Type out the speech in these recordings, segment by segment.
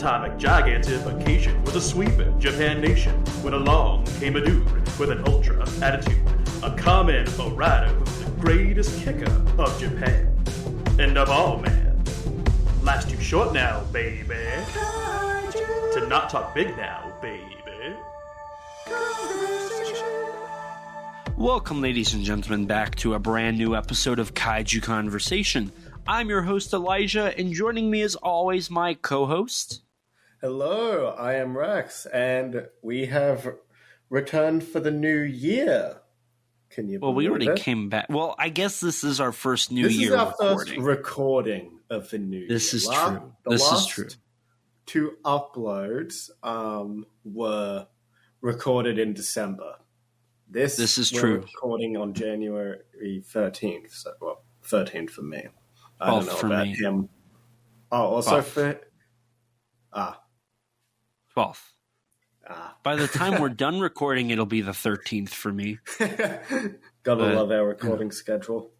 atomic gigantification was a sweeping Japan nation when along came a dude with an ultra attitude, a common rider who's the greatest kicker of Japan. And of all, man, life's too short now, baby, to not talk big now, baby. Welcome, ladies and gentlemen, back to a brand new episode of Kaiju Conversation. I'm your host, Elijah, and joining me as always, my co-host. Hello, I am Rex, and we have returned for the new year. Can you believe we already it? came back. Well, I guess this is our first new year recording. This is our first recording. recording of the new year. This is true. This is true. Two uploads were recorded in December. This is true. Recording on January 13th. So, 13th for me. I don't know about him. Oh, also 12th. For... 12th. By the time we're done recording, it'll be the 13th for me. Gotta love our recording schedule.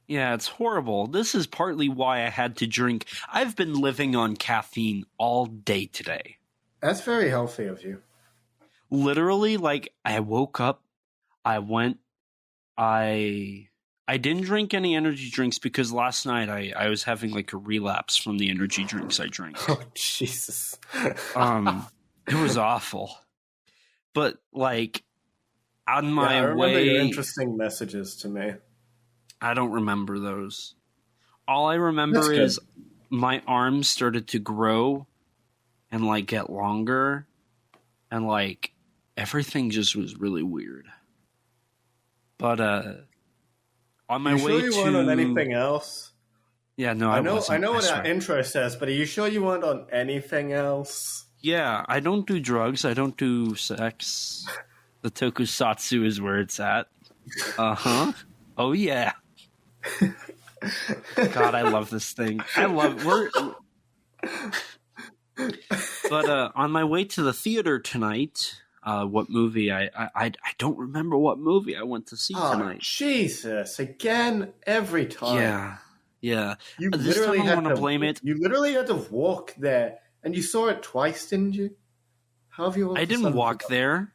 Yeah, it's horrible. This is partly why I had to drink. I've been living on caffeine all day today. That's very healthy of you. Literally, I woke up, I didn't drink any energy drinks because last night I was having a relapse from the energy drinks I drank. Oh, Jesus. It was awful. But on my I remember way, your interesting messages to me. I don't remember those. All I remember is my arms started to grow and get longer, and everything just was really weird. But on my way you to weren't on anything else? Yeah, no, I know what that intro says, but are you sure you weren't on anything else? Yeah, I don't do drugs. I don't do sex. The Tokusatsu is where it's at. Uh-huh. Oh, yeah. God, I love this thing. But on my way to the theater tonight, what movie? I don't remember what movie I went to see tonight. Jesus, again, every time. Yeah. You this literally time I want to blame it. You literally had to walk there, and you saw it twice, didn't you? How have you? I didn't walk there.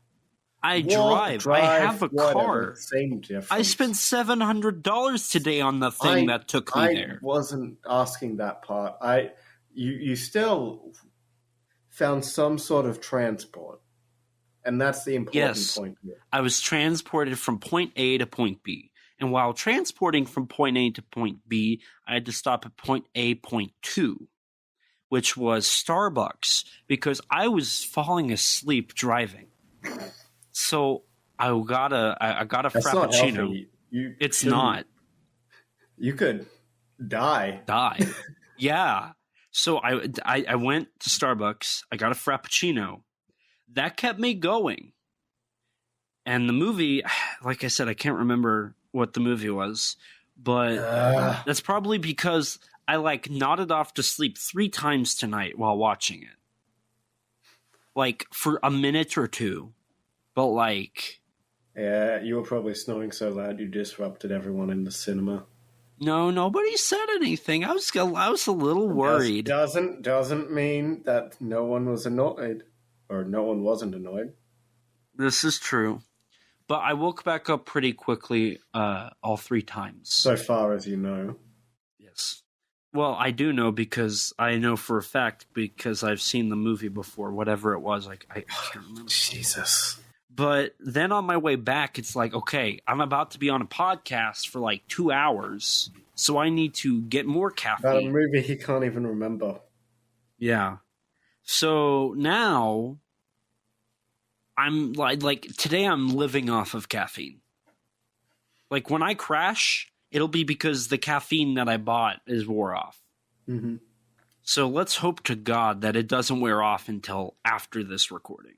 I drive. I have a car. Same difference. I spent $700 today on the thing that took me there. I wasn't asking that part. You still found some sort of transport, and that's the important point here. I was transported from point A to point B. And while transporting from point A to point B, I had to stop at point A, point 2, which was Starbucks, because I was falling asleep driving. So I got a That's Frappuccino. It's not. You could die. Yeah. So I went to Starbucks. I got a Frappuccino. That kept me going. And the movie, like I said, I can't remember what the movie was, but that's probably because I nodded off to sleep 3 times tonight while watching it. For a minute or two. But yeah, you were probably snoring so loud you disrupted everyone in the cinema. No, nobody said anything. I was a little worried. Doesn't mean that no one was annoyed, or no one wasn't annoyed. This is true. But I woke back up pretty quickly all 3 times. So far as you know. Yes. Well, I do know because I know for a fact because I've seen the movie before, whatever it was. I can't remember. Jesus. But then on my way back, it's okay, I'm about to be on a podcast for 2 hours, so I need to get more caffeine. About a movie he can't even remember. Yeah. So now I'm today I'm living off of caffeine. When I crash, it'll be because the caffeine that I bought is wore off. Mm-hmm. So let's hope to God that it doesn't wear off until after this recording.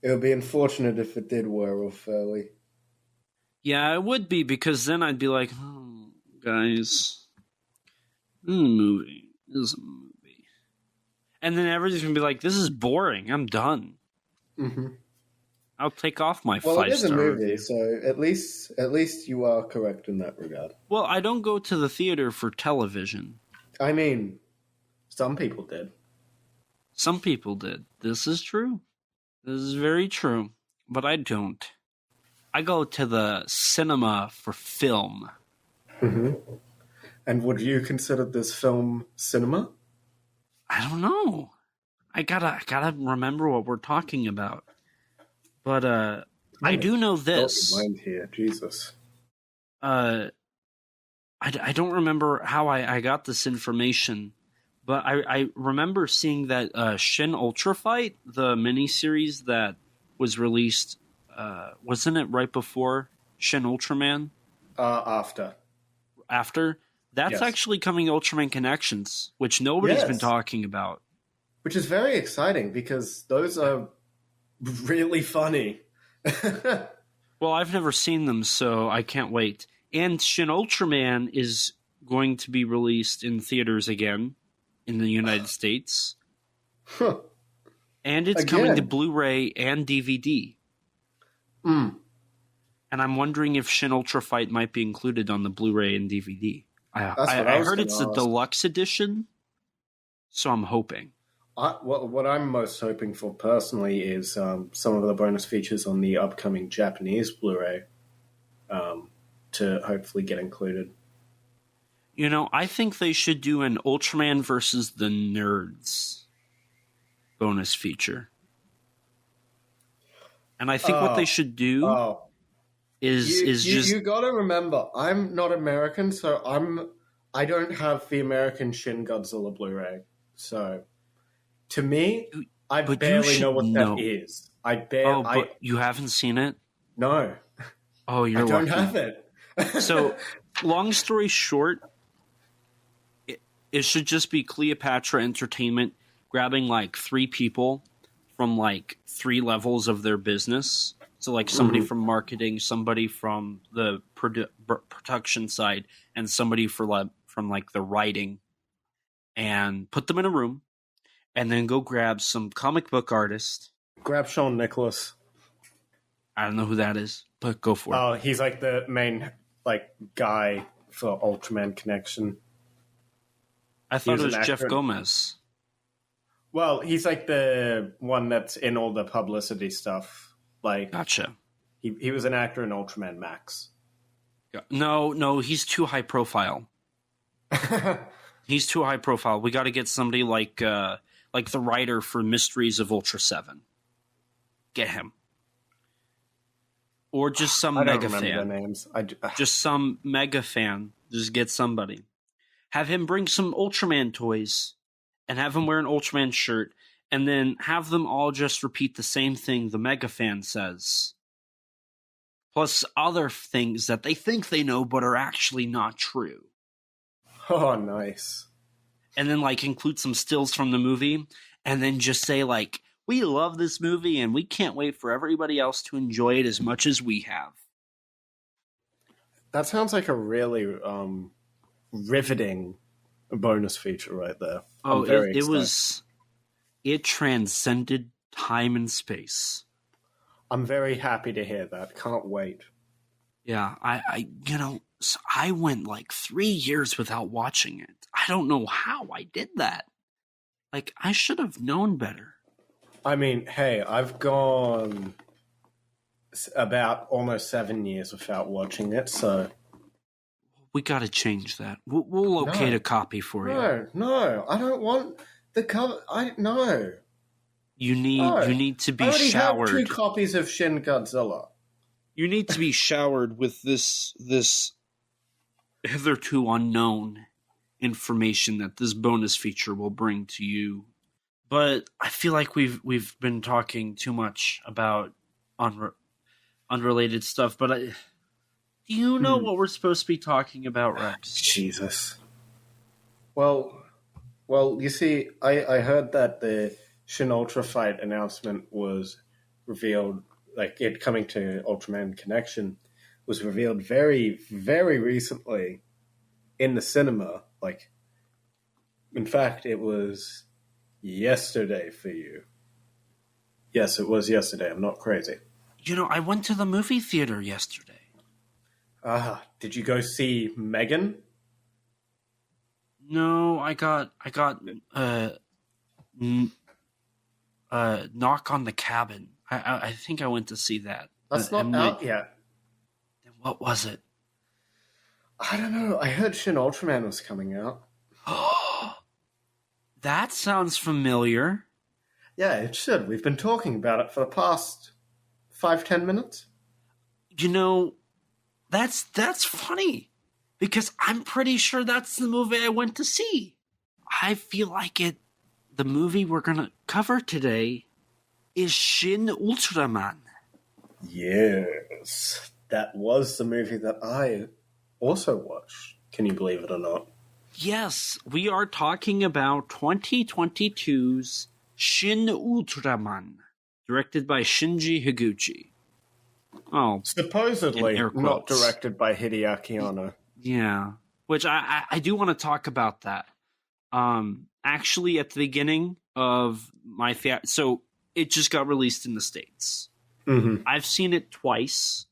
It would be unfortunate if it did wear off early. Yeah, it would be, because then I'd be like, oh, guys, this is a movie. And then everybody's going to be like, this is boring. I'm done. Mm-hmm. I'll take off my 5-star. Well, it is a movie, so at least you are correct in that regard. Well, I don't go to the theater for television. I mean, some people did. Some people did. This is true. This is very true. But I don't. I go to the cinema for film. Mm-hmm. And would you consider this film cinema? I don't know. I gotta remember what we're talking about. But I do know this. Mind here, Jesus. I don't remember how I got this information, but I remember seeing that Shin Ultra Fight, the miniseries that was released, wasn't it right before Shin Ultraman? After. After? That's actually coming to Ultraman Connections, which nobody's been talking about. Which is very exciting because those are really funny. Well, I've never seen them, so I can't wait. And Shin Ultraman is going to be released in theaters again in the United States. Huh. And it's coming to Blu-ray and DVD. Mm. And I'm wondering if Shin Ultra Fight might be included on the Blu-ray and DVD. I heard it's a deluxe edition, so I'm hoping. What I'm most hoping for personally is some of the bonus features on the upcoming Japanese Blu-ray to hopefully get included. You know, I think they should do an Ultraman versus the Nerds bonus feature. And I think what they should do is just... You gotta remember, I'm not American, so I don't have the American Shin Godzilla Blu-ray. So... To me, I barely know what that is. But you haven't seen it? No. Oh, you're lucky. I don't lucky. have it. So, long story short, it should just be Cleopatra Entertainment grabbing like 3 people from like 3 levels of their business. So like somebody from marketing, somebody from the production side, and somebody from like the writing, and put them in a room. And then go grab some comic book artist. Grab Sean Nicholas. I don't know who that is, but go for it. Oh, he's like the main guy for Ultraman Connection. I thought it was Jeff Gomez. Well, he's like the one that's in all the publicity stuff. Gotcha. He was an actor in Ultraman Max. No, he's too high profile. He's too high profile. We got to get somebody like the writer for Mysteries of Ultra 7. Get him. Or just some mega fan. I don't remember their names. Just some mega fan. Just get somebody. Have him bring some Ultraman toys and have him wear an Ultraman shirt, and then have them all just repeat the same thing the mega fan says. Plus other things that they think they know but are actually not true. Oh, nice. And then, include some stills from the movie, and then just say, we love this movie, and we can't wait for everybody else to enjoy it as much as we have. That sounds like a really riveting bonus feature right there. Oh, it transcended time and space. I'm very happy to hear that. Can't wait. Yeah, I went 3 years without watching it. I don't know how I did that. I should have known better. I mean, hey, I've gone about almost 7 years without watching it, so... We got to change that. We'll locate a copy for you. No, I don't want the cover. No. You need to be showered. I already have 2 copies of Shin Godzilla. You need to be showered with this hitherto unknown information that this bonus feature will bring to you. But I feel like we've been talking too much about unrelated stuff. But do you know what we're supposed to be talking about, Rex? Jesus. Well, you see, I heard that the Shin Ultra Fight announcement was revealed. It coming to Ultraman Connection was revealed very, very recently in the cinema. In fact, it was yesterday for you. Yes, it was yesterday. I'm not crazy. I went to the movie theater yesterday. Did you go see Megan? No, I got Knock on the Cabin. I think I went to see that. That's not out yet. What was it? I don't know. I heard Shin Ultraman was coming out. That sounds familiar. Yeah, it should. We've been talking about it for the past 5-10 minutes. You know, that's funny. Because I'm pretty sure that's the movie I went to see. I feel like the movie we're going to cover today is Shin Ultraman. Yes. That was the movie that I also watched. Can you believe it or not? Yes, we are talking about 2022's Shin Ultraman, directed by Shinji Higuchi. Oh, supposedly not directed by Hideaki Anno. Yeah, which I do want to talk about that. Actually, at the beginning of my so it just got released in the States. Mm-hmm. I've seen it twice.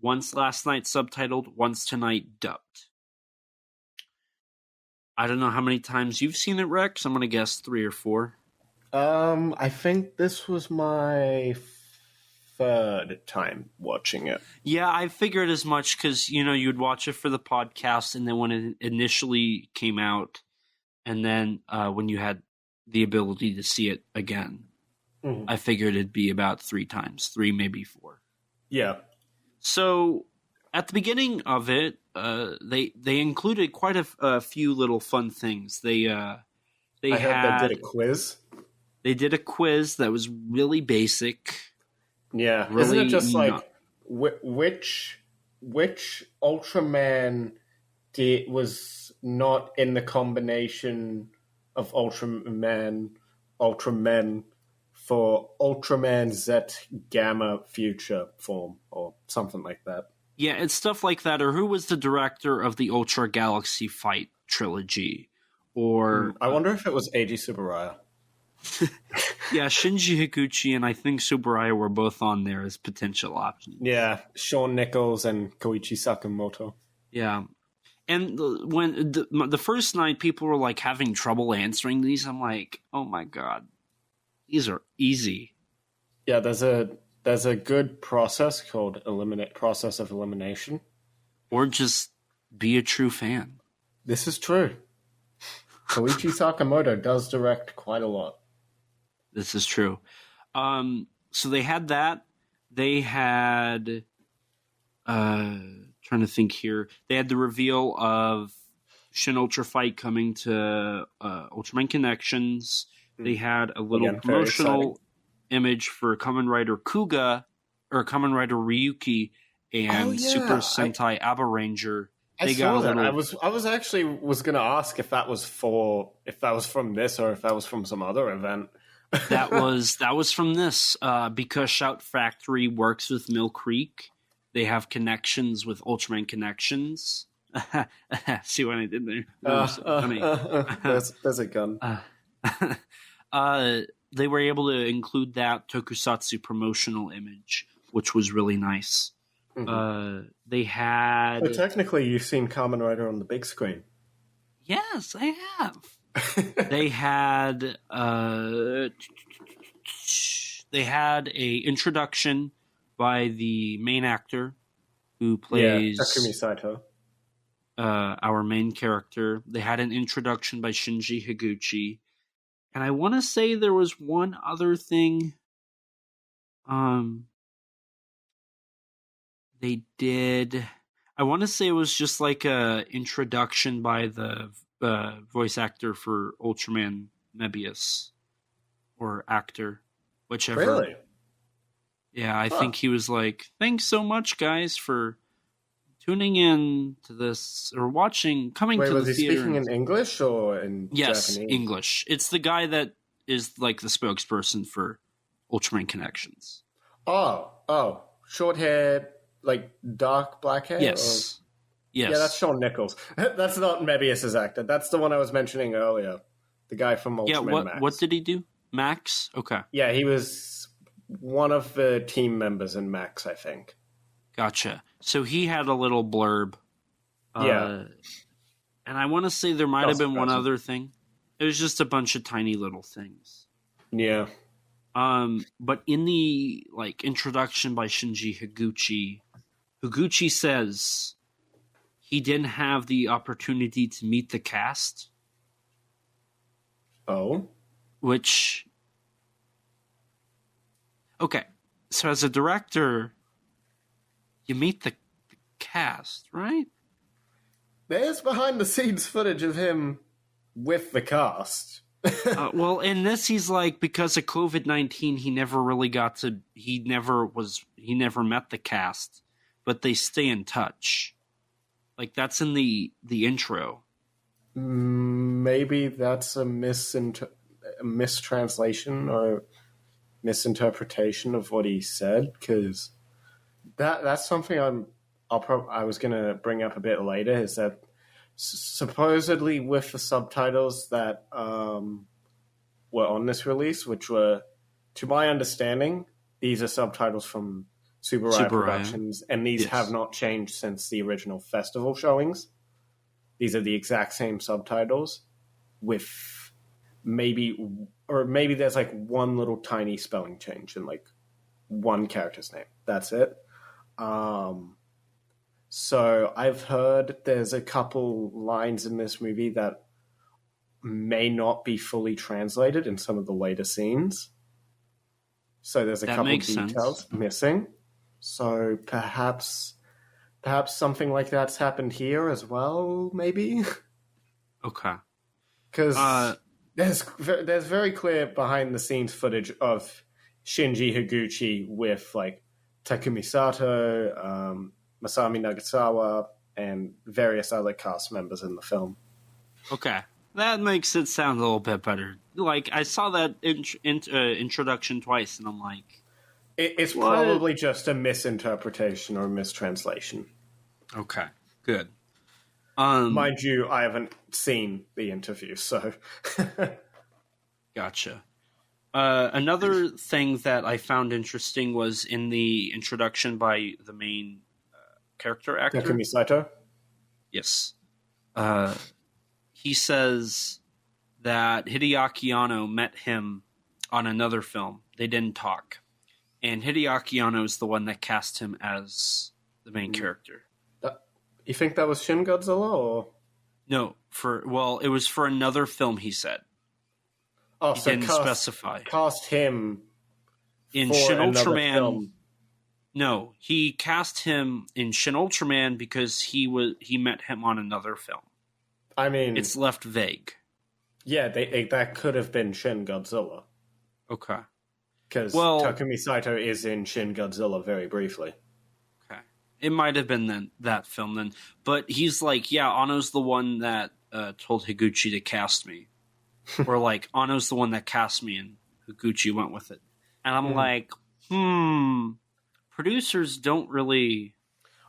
Once last night subtitled, once tonight dubbed. I don't know how many times you've seen it, Rex. I'm going to guess 3 or 4. I think this was my 3rd time watching it. Yeah, I figured as much because, you'd watch it for the podcast, and then when it initially came out, and then when you had the ability to see it again, I figured it'd be about 3 times. 3, maybe 4. Yeah. So at the beginning of it, they included quite a few little fun things. They did a quiz. They did a quiz that was really basic. Yeah, really isn't it just like which Ultraman was not in the combination of Ultramen for Ultraman Z Gamma Future form or something like that. Yeah, it's stuff like that. Or who was the director of the Ultra Galaxy Fight trilogy? Or I wonder if it was Eiji Tsuburaya. Yeah, Shinji Higuchi and I think Tsuburaya were both on there as potential options. Yeah, Shawn Nichols and Koichi Sakamoto. Yeah. And when the first night people were like having trouble answering these, I'm like, oh my God, these are easy. Yeah, there's a good process called process of elimination. Or just be a true fan. This is true. Koichi Sakamoto does direct quite a lot. This is true. So they had that. They had... trying to think here. They had the reveal of Shin Ultra Fight coming to Ultraman Connections. They had a little promotional image for Kamen Rider Kuga, or Kamen Rider Ryuki, and Super Sentai Abba Ranger. I saw that. I was going to ask if that was from this or if that was from some other event. that was from this because Shout Factory works with Mill Creek. They have connections with Ultraman Connections. See what I did there? So funny. There's a gun. They were able to include that Tokusatsu promotional image, which was really nice. Mm-hmm. They had... So technically, you've seen Kamen Rider on the big screen. Yes, I have. They had a introduction by the main actor who plays Takumi Saito, our main character. They had an introduction by Shinji Higuchi, and I want to say there was one other thing. They did. I want to say it was just like a introduction by the voice actor for Ultraman Mebius, or actor, whichever. Really? Yeah, I think he was like, "Thanks so much, guys, for tuning in to this or watching, coming to the theater." Was he speaking in English or in Japanese? Yes, English. It's the guy that is like the spokesperson for Ultraman Connections. Oh, short hair, like dark black hair. Yes. Yes. Yeah, that's Shawn Nichols. That's not Mebius's actor. That's the one I was mentioning earlier. The guy from Ultraman Max. What did he do? Max? Okay. Yeah, he was one of the team members in Max, I think. Gotcha. So he had a little blurb. Yeah. And I want to say there might have been one other thing. It was just a bunch of tiny little things. Yeah. But in the introduction by Shinji Higuchi says he didn't have the opportunity to meet the cast. Oh. Which... Okay, so as a director, you meet the cast, right? There's behind-the-scenes footage of him with the cast. Well, in this, he's because of COVID-19, he never really he never met the cast, but they stay in touch. That's in the intro. Maybe that's a mistranslation or misinterpretation of what he said, because that's something I was going to bring up a bit later, is that supposedly with the subtitles that were on this release, which were, to my understanding, these are subtitles from Super Raya Productions, and these have not changed since the original festival showings. These are the exact same subtitles, with maybe there's one little tiny spelling change in one character's name. That's it. So I've heard there's a couple lines in this movie that may not be fully translated in some of the later scenes. So there's a couple details missing. So perhaps something like that's happened here as well, maybe? Okay. Because there's very clear behind-the-scenes footage of Shinji Higuchi with, Takumi Sato, Masami Nagasawa, and various other cast members in the film. Okay. That makes it sound a little bit better. I saw that introduction twice, and I'm like... It's probably just a misinterpretation or a mistranslation. Okay, good. Mind you, I haven't seen the interview, so... Gotcha. Another thing that I found interesting was in the introduction by the main character actor. Takumi Sato? Yes. He says that Hideaki Anno met him on another film. They didn't talk. And Hideaki Anno is the one that cast him as the main character. You think that was Shin Godzilla, or...? No, it was for another film, he said. Oh, he so didn't specify. Cast him in Shin Ultraman. Film. No, he cast him in Shin Ultraman because he met him on another film. I mean, it's left vague. Yeah, that could have been Shin Godzilla. Okay. Because Takumi Sato is in Shin Godzilla very briefly. Okay. It might have been that film then. But he's Anno's the one that told Higuchi to cast me. Or Anno's the one that cast me and Higuchi went with it. And I'm producers don't really...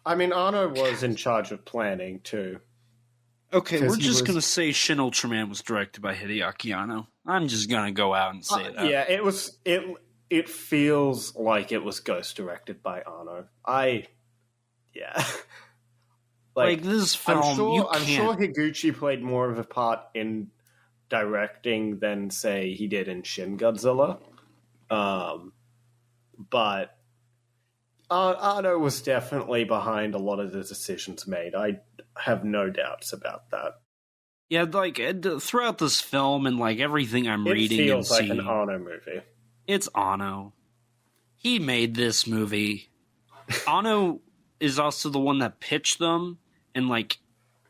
I mean, Anno was in charge of planning too. Okay, we're just going to say Shin Ultraman was directed by Hideaki Anno. I'm just going to go out and say that. Yeah, it feels like it was ghost directed by Anno. This film, I'm sure Higuchi played more of a part in directing than, say, he did in Shin Godzilla. But Anno was definitely behind a lot of the decisions made. I have no doubts about that. Yeah, throughout this film and everything I'm reading and seeing, it feels like an Anno movie. It's Anno. He made this movie. Anno is also the one that pitched them, and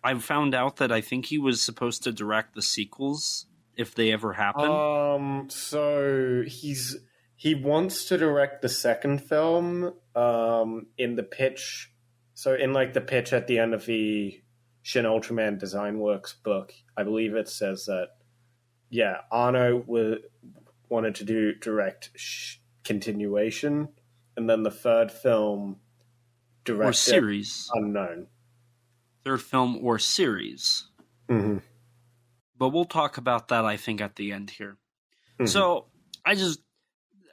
I found out that I think he was supposed to direct the sequels if they ever happen. So he wants to direct the second film. In the pitch, so in the pitch at the end of the Shin Ultraman Design Works book, I believe it says that Anno wanted to direct continuation, and then the third film or series unknown. Third film or series. Mm-hmm. But we'll talk about that, I think, at the end here. Mm-hmm. So I just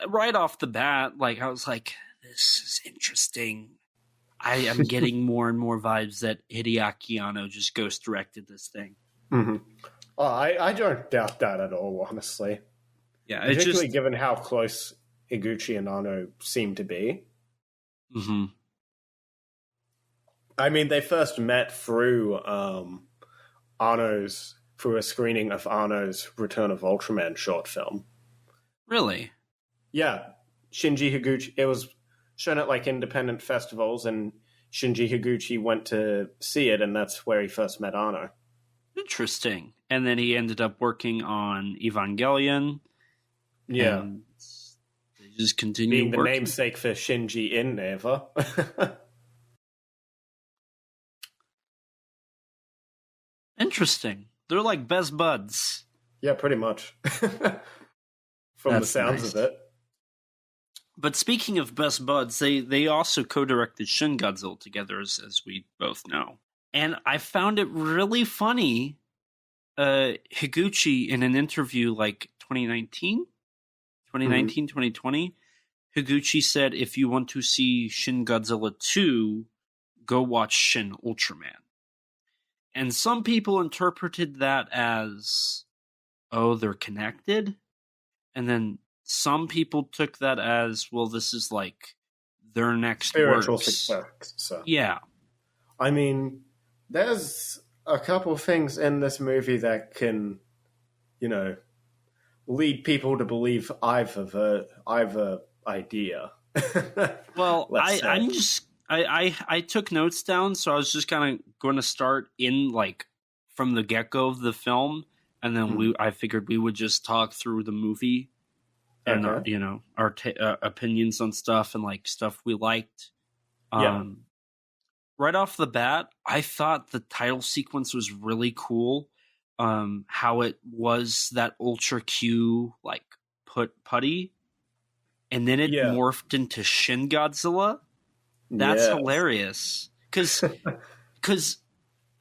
right off the bat, I was like, this is interesting. I am getting more and more vibes that Hideaki Anno just ghost directed this thing. Mm-hmm. Oh, I don't doubt that at all, honestly. Yeah, particularly given how close Higuchi and Anno seem to be. Mm-hmm. I mean, they first met through through a screening of Anno's Return of Ultraman short film. Really? Yeah. Shinji Higuchi, it was shown at like independent festivals, and Shinji Higuchi went to see it, and that's where he first met Anno. Interesting. And then he ended up working on Evangelion. Yeah. And they just continued being the working. namesake for Shinji in Neva. Interesting. They're like best buds. Yeah, pretty much. From the sounds of it. But speaking of best buds, they also co-directed Shin Godzilla together, as we both know. And I found it really funny. Higuchi, in an interview like 2019, 2020, Higuchi said, if you want to see Shin Godzilla 2, go watch Shin Ultraman. And some people interpreted that as, oh, they're connected. And then some people took that as, well, this is like their next spiritual success. So. Yeah. I mean, there's a couple of things in this movie that can, lead people to believe either idea. Well, I took notes down, so I was just kind of going to start in like from the get-go of the film, and then I figured we would just talk through the movie and our opinions on stuff and like stuff we liked. Right off the bat, I thought the title sequence was really cool. How it was that Ultra Q like putty, and then it morphed into Shin Godzilla. That's hilarious because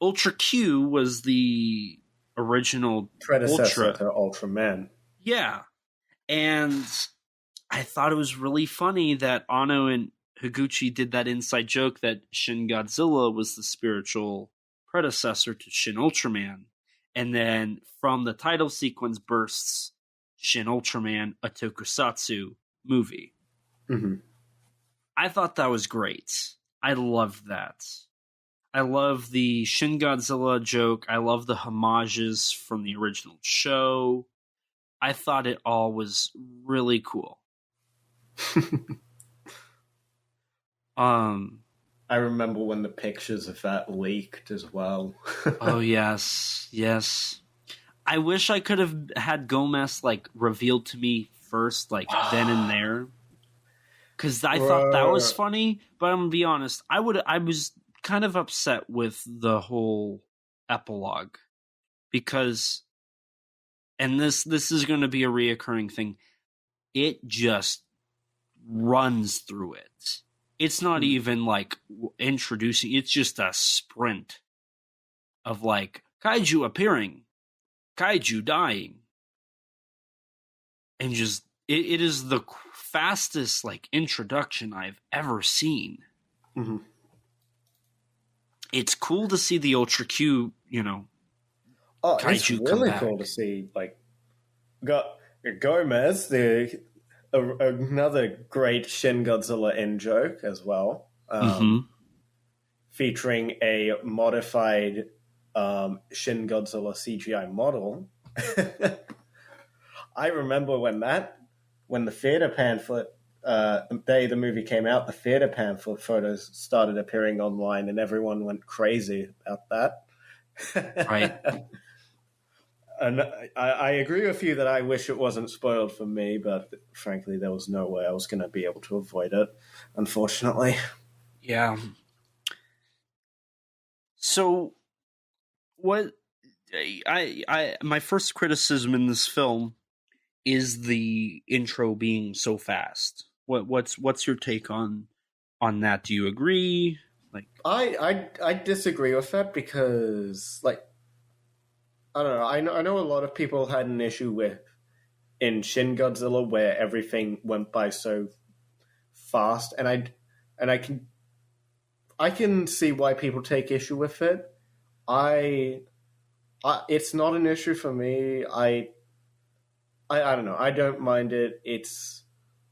Ultra Q was the original predecessor to Ultraman. Yeah, and I thought it was really funny that Anno and Higuchi did that inside joke that Shin Godzilla was the spiritual predecessor to Shin Ultraman. And then from the title sequence bursts Shin Ultraman, a Tokusatsu movie. Mm-hmm. I thought that was great. I loved that. I love the Shin Godzilla joke. I love the homages from the original show. I thought it all was really cool. I remember when the pictures of that leaked as well. Oh, yes. I wish I could have had Gomez, like, revealed to me first, like, then and there. Because I thought that was funny, but I'm going to be honest, I was kind of upset with the whole epilogue. Because, and this is going to be a reoccurring thing, it just runs through it. It's not even like introducing, it's just a sprint of like kaiju appearing, kaiju dying. And just, it is the fastest like introduction I've ever seen. Mm-hmm. It's cool to see the Ultra Q, kaiju it's really cool to see like Gomez, another great Shin Godzilla in-joke as well, featuring a modified Shin Godzilla CGI model. I remember when the theater pamphlet, the day the movie came out, the theater pamphlet photos started appearing online, and everyone went crazy about that. Right. And I agree with you that I wish it wasn't spoiled for me, but frankly, there was no way I was going to be able to avoid it, unfortunately. Yeah. So, what my first criticism in this film is the intro being so fast. What's your take on that? Do you agree? Like, I disagree with that because, like, I don't know. I know a lot of people had an issue with in Shin Godzilla where everything went by so fast, and I can see why people take issue with it. It's not an issue for me. I don't know. I don't mind it.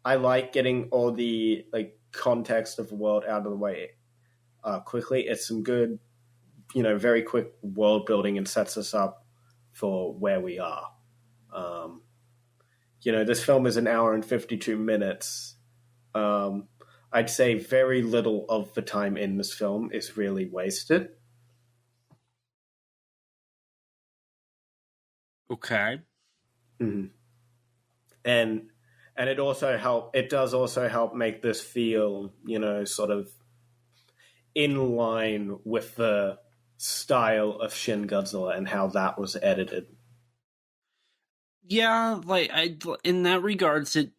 I like getting all the like context of the world out of the way quickly. It's some good, very quick world building and sets us up for where we are. This film is an hour and 52 minutes. I'd say very little of the time in this film is really wasted. Okay. Mm-hmm. And it does also help make this feel, sort of in line with the style of Shin Godzilla and how that was edited. Yeah, in that regards, it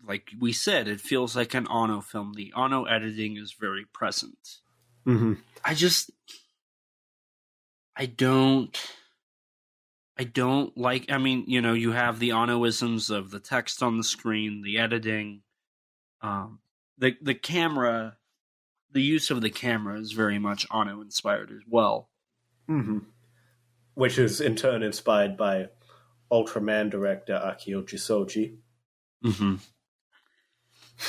like we said, it feels like an Ono film. The Ono editing is very present. Mm-hmm. I don't like. I mean, you have the Onoisms of the text on the screen, the editing, the camera, the use of the camera is very much Ono inspired as well. Mm-hmm. Which is in turn inspired by Ultraman director Akio Jisoji. Mm-hmm.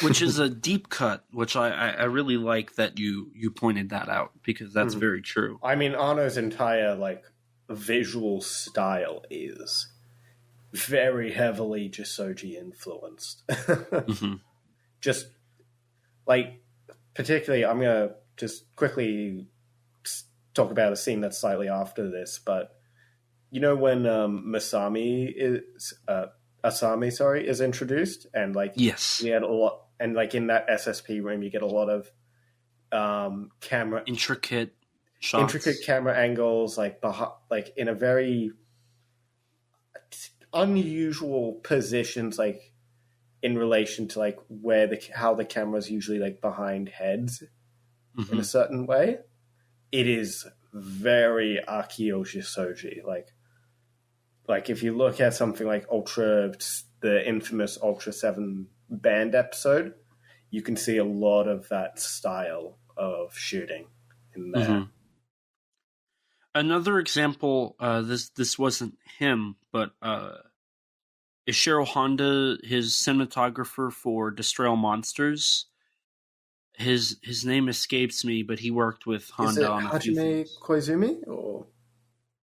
Which is a deep cut, which I really like that you pointed that out, because that's very true. I mean, Ano's entire visual style is very heavily Jisoji influenced. Mm-hmm. Just particularly, I'm gonna just quickly talk about a scene that's slightly after this, but when Asami is introduced, and yes, we had a lot, and in that SSP room you get a lot of camera intricate shots, intricate camera angles, in a very unusual positions, in relation to how the camera's usually behind heads in a certain way. It is very Akio Jisoji. If you look at something like the infamous Ultra 7 band episode, you can see a lot of that style of shooting in there. Mm-hmm. Another example, this wasn't him, but Ishiro Honda, his cinematographer for Destroy Monsters. His name escapes me, but he worked with Honda on a few things. Hajime Koizumi? Or?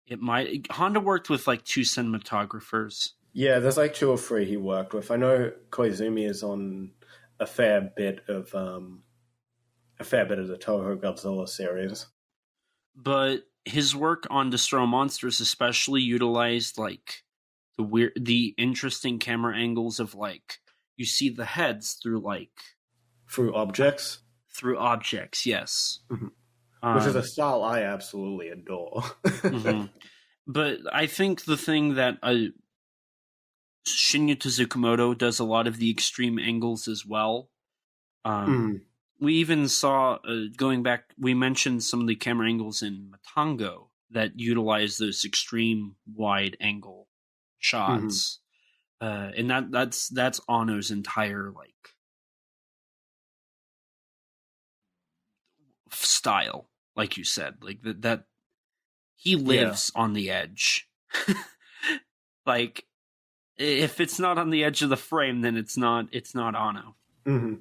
It might. Honda worked with 2 cinematographers. Yeah, there's 2 or 3 he worked with. I know Koizumi is on a fair bit of the Toho Godzilla series. But his work on Destroy Monsters especially utilized the interesting camera angles of you see the heads through through objects. Through objects, yes. Mm-hmm. Which is a style I absolutely adore. Mm-hmm. But I think the thing that Shinya Tsukamoto does a lot of the extreme angles as well. We even saw, going back, we mentioned some of the camera angles in Matango that utilize those extreme wide angle shots. And that's Ano's entire style, like you said, that he lives on the edge. If it's not on the edge of the frame, then it's not Ano. Mm-hmm.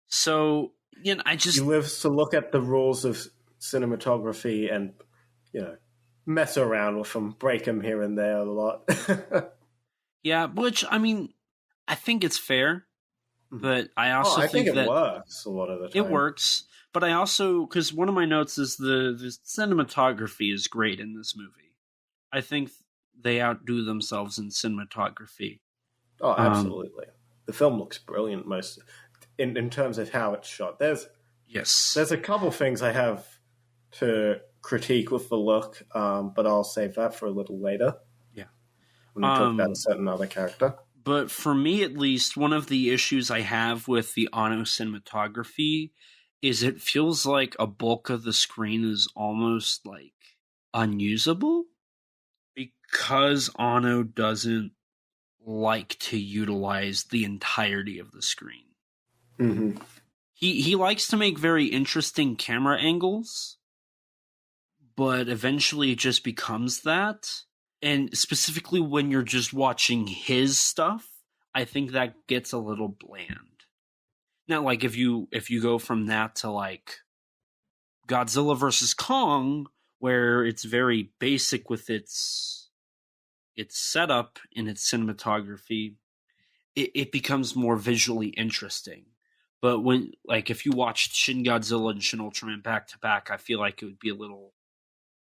So he lives to look at the rules of cinematography and mess around with them, break them here and there a lot. Yeah, which I mean, I think it's fair. But I also think it works a lot of the time. It works, but I also, because one of my notes is the cinematography is great in this movie. I think they outdo themselves in cinematography. Oh, absolutely. The film looks brilliant in terms of how it's shot. There's a couple things I have to critique with the look, but I'll save that for a little later. Yeah. When we talk about a certain other character. But for me, at least, one of the issues I have with the Ano cinematography is it feels like a bulk of the screen is almost unusable because Ano doesn't like to utilize the entirety of the screen. Mm-hmm. He likes to make very interesting camera angles, but eventually it just becomes that. And specifically when you're just watching his stuff, I think that gets a little bland. Now, like if you go from that to like Godzilla versus Kong, where it's very basic with its setup and its cinematography, it becomes more visually interesting. But when, like, if you watched Shin Godzilla and Shin Ultraman back to back, I feel like it would be a little.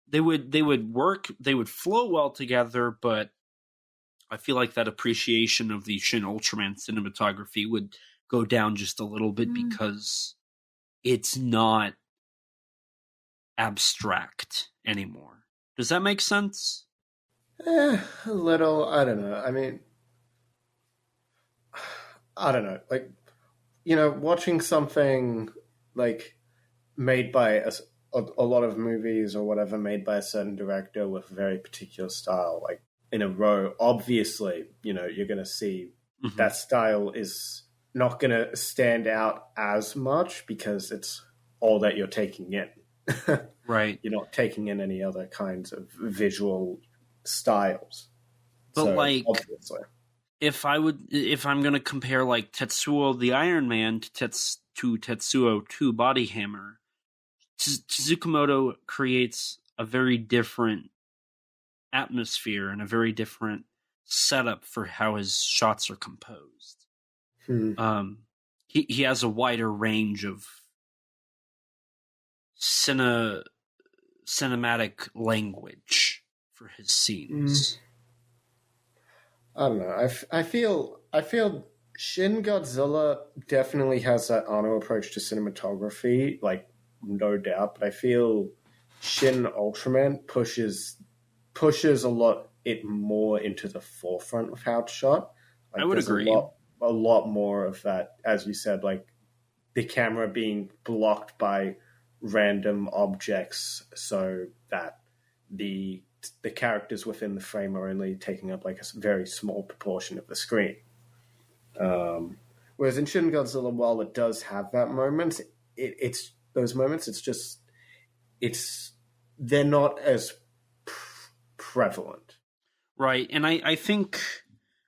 They would work. They would flow well together, but I feel like that appreciation of the Shin Ultraman cinematography would go down just a little bit because it's not abstract anymore. Does that make sense? A little. I don't know. I mean, I don't know. Like, watching something like made by a lot of movies or whatever made by a certain director with a very particular style, like in a row, obviously, you're going to see that style is not going to stand out as much because it's all that you're taking in. Right. You're not taking in any other kinds of visual styles. But so, like, obviously. if I'm going to compare like Tetsuo the Iron Man to Tetsuo 2 Body Hammer, Tsukamoto creates a very different atmosphere and a very different setup for how his shots are composed. He has a wider range of cinematic language for his scenes. I don't know. I feel Shin Godzilla definitely has that Anno approach to cinematography, like no doubt. But I feel Shin Ultraman pushes a lot more into the forefront of how it's shot. Like, I would agree. A lot more of that, as you said, like the camera being blocked by random objects, so that the characters within the frame are only taking up like a very small proportion of the screen. Whereas in Shin Godzilla, while it does have that moment, it's those moments. They're not as prevalent, right? And I think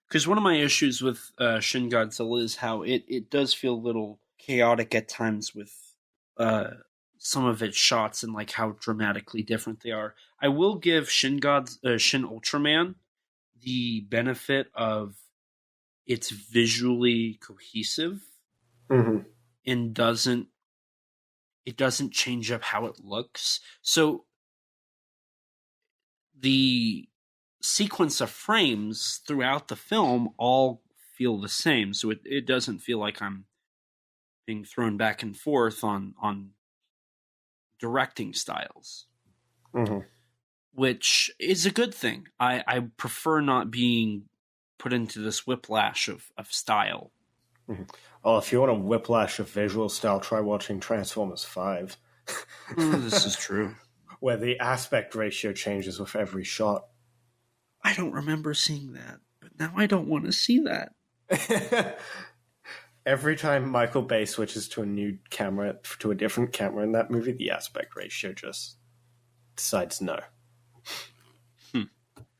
because one of my issues with Shin Godzilla is how it does feel a little chaotic at times with some of its shots and like how dramatically different they are. I will give Shin Ultraman the benefit of it's visually cohesive and doesn't change up how it looks. So the sequence of frames throughout the film all feel the same. So it doesn't feel like I'm being thrown back and forth on directing styles, which is a good thing. I prefer not being put into this whiplash of style. Oh, if you want a whiplash of visual style, try watching Transformers 5. This is true. Where the aspect ratio changes with every shot. I don't remember seeing that, but now I don't want to see that. Every time Michael Bay switches to a different camera in that movie, the aspect ratio just decides no.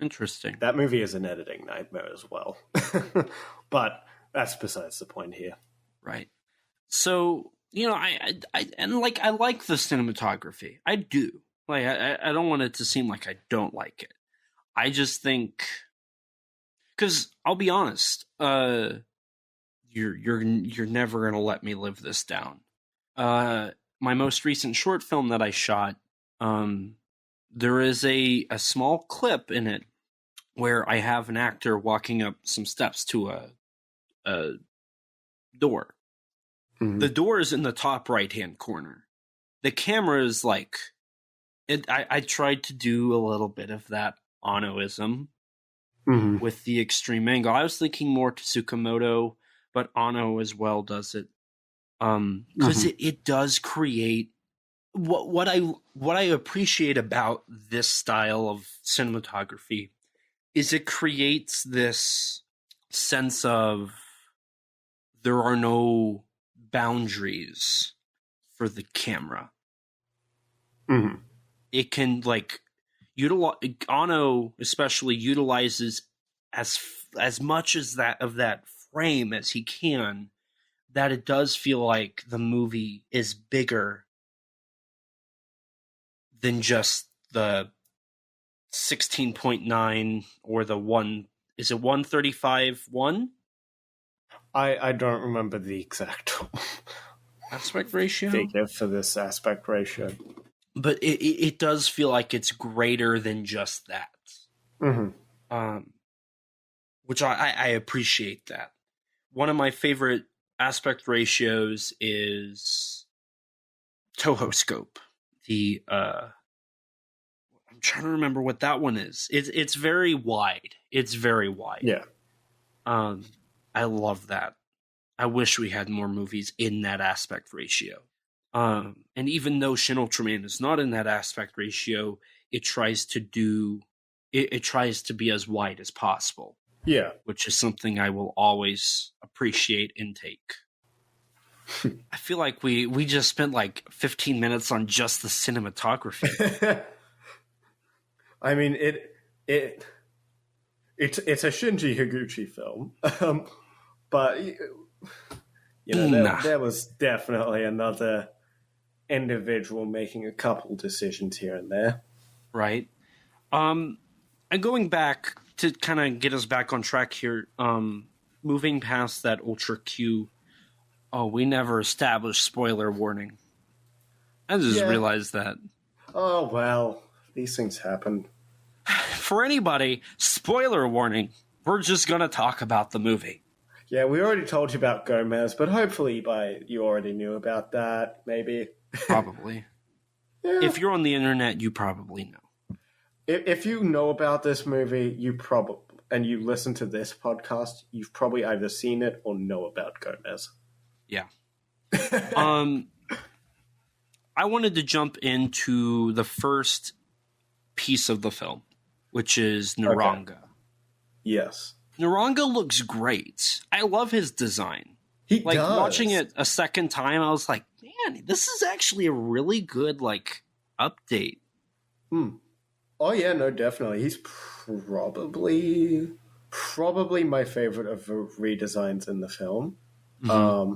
Interesting. That movie is an editing nightmare as well. But that's besides the point here. Right. So, I like the cinematography. I do. Like, I don't want it to seem like I don't like it. I just think, because I'll be honest, you're never gonna let me live this down. My most recent short film that I shot, there is a small clip in it where I have an actor walking up some steps to a door. The door is in the top right-hand corner. The camera is like, I tried to do a little bit of that Annoism with the extreme angle. I was thinking more to Tsukamoto, but Anno as well does it. Because it does create what I appreciate about this style of cinematography is it creates this sense of there are no boundaries for the camera. It can, like, Anno especially utilizes as much as that frame as he can, that it does feel like the movie is bigger than just the 16.9 or the 1. Is it 135:1? I don't remember the exact aspect ratio figure for this aspect ratio, but it does feel like it's greater than just that. Mm-hmm. Which I appreciate that. One of my favorite aspect ratios is Toho scope. I'm trying to remember what that one is. It's very wide. It's very wide. Yeah. I love that. I wish we had more movies in that aspect ratio. And even though Shin Ultraman is not in that aspect ratio, it tries to be as wide as possible. Yeah. Which is something I will always appreciate and take. I feel like we just spent like 15 minutes on just the cinematography. I mean, it's a Shinji Higuchi film, but there was definitely another individual making a couple decisions here and there. Right. And going back to kind of get us back on track here, moving past that Ultra Q. Oh, we never established spoiler warning. I just realized that. Oh, well, these things happen. For anybody, spoiler warning. We're just going to talk about the movie. Yeah, we already told you about Gomez, but hopefully you already knew about that, maybe. Probably. Yeah. If you're on the internet, you probably know. If you know about this movie, and you listen to this podcast, you've probably either seen it or know about Gomez. Yeah. I wanted to jump into the first piece of the film, which is Naranga. Okay. Yes. Naranga looks great. I love his design. He does. Watching it a second time, I was like, man, this is actually a really good, update. Oh, yeah, no, definitely. He's probably my favorite of the redesigns in the film. Mm-hmm.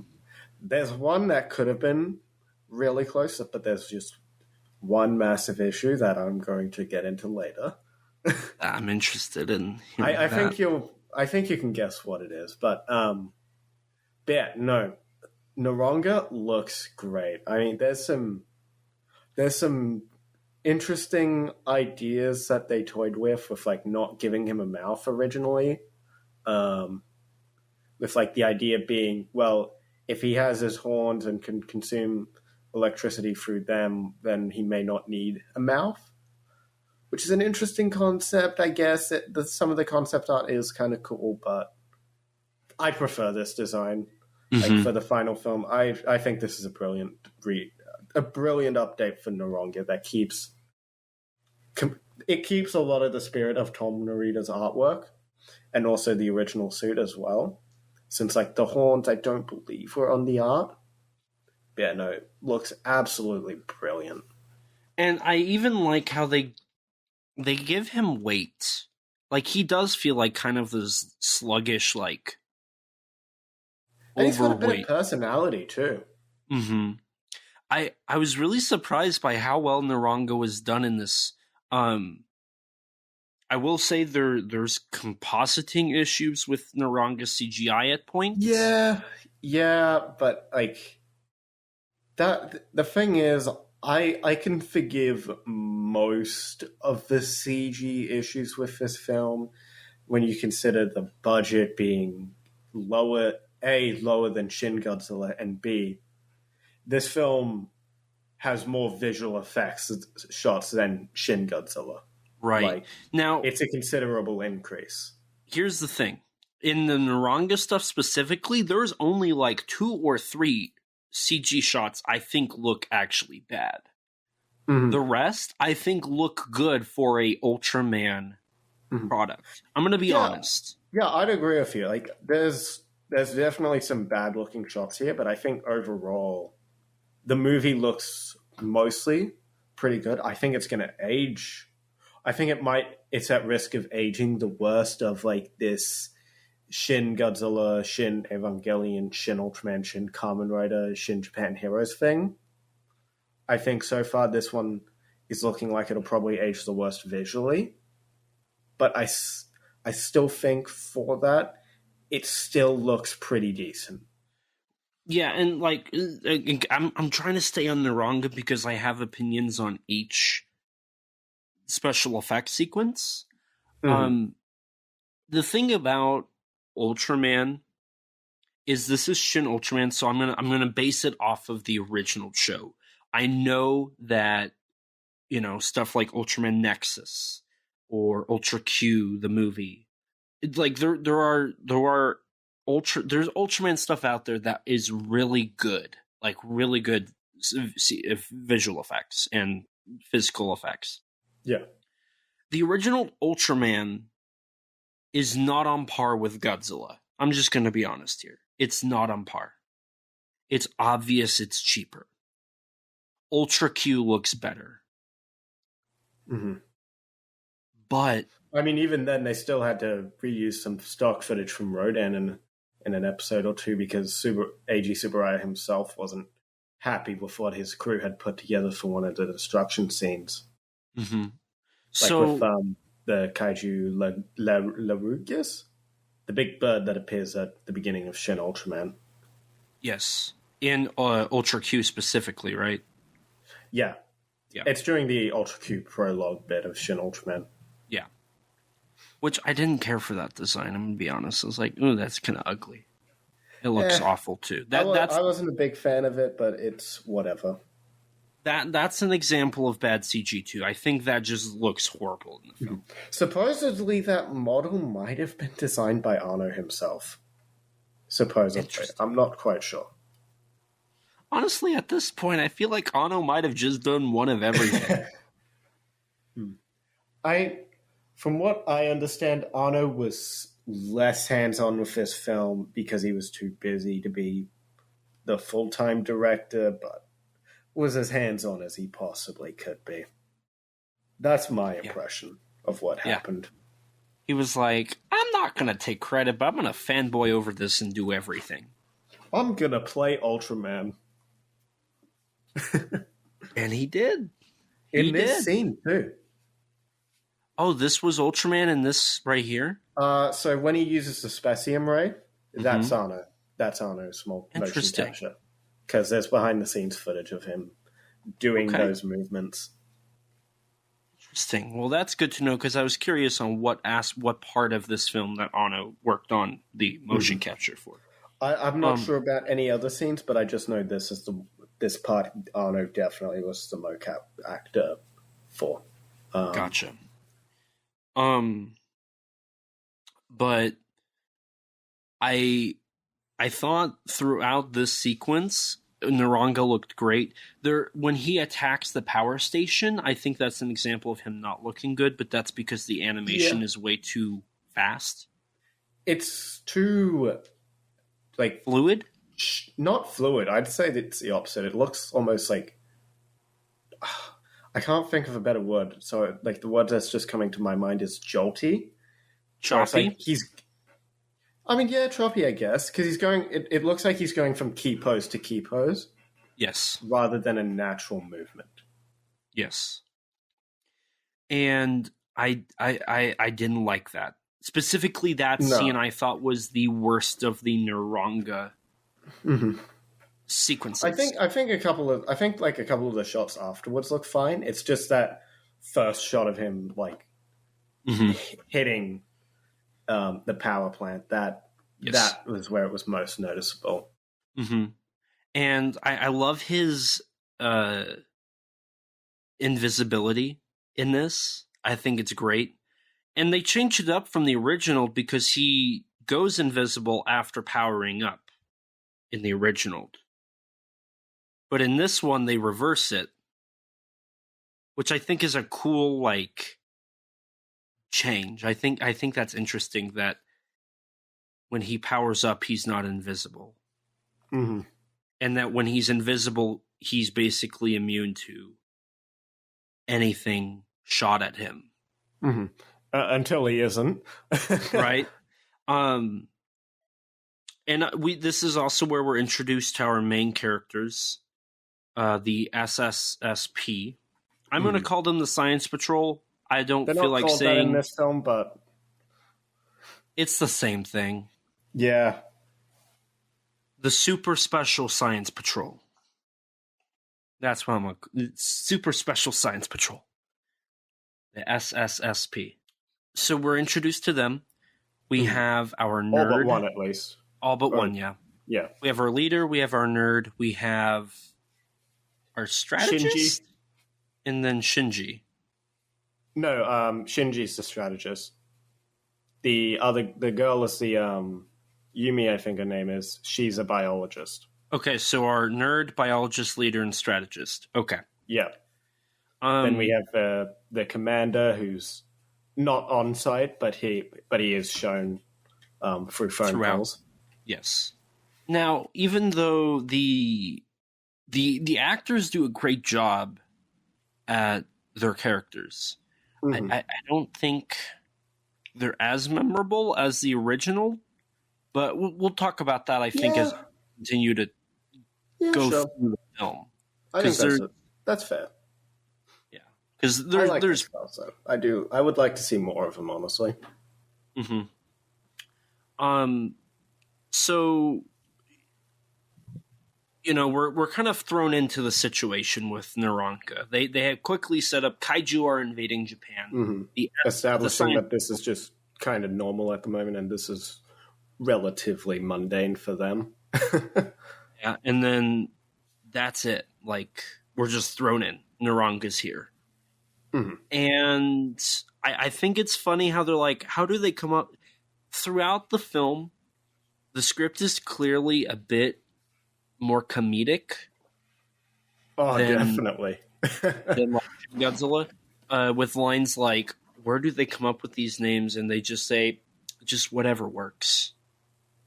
There's one that could have been really close, but there's just one massive issue that I'm going to get into later. I'm interested in hearing I think you can guess what it is, but yeah, no, Naranga looks great. I mean, there's some interesting ideas that they toyed with not giving him a mouth originally, with the idea being, well, if he has his horns and can consume electricity through them, then he may not need a mouth, which is an interesting concept, I guess. Some of the concept art is kind of cool, but I prefer this design. For the final film, I think this is a brilliant update for Naranga that keeps a lot of the spirit of Tom Narita's artwork and also the original suit as well. Since the horns, I don't believe were on the art. Yeah, no, it looks absolutely brilliant. And I even like how they give him weight. He does feel like kind of this sluggish, and overweight. He's got a bit of personality too. Mm-hmm. I was really surprised by how well Naranga was done in this. I will say there's compositing issues with Naranga CGI at points. Yeah, but that the thing is, I can forgive most of the CG issues with this film when you consider the budget being lower than Shin Godzilla, and B, this film has more visual effects shots than Shin Godzilla. Right. Now, it's a considerable increase. Here's the thing. In the Naranga stuff specifically, there's only 2 or 3 CG shots I think look actually bad. Mm-hmm. The rest, I think, look good for a Ultraman product. I'm going to be honest. Yeah, I'd agree with you. There's definitely some bad-looking shots here, but I think overall, the movie looks mostly pretty good. I think it's going to age. I think it's at risk of aging the worst of like this Shin Godzilla, Shin Evangelion, Shin Ultraman, Shin Kamen Rider, Shin Japan Heroes thing. I think so far this one is looking like it'll probably age the worst visually. But I still think for that, it still looks pretty decent. Yeah, and like I'm trying to stay on Naranga because I have opinions on each special effects sequence. Mm-hmm. The thing about Ultraman is this is Shin Ultraman, so I'm gonna base it off of the original show. I know that stuff like Ultraman Nexus or Ultra Q, the movie, like there's Ultraman stuff out there that is really good, like really good visual effects and physical effects. Yeah. The original Ultraman is not on par with Godzilla. I'm just going to be honest here. It's not on par. It's obvious it's cheaper. Ultra Q looks better. Mm-hmm. But I mean, even then, they still had to reuse some stock footage from Rodan in an episode or two because A.G. Tsuburaya himself wasn't happy with what his crew had put together for one of the destruction scenes. Mm-hmm. With the Kaiju Larugus, the big bird that appears at the beginning of Shin Ultraman. Yes. In Ultra Q specifically, right? Yeah. It's during the Ultra Q prologue bit of Shin Ultraman. Yeah. Which I didn't care for that design, I'm going to be honest. I was like, ooh, that's kind of ugly. It looks awful, too. I wasn't a big fan of it, but it's whatever. That's an example of bad CG, too. I think that just looks horrible in the film. Supposedly, that model might have been designed by Anno himself. Supposedly. I'm not quite sure. Honestly, at this point, I feel like Anno might have just done one of everything. From what I understand, Anno was less hands-on with this film because he was too busy to be the full-time director, but was as hands-on as he possibly could be. That's my impression of what happened. He was like, I'm not going to take credit, but I'm going to fanboy over this and do everything. I'm going to play Ultraman. And he did. In this scene, too. Oh, this was Ultraman in this right here? So when he uses the Specium Ray, that's Anno. That's Anno's motion capture. Because there's behind-the-scenes footage of him doing those movements. Interesting. Well, that's good to know, because I was curious on what part of this film that Anno worked on the motion capture for. I'm not sure about any other scenes, but I just know this part Anno definitely was the mocap actor for. Gotcha. But I thought throughout this sequence, Naranga looked great. When he attacks the power station, I think that's an example of him not looking good, but that's because the animation is way too fast. It's too fluid? Not fluid. I'd say that it's the opposite. It looks almost like I can't think of a better word. So the word that's just coming to my mind is jolty. Choppy? Choppy, I guess, because he's going. It looks like he's going from key pose to key pose. Yes, rather than a natural movement. Yes, and I didn't like that. Specifically, that scene I thought was the worst of the Naranga sequences. I think a couple of the shots afterwards look fine. It's just that first shot of him hitting the power plant that was where it was most noticeable. Mm-hmm. And I love his invisibility in this. I think it's great. And they changed it up from the original because he goes invisible after powering up in the original. But in this one, they reverse it, which I think is a cool, change. I think that's interesting that when he powers up, he's not invisible. Mm-hmm. And that when he's invisible, he's basically immune to anything shot at him. Mm-hmm. Until he isn't. Right? And this is also where we're introduced to our main characters, the SSSP. I'm going to call them the Science Patrol. I don't feel like saying that in this film, but it's the same thing. Yeah. The Super Special Science Patrol. That's what I'm Super Special Science Patrol. The SSSP. So we're introduced to them. We have our nerd. All but one, at least. All but one, yeah. Yeah. We have our leader. We have our nerd. We have our strategist. Shinji. And then Shinji. No, Shinji's the strategist. The girl is the, Yumi, I think her name is. She's a biologist. Okay, so our nerd, biologist, leader, and strategist. Okay. Yeah. Then we have the commander, who's not on site, but he is shown through phone calls. Yes. Now, even though the actors do a great job at their characters, I don't think they're as memorable as the original. But we'll talk about that. I think as we continue to go through the film. I think that's fair. Yeah, because there's also. I would like to see more of him, honestly. Mm-hmm. So, we're kind of thrown into the situation with Naranka. They have quickly set up Kaiju are invading Japan. Establishing that this is just kind of normal at the moment, and this is relatively mundane for them. Yeah, and then that's it. Like, we're just thrown in. Naranka's here. Mm-hmm. And I think it's funny how they're like, how do they come up? Throughout the film, the script is clearly a bit more comedic. Oh, definitely. than like Godzilla, with lines like, where do they come up with these names? And they just say, just whatever works.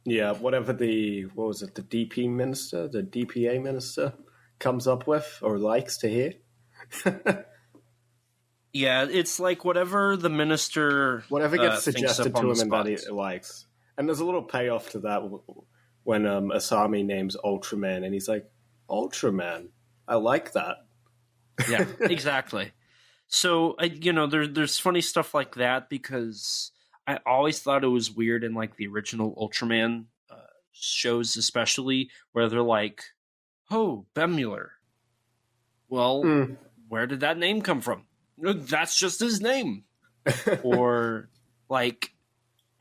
Yeah, whatever the DP minister, the DPA minister comes up with or likes to hear. Yeah, it's like whatever the minister... Whatever gets suggested to him and that he likes. And there's a little payoff to that when Asami names Ultraman, and he's like, Ultraman, I like that. Yeah, exactly. So, there's funny stuff like that because... I always thought it was weird in like the original Ultraman shows, especially where they're like, "Oh, Bemuller. Well, where did that name come from? That's just his name." Or like,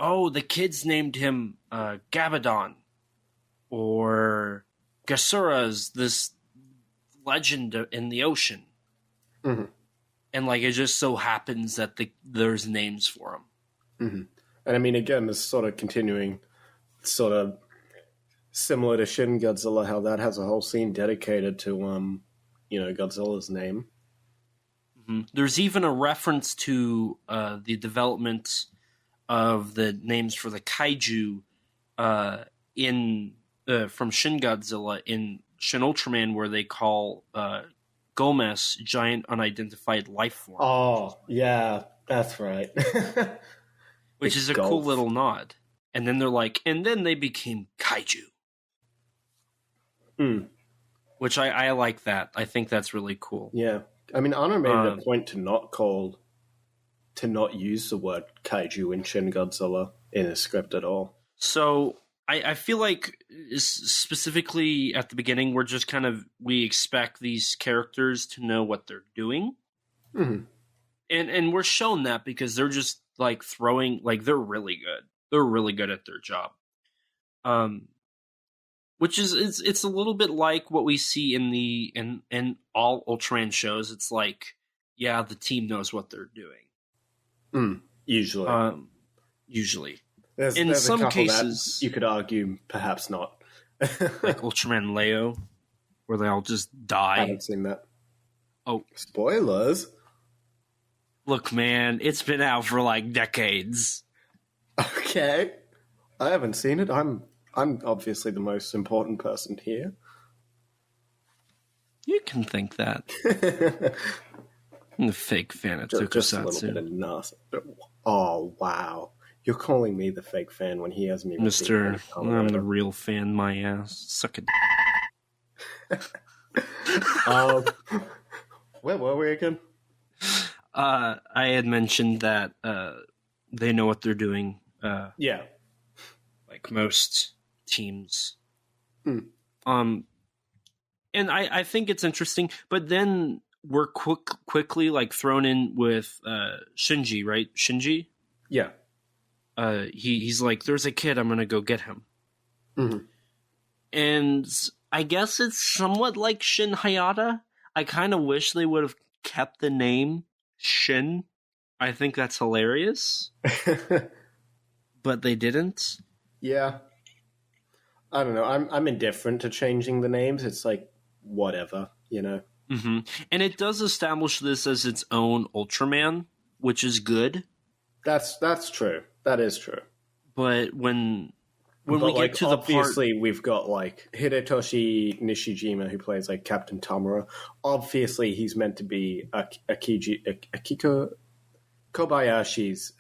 "Oh, the kids named him Gabadon." Or Gasura's this legend in the ocean, and like it just so happens that there's names for him. Mm-hmm. And I mean, again, this sort of continuing, sort of similar to Shin Godzilla, how that has a whole scene dedicated to, Godzilla's name. Mm-hmm. There's even a reference to the development of the names for the kaiju from Shin Godzilla in Shin Ultraman, where they call Gomez giant unidentified life form. Oh, yeah, that's right. Which is a cool little nod. And then they're like, and then they became kaiju. Which I like that. I think that's really cool. Yeah. I mean, Anno made it a point to not use the word kaiju in Shin Godzilla in a script at all. So I feel like specifically at the beginning, we expect these characters to know what they're doing. Mm-hmm. And we're shown that because they're just like throwing, like they're really good. They're really good at their job. Which is it's a little bit like what we see in all Ultraman shows. It's like, yeah, the team knows what they're doing. Usually. Usually. There's some cases you could argue perhaps not. Like Ultraman Leo, where they all just die. I haven't seen that. Oh. Spoilers. Look, man, it's been out for like decades. Okay. I haven't seen it. I'm obviously the most important person here. You can think that. I'm a fake fan of Tokusatsu. Just a little bit of nothing. Oh, wow. You're calling me the fake fan when he hasn't even Mister, I'm the real fan, my ass. Suck it. Where were we again? I had mentioned that they know what they're doing. Yeah. Like most teams. Mm. And I think it's interesting, but then we're quickly like thrown in with Shinji, right? Shinji? Yeah. He's like, there's a kid, I'm gonna go get him. Mm-hmm. And I guess it's somewhat like Shin Hayata. I kind of wish they would have kept the name Shin. I think that's hilarious. But they didn't. Yeah. I don't know. I'm indifferent to changing the names. It's like, whatever, you know? Mm-hmm. And it does establish this as its own Ultraman, which is good. That's true. That is true. But when we get to the part... Obviously, we've got, like, Hidetoshi Nishijima, who plays, like, Captain Tamura. Obviously, he's meant to be Akiko Kobayashi's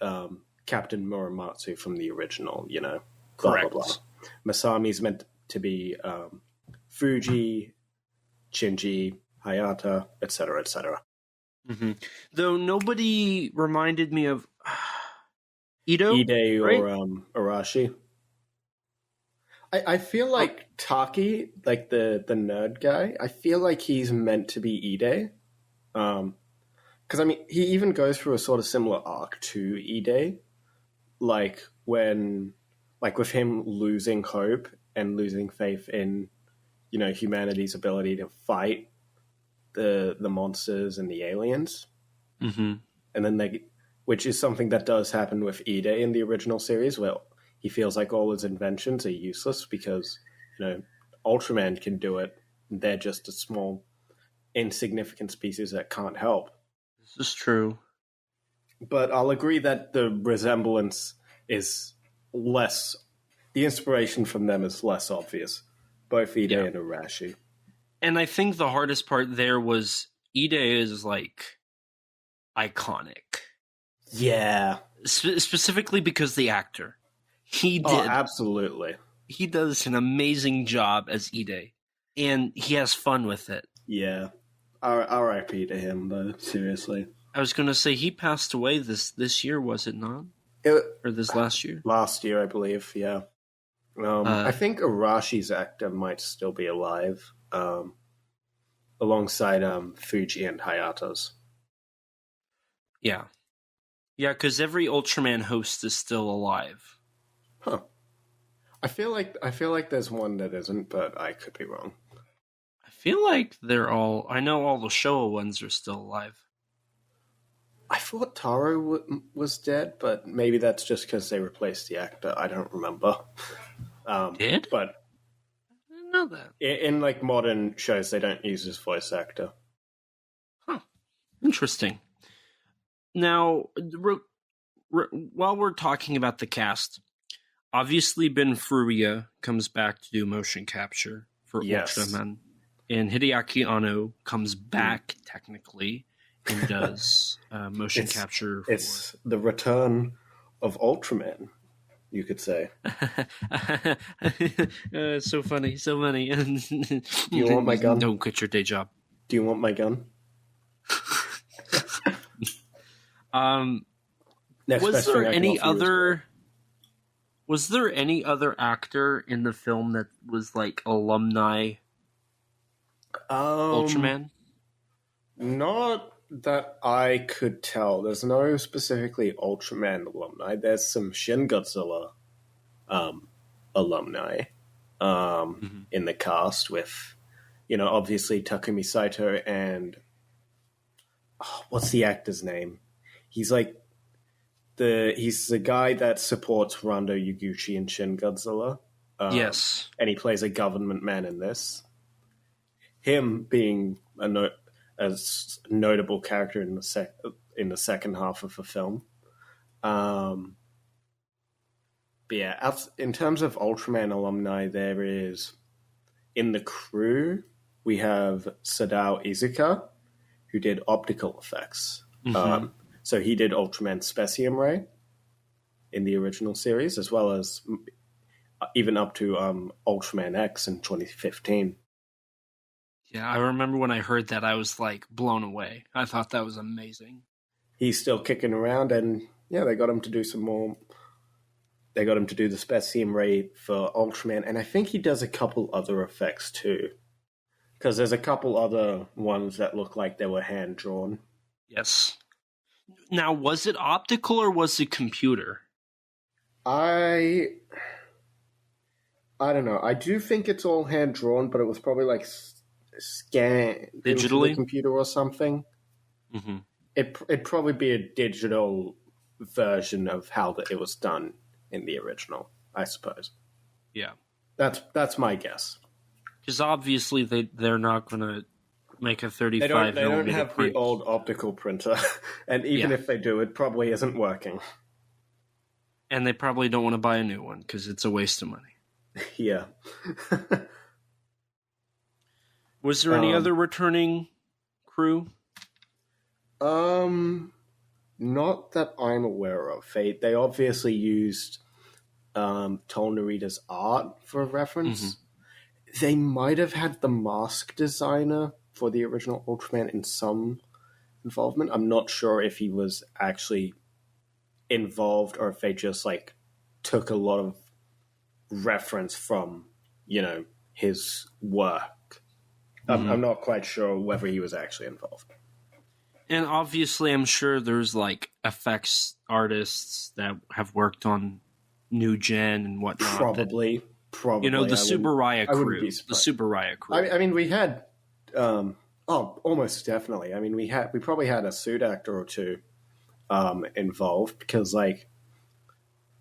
Captain Muramatsu from the original, you know? Correct. Blah, blah, blah. Masami's meant to be Fuji, Shinji, Hayata, etc., etc. Mm-hmm. Though nobody reminded me of Ide right? Or Arashi. I feel like Taki, like the nerd guy, I feel like he's meant to be Ide. Because, I mean, he even goes through a sort of similar arc to Ide. Like, with him losing hope and losing faith in, you know, humanity's ability to fight the monsters and the aliens. Mm-hmm. And then which is something that does happen with Ide in the original series, where he feels like all his inventions are useless because, you know, Ultraman can do it. They're just a small, insignificant species that can't help. This is true. But I'll agree that the resemblance is less... The inspiration from them is less obvious. Both Ide and Arashi. And I think the hardest part there was Ide is, like, iconic. Yeah. Specifically because the actor. He did. Oh, absolutely. He does an amazing job as Ide. And he has fun with it. Yeah. R.I.P. to him, though, seriously. I was going to say, he passed away this year, was it not? Or this last year? Last year, I believe, yeah. I think Arashi's actor might still be alive, alongside Fuji and Hayata's. Yeah. Yeah, because every Ultraman host is still alive. Huh. I feel like there's one that isn't, but I could be wrong. I feel like they're all... I know all the Showa ones are still alive. I thought Taro was dead, but maybe that's just because they replaced the actor. I don't remember. Did? But I didn't know that. In like modern shows, they don't use his voice actor. Huh. Interesting. Now, while we're talking about the cast, obviously Ben Furuya comes back to do motion capture for Ultraman, and Hideaki Anno comes back technically and does motion capture. It's the return of Ultraman, you could say. So funny, so funny. Do you want my gun? Don't quit your day job. Do you want my gun? Was there any other actor in the film that was like alumni Ultraman? Not that I could tell. There's no specifically Ultraman alumni. There's some Shin Godzilla alumni in the cast with, you know, obviously Takumi Saito and what's the actor's name? He's like he's the guy that supports Rando Yaguchi in Shin Godzilla. Yes. And he plays a government man in this. Him being a notable character in the second half of the film. But yeah, in terms of Ultraman alumni, there is, in the crew, we have Sadao Izuka, who did optical effects. Mm-hmm. So he did Ultraman Specium Ray in the original series, as well as even up to Ultraman X in 2015. Yeah, I remember when I heard that, I was like blown away. I thought that was amazing. He's still kicking around, and yeah, they got him to do some more. They got him to do the Specium Ray for Ultraman, and I think he does a couple other effects too. Because there's a couple other ones that look like they were hand-drawn. Yes. Now, was it optical or was it computer? I don't know. I do think it's all hand-drawn, but it was probably like scanned digitally? The computer or something. Mm-hmm. It'd probably be a digital version of how it was done in the original, I suppose. Yeah. That's my guess. Because obviously they're not going to make a 35 They don't have print. the old optical printer, and even if they do, it probably isn't working. And they probably don't want to buy a new one because it's a waste of money. Yeah. Was there any other returning crew? Not that I'm aware of. They obviously used Tom Narita's art for reference. Mm-hmm. They might have had the mask designer for the original Ultraman in some involvement. I'm not sure if he was actually involved or if they just like took a lot of reference from, his work. Mm-hmm. I'm not quite sure whether he was actually involved. And obviously, I'm sure there's like effects artists that have worked on New Gen and whatnot. Probably. The Super Raya crew. The Super Raya crew. I mean, we had, almost definitely. I mean, we probably had a suit actor or two involved because, like,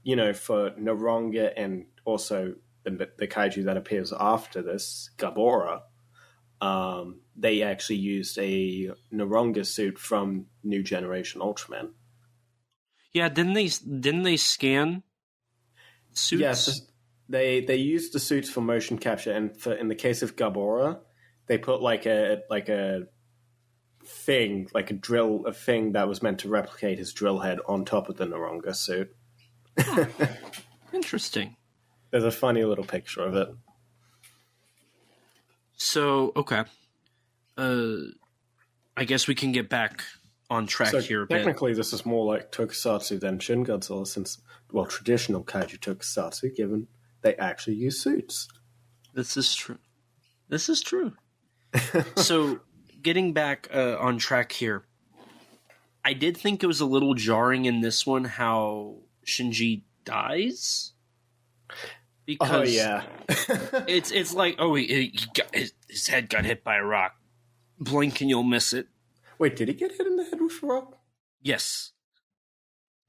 for Naronga and also the kaiju that appears after this, Gabora, they actually used a Naronga suit from New Generation Ultraman. Yeah, didn't they scan suits? Yes, they used the suits for motion capture, and in the case of Gabora, they put like a thing, like a thing that was meant to replicate his drill head on top of the Naronga suit. Oh, interesting. There's a funny little picture of it. So, okay. I guess we can get back on track here a bit. Technically, this is more like Tokusatsu than Shin Godzilla, since, traditional kaiju Tokusatsu, given they actually use suits. This is true. So, getting back on track here, I did think it was a little jarring in this one how Shinji dies. Because it's like, his head got hit by a rock. Blink and you'll miss it. Wait, did he get hit in the head with a rock? Yes.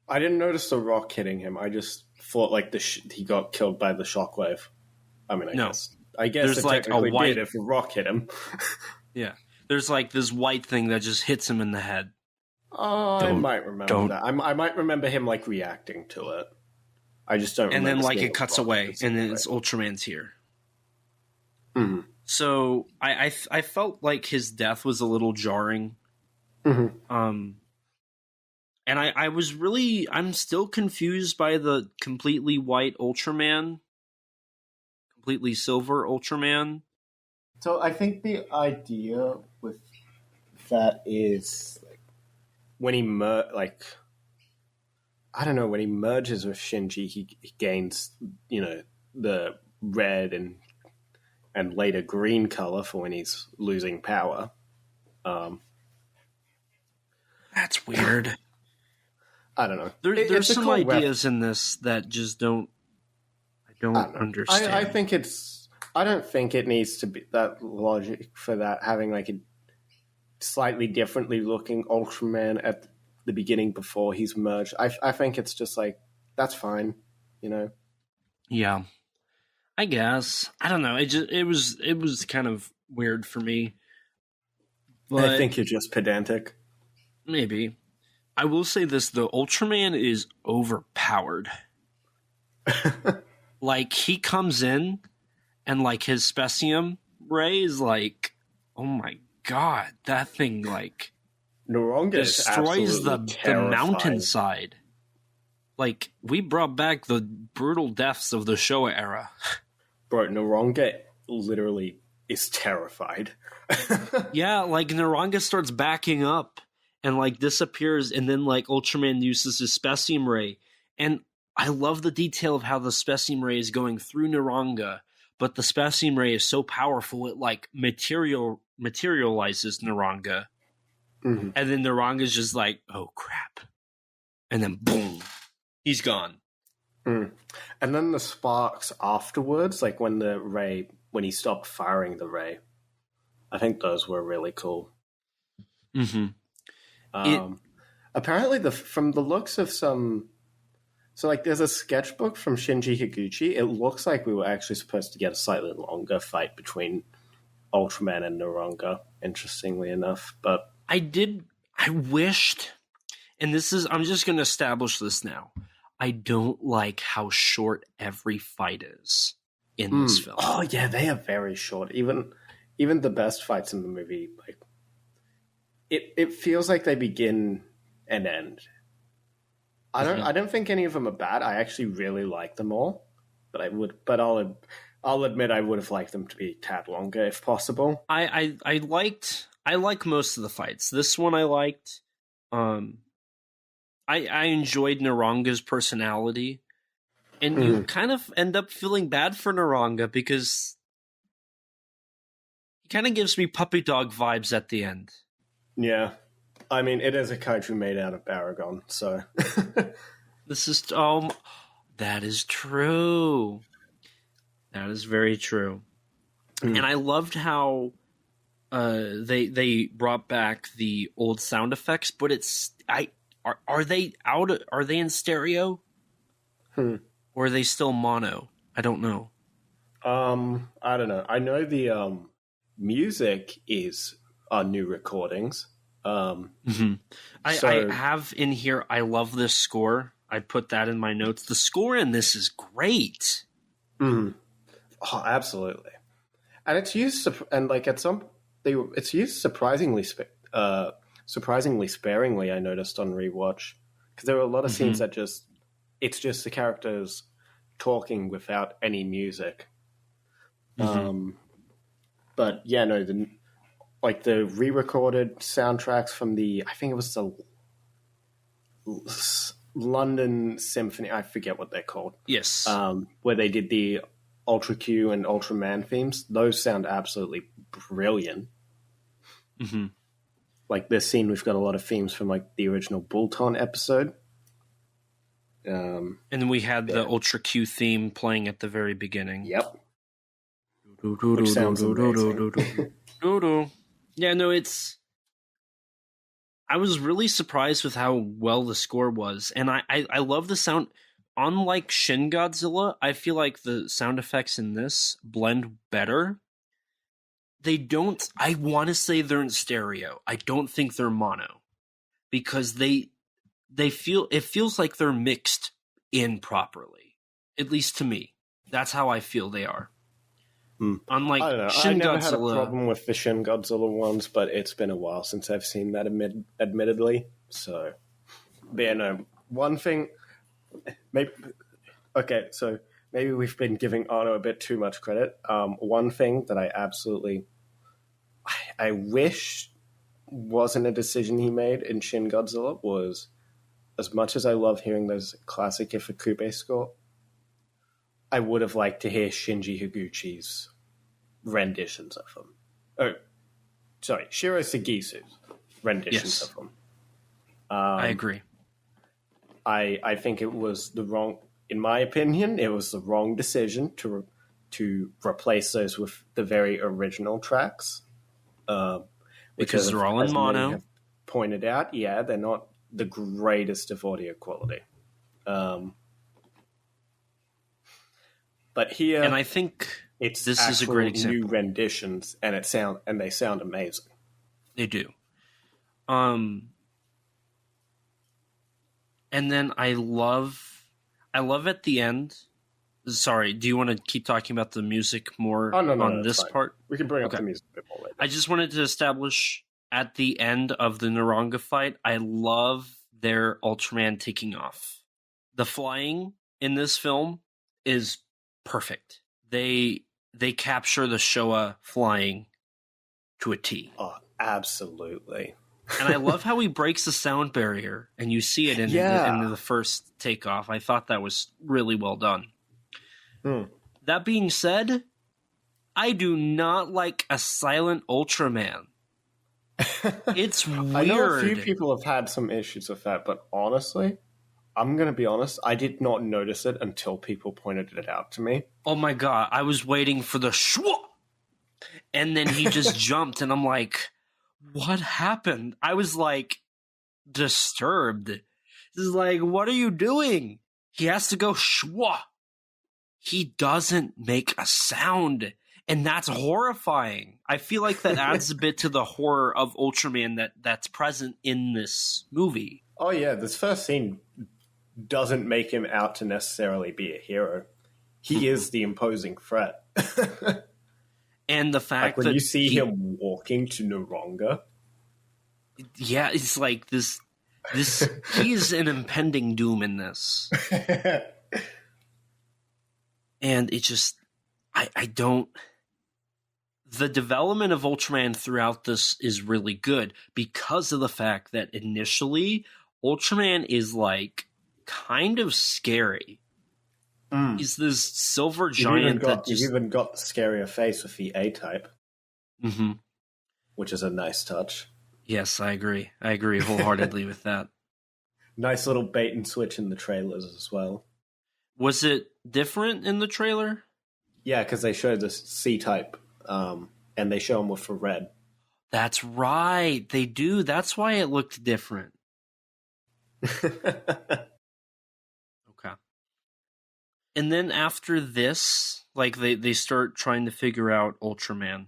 I didn't notice the rock hitting him. I just thought like he got killed by the shockwave. I mean, I guess there's it like technically a white did if a rock hit him. Yeah, there's like this white thing that just hits him in the head. Oh, I might remember that. I might remember him like reacting to it. I just don't. And then like it cuts away, and then it's Ultraman's here. Mm-hmm. So I felt like his death was a little jarring. Mm-hmm. And I'm still confused by the completely white Ultraman, completely silver Ultraman. So I think the idea with that is like when he when he merges with Shinji, he gains the red and later green color for when he's losing power. That's weird. I don't know. There's some ideas in this that just I don't understand. I don't think it needs to be that logic for that, having like a slightly differently looking Ultraman at the beginning before he's merged. I think it's just like, that's fine, Yeah. I guess. I don't know. It was kind of weird for me. But I think you're just pedantic. Maybe. I will say this, though. Ultraman is overpowered. Like, he comes in, and, like, his Specium Ray is like, oh my god, that thing, like, Noronga destroys the mountainside. Like, we brought back the brutal deaths of the Showa era. Bro, Noronga literally is terrified. Yeah, like, Noronga starts backing up and, like, disappears, and then, like, Ultraman uses his Specium Ray. And I love the detail of how the Specium Ray is going through Noronga, but the Specium Ray is so powerful, it, like, materializes Noronga. Mm-hmm. And then Noronga's just like, oh, crap. And then, boom. He's gone. Mm. And then the sparks afterwards, like when he stopped firing the ray, I think those were really cool. Mm-hmm. Apparently, from the looks of so like there's a sketchbook from Shinji Higuchi. It looks like we were actually supposed to get a slightly longer fight between Ultraman and Noronga, interestingly enough. But I wished, and I'm just going to establish this now. I don't like how short every fight is in this film. Oh yeah, they are very short. Even the best fights in the movie, like it feels like they begin and end. I don't think any of them are bad. I actually really like them all, but I'll admit I would have liked them to be a tad longer if possible. I like most of the fights. This one I liked. I enjoyed Noronga's personality, and you kind of end up feeling bad for Noronga because he kind of gives me puppy dog vibes at the end. Yeah. I mean, it is a kaiju made out of Baragon, so... This is... that is true. That is very true. And I loved how they brought back the old sound effects, but are they in stereo? Or are they still mono? I don't know. I don't know. I know the music is on new recordings. I have in here, I love this score. I put that in my notes. The score in this is great. Oh, absolutely. And it's used, it's used surprisingly sparingly, I noticed on rewatch. Because there were a lot of scenes that it's just the characters talking without any music. But yeah, no, the re-recorded soundtracks from I think it was the London Symphony, I forget what they're called. Yes. Where they did the Ultra Q and Ultraman themes. Those sound absolutely brilliant. Mm-hmm. Like this scene, we've got a lot of themes from like the original Bulton episode. And then we had the Ultra Q theme playing at the very beginning. Yep. Which sounds amazing. Yeah, no, I was really surprised with how well the score was, and I love the sound. Unlike Shin Godzilla, I feel like the sound effects in this blend better. I want to say they're in stereo. I don't think they're mono, because it feels like they're mixed in properly. At least to me. That's how I feel they are. Unlike Shin Godzilla. I never had a problem with the Shin Godzilla ones, but it's been a while since I've seen that, admittedly. So, but yeah, no, one thing... maybe we've been giving Arno a bit too much credit. One thing that I wish wasn't a decision he made in Shin Godzilla was, as much as I love hearing those classic Ifukube score, I would have liked to hear Shinji Higuchi's renditions of them. Shiro Sagisu's renditions of them. I agree. I think it was in my opinion, it was the wrong decision to replace those with the very original tracks. Because they're all in mono. Have pointed out, they're not the greatest of audio quality. But here, and I think this is a great example. New renditions, and they sound amazing. They do. And then I love at the end. Sorry, do you want to keep talking about the music more on this part? We can bring up the music a bit more later. I just wanted to establish at the end of the Naranga fight, I love their Ultraman taking off. The flying in this film is perfect. They capture the Showa flying to a T. Oh, absolutely. And I love how he breaks the sound barrier, and you see it in the first takeoff. I thought that was really well done. That being said, I do not like a silent Ultraman. It's weird. I know a few people have had some issues with that, but honestly, I'm going to be honest, I did not notice it until people pointed it out to me. Oh my god, I was waiting for the shwa! And then he just jumped, and I'm like, what happened? I was like, disturbed. This is like, what are you doing? He has to go shwa. He doesn't make a sound. And that's horrifying. I feel like that adds a bit to the horror of Ultraman that's present in this movie. Oh yeah, this first scene doesn't make him out to necessarily be a hero. He is the imposing threat. And the fact like when you see him walking to Naranga. Yeah, it's like this he's an impending doom in this. And it just I don't. The development of Ultraman throughout this is really good because of the fact that initially Ultraman is like kind of scary. He's this silver giant you've even got the scarier face with the A-type, which is a nice touch. Yes, I agree. I agree wholeheartedly with that. Nice little bait and switch in the trailers as well. Was it different in the trailer? Yeah, because they showed the C-type, and they show him with the red. That's right. They do. That's why it looked different. Okay. And then after this, like, they start trying to figure out Ultraman.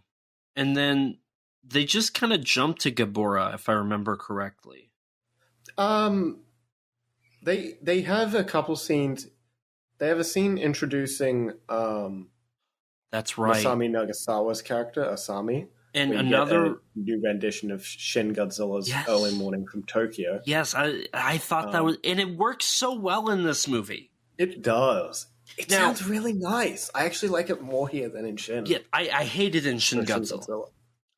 And then they just kind of jump to Gabora, if I remember correctly. They have a couple scenes. They have a scene introducing that's right, Masami Nagasawa's character, Asami. And another new rendition of Shin Godzilla's Early Morning from Tokyo. Yes, I thought that was, and it works so well in this movie. It does. It sounds really nice. I actually like it more here than in Shin. Yeah, I hate it in Shin Godzilla.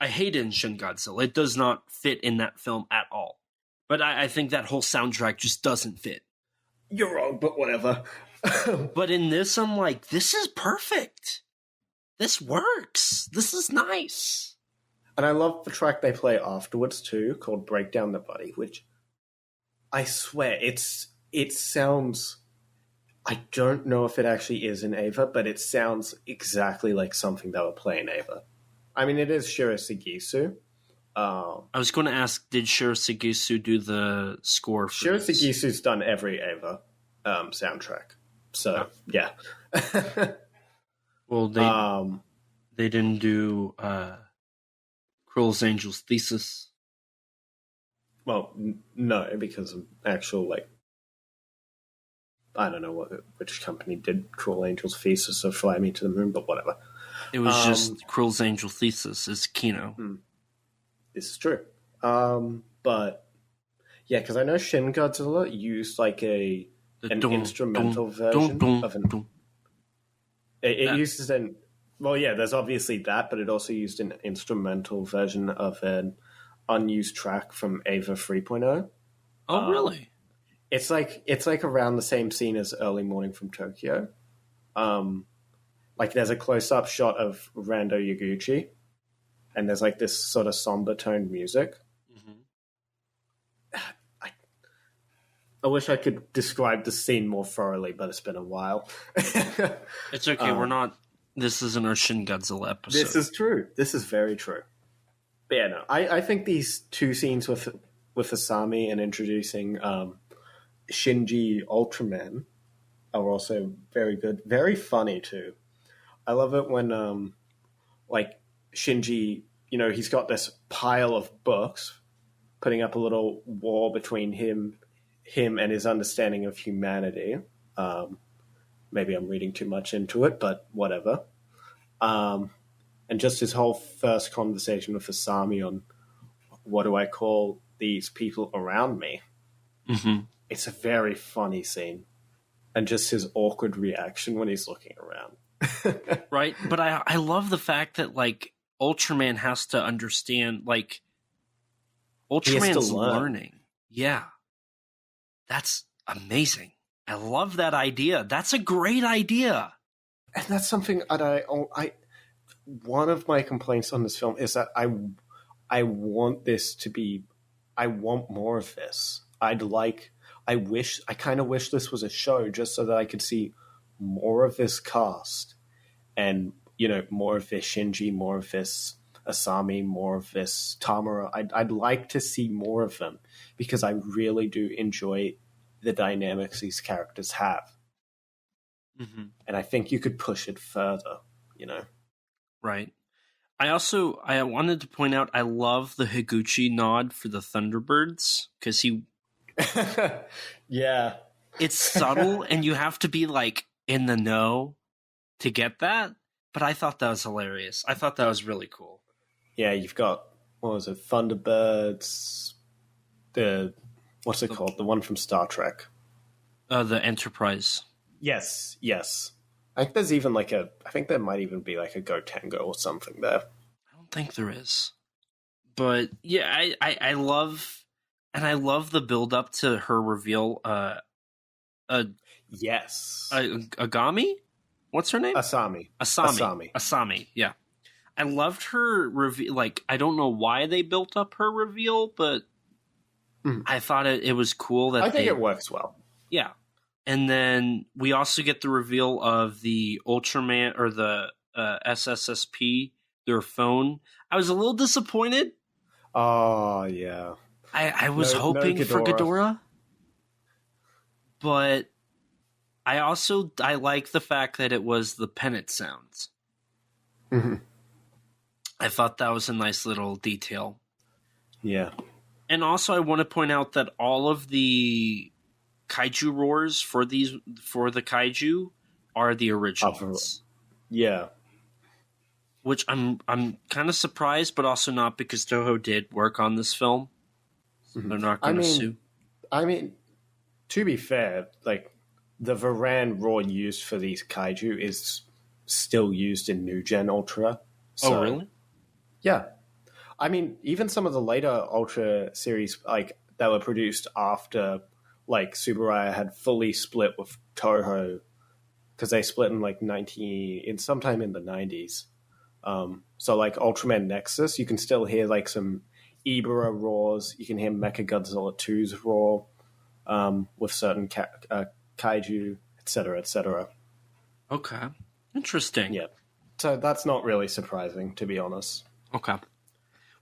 I hate it in Shin Godzilla. It does not fit in that film at all. But I think that whole soundtrack just doesn't fit. You're wrong, but whatever. But in this, I'm like, this is perfect. This works. This is nice. And I love the track they play afterwards, too, called Break Down the Body, which I swear, it sounds... I don't know if it actually is in Eva, but it sounds exactly like something that would play in Eva. I mean, it is Shiro Sugisu. I was going to ask, did Shiro Sugisu do the score for Shiro Sugisu's done every Eva soundtrack. So, yeah. Well, they didn't do Cruel's Angel's Thesis. Well, no, because of actual, like, I don't know which company did Cruel Angel's Thesis or Fly Me to the Moon, but whatever. It was just Cruel's Angel Thesis. It's Kino. This is true. But, yeah, because I know Shin Godzilla used, like, an instrumental version of an... It uses an... Well, yeah, there's obviously that, but it also used an instrumental version of an unused track from Eva 3.0. Oh, really? It's like around the same scene as Early Morning from Tokyo. Like there's a close-up shot of Rando Yaguchi, and there's like this sort of somber toned music. I wish I could describe the scene more thoroughly, but it's been a while. It's okay. We're not. This isn't our Shin Godzilla episode. This is true. This is very true. But yeah, no. I think these two scenes with Asami and introducing Shinji Ultraman are also very good. Very funny, too. I love it when, like, Shinji, you know, he's got this pile of books, putting up a little wall between him and his understanding of humanity. Maybe I'm reading too much into it, but whatever. And just his whole first conversation with Asami on what do I call these people around me? Mm-hmm. It's a very funny scene. And just his awkward reaction when he's looking around. Right? But I love the fact that, like, Ultraman has to understand, like, Ultraman's learning. Yeah. That's amazing. I love that idea. That's a great idea. And that's something that one of my complaints on this film is that I want this to be, I want more of this. I kind of wish this was a show just so that I could see more of this cast and, you know, more of this Shinji, more of this Asami, more of this Tamara. I'd like to see more of them because I really do enjoy the dynamics these characters have. Mm-hmm. And I think you could push it further, you know? Right. I wanted to point out I love the Higuchi nod for the Thunderbirds because he... Yeah. It's subtle and you have to be, like, in the know to get that, but I thought that was hilarious. I thought that was really cool. Yeah, you've got, what was it, Thunderbirds, what's it called? The one from Star Trek. The Enterprise. Yes. I think there's even I think there might even be like a Gotengo or something there. I don't think there is. But yeah, I love, and I love the build up to her reveal. Yes. Agami? What's her name? Asami. Yeah. I loved her reveal. Like, I don't know why they built up her reveal, but I thought it was cool that I think it works well. Yeah. And then we also get the reveal of the Ultraman or the SSSP, their phone. I was a little disappointed. Oh, yeah. I was hoping for Ghidorah. But I like the fact that it was the pennant sounds. Mm-hmm. I thought that was a nice little detail. Yeah. And also I want to point out that all of the kaiju roars for the kaiju are the originals. Yeah. Which I'm kind of surprised, but also not, because Toho did work on this film. So they're not going to sue. I mean, to be fair, like, the Varan roar used for these kaiju is still used in New Gen Ultra. So, oh, really? Yeah. I mean, even some of the later Ultra series, like, that were produced after, like, Subaraya had fully split with Toho, because they split in, like, sometime in the 90s. So, like, Ultraman Nexus, you can still hear, like, some Ibara roars. You can hear Mechagodzilla 2's roar with certain kaiju, etc., etc. Okay. Interesting. Yeah. So that's not really surprising, to be honest. Okay.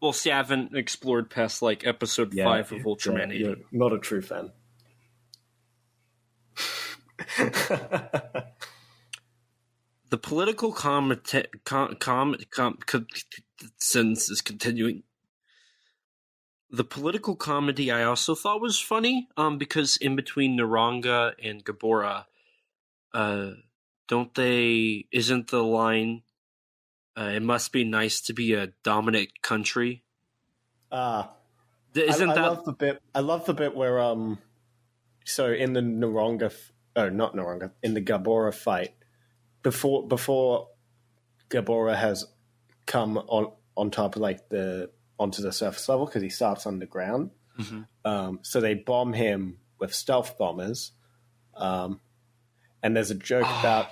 Well, see, I haven't explored past, like, episode 5 of Ultraman 80. You're not a true fan. The political sentence is continuing. The political comedy I also thought was funny, because in between Naranga and Gabora, isn't the line, it must be nice to be a dominant country? I love the bit where, so in the in the Gabora fight, before Gabora has come on top of, like, onto the surface level, because he starts underground. Mm-hmm. So they bomb him with stealth bombers. And there's a joke about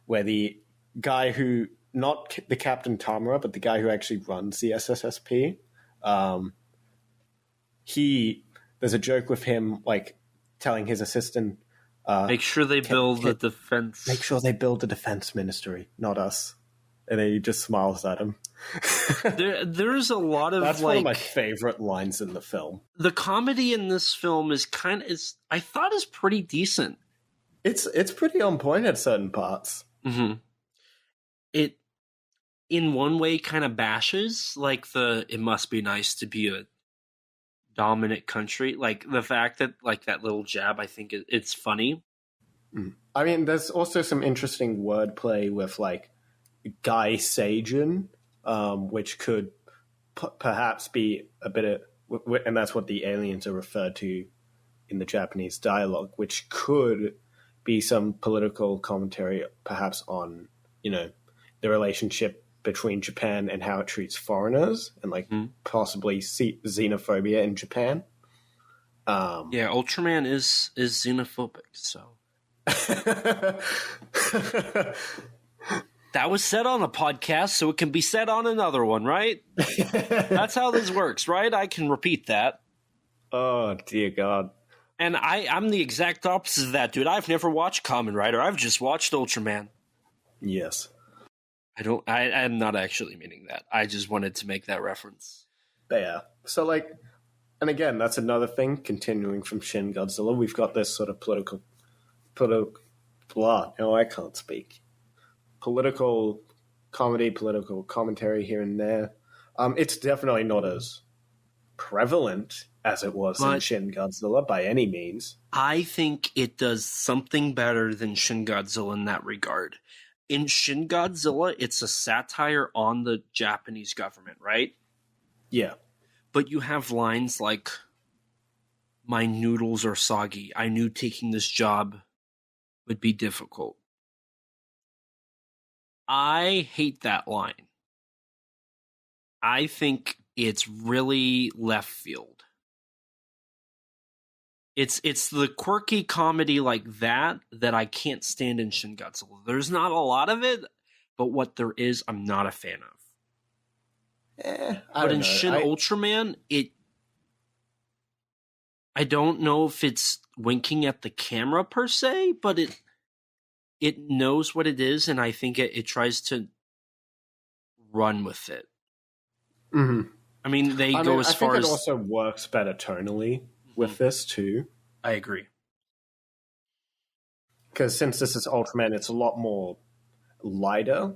where the guy who, not the Captain Tamara, but the guy who actually runs the SSSP, there's a joke with him, like, telling his assistant, make sure they build the defense. Make sure they build the defense ministry, not us. And then he just smiles at him. There's a lot of, that's one of my favorite lines in the film. The comedy in this film I thought is pretty decent. It's pretty on point at certain parts. Mm-hmm. It, in one way, kind of bashes, like, it must be nice to be a dominant country. Like, the fact that, like, that little jab, I think it's funny. I mean, there's also some interesting wordplay with, like, Gai Seijin, which could perhaps be a bit of, and that's what the aliens are referred to in the Japanese dialogue, which could be some political commentary, perhaps on, the relationship between Japan and how it treats foreigners, and possibly xenophobia in Japan. Ultraman is xenophobic, so. That was said on a podcast, so it can be said on another one, right? That's how this works, right? I can repeat that. Oh, dear God. And I'm the exact opposite of that, dude. I've never watched Kamen Rider. I've just watched Ultraman. Yes. I'm not actually meaning that. I just wanted to make that reference. Yeah. So, and again, that's another thing, continuing from Shin Godzilla. We've got this sort of political comedy, political commentary here and there. It's definitely not as prevalent as it was in Shin Godzilla by any means. I think it does something better than Shin Godzilla in that regard. In Shin Godzilla, it's a satire on the Japanese government, right? Yeah. But you have lines like, "My noodles are soggy. I knew taking this job would be difficult." I hate that line. I think it's really left field. It's the quirky comedy like that I can't stand in Shin Godzilla. There's not a lot of it, but what there is, I'm not a fan of. But in Shin Ultraman, I don't know if it's winking at the camera per se, but it knows what it is, and I think it tries to run with it. Mm-hmm. I mean, I think it also works better tonally with this too. I agree. Because since this is Ultraman, it's a lot more lighter,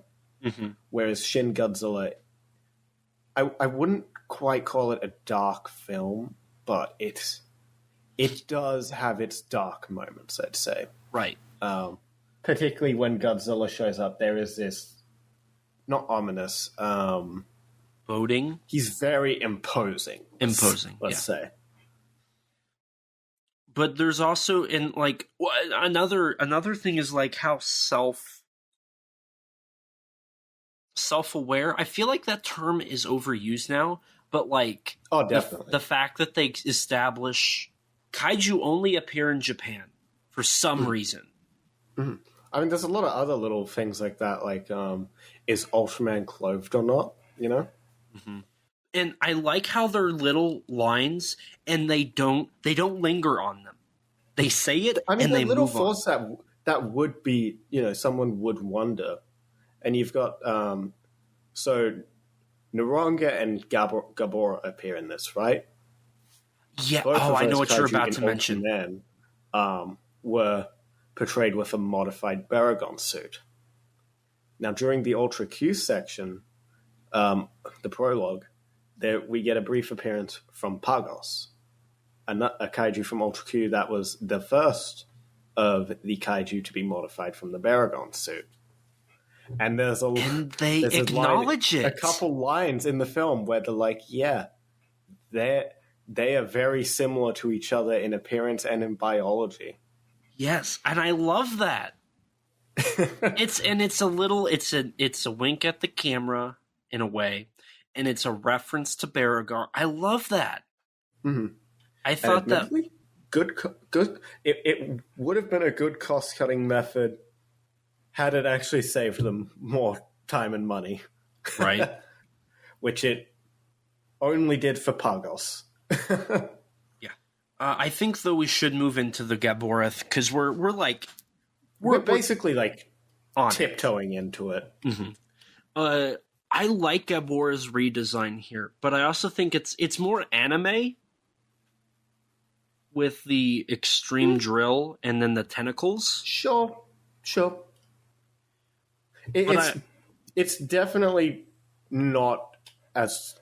whereas Shin Godzilla, I wouldn't quite call it a dark film, but it does have its dark moments, I'd say. Right. Particularly when Godzilla shows up, there is this, not ominous, boding. He's very imposing. Let's say. But there's also another thing is how self-aware. I feel like that term is overused now, but definitely the fact that they establish kaiju only appear in Japan for some reason. Mm-hmm. I mean, there's a lot of other little things like that, is Ultraman clothed or not? Mm-hmm. And I like how they're little lines, and they don't linger on them. They say it, and they little move on. Force that would be, someone would wonder. And you've got so Noronga and Gabora appear in this, right? Yeah. I know what you're about to mention. Ultraman, were portrayed with a modified Baragon suit. Now, during the Ultra Q section, the prologue, we get a brief appearance from Pagos, a kaiju from Ultra Q that was the first of the kaiju to be modified from the Baragon suit. And they acknowledge it. A couple lines in the film where they're like, yeah, they are very similar to each other in appearance and in biology. Yes, and I love that. It's a wink at the camera in a way, and it's a reference to Baragon. I love that. Mm-hmm. I thought that good. It would have been a good cost-cutting method had it actually saved them more time and money, right? Which it only did for Pagos. Yeah, I think though we should move into the Gaborath because we're basically tiptoeing into it. Mm-hmm. I like Gabora's redesign here, but I also think it's more anime with the extreme drill and then the tentacles. Sure. It's definitely not as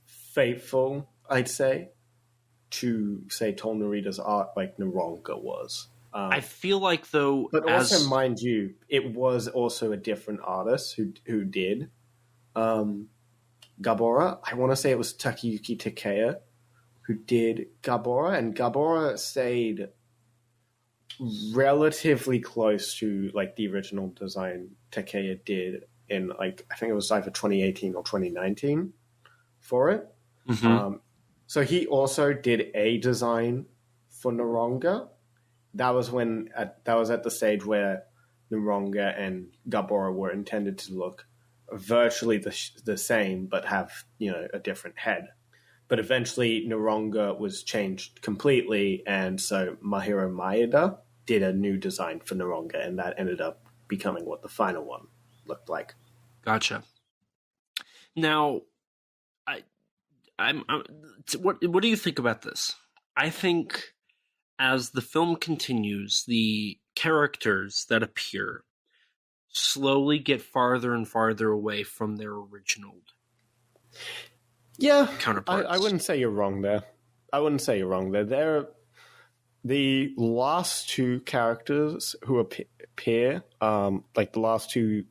faithful, I'd say, to say Tonarida's art like Noronga was. I feel like though, but also mind you, it was also a different artist who did Gabora. I want to say it was Takayuki Takea who did Gabora, and Gabora stayed relatively close to like the original design Takea did in like I think it was either 2018 or 2019 for it. Mm-hmm. So he also did a design for Noronga. That was at the stage where Noronga and Gabora were intended to look virtually the same, but have a different head. But eventually, Noronga was changed completely, and so Mahiro Maeda did a new design for Noronga, and that ended up becoming what the final one looked like. Gotcha. Now, what do you think about this? I think as the film continues, the characters that appear slowly get farther and farther away from their original counterparts. I wouldn't say you're wrong there. They're the last two characters who appear, like the last two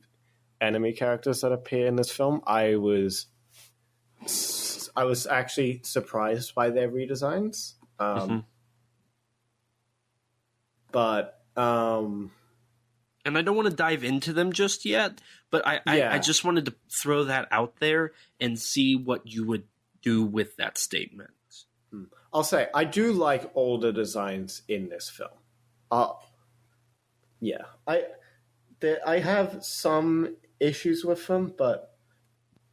enemy characters that appear in this film, I was actually surprised by their redesigns. But and I don't want to dive into them just yet, but I just wanted to throw that out there and see what you would do with that statement. I'll say I do like older designs in this film. I have some issues with them, but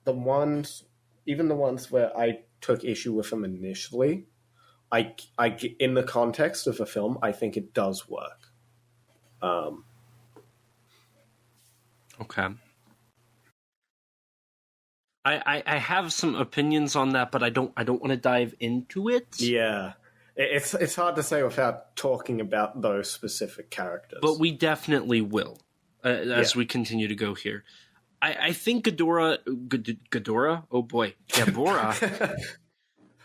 even the ones where I took issue with them initially, I in the context of a film, I think it does work. Okay. I have some opinions on that, but I don't want to dive into it. Yeah. It's hard to say without talking about those specific characters. But we definitely will as we continue to go here. I think Ghidorah? Oh boy, Gabora.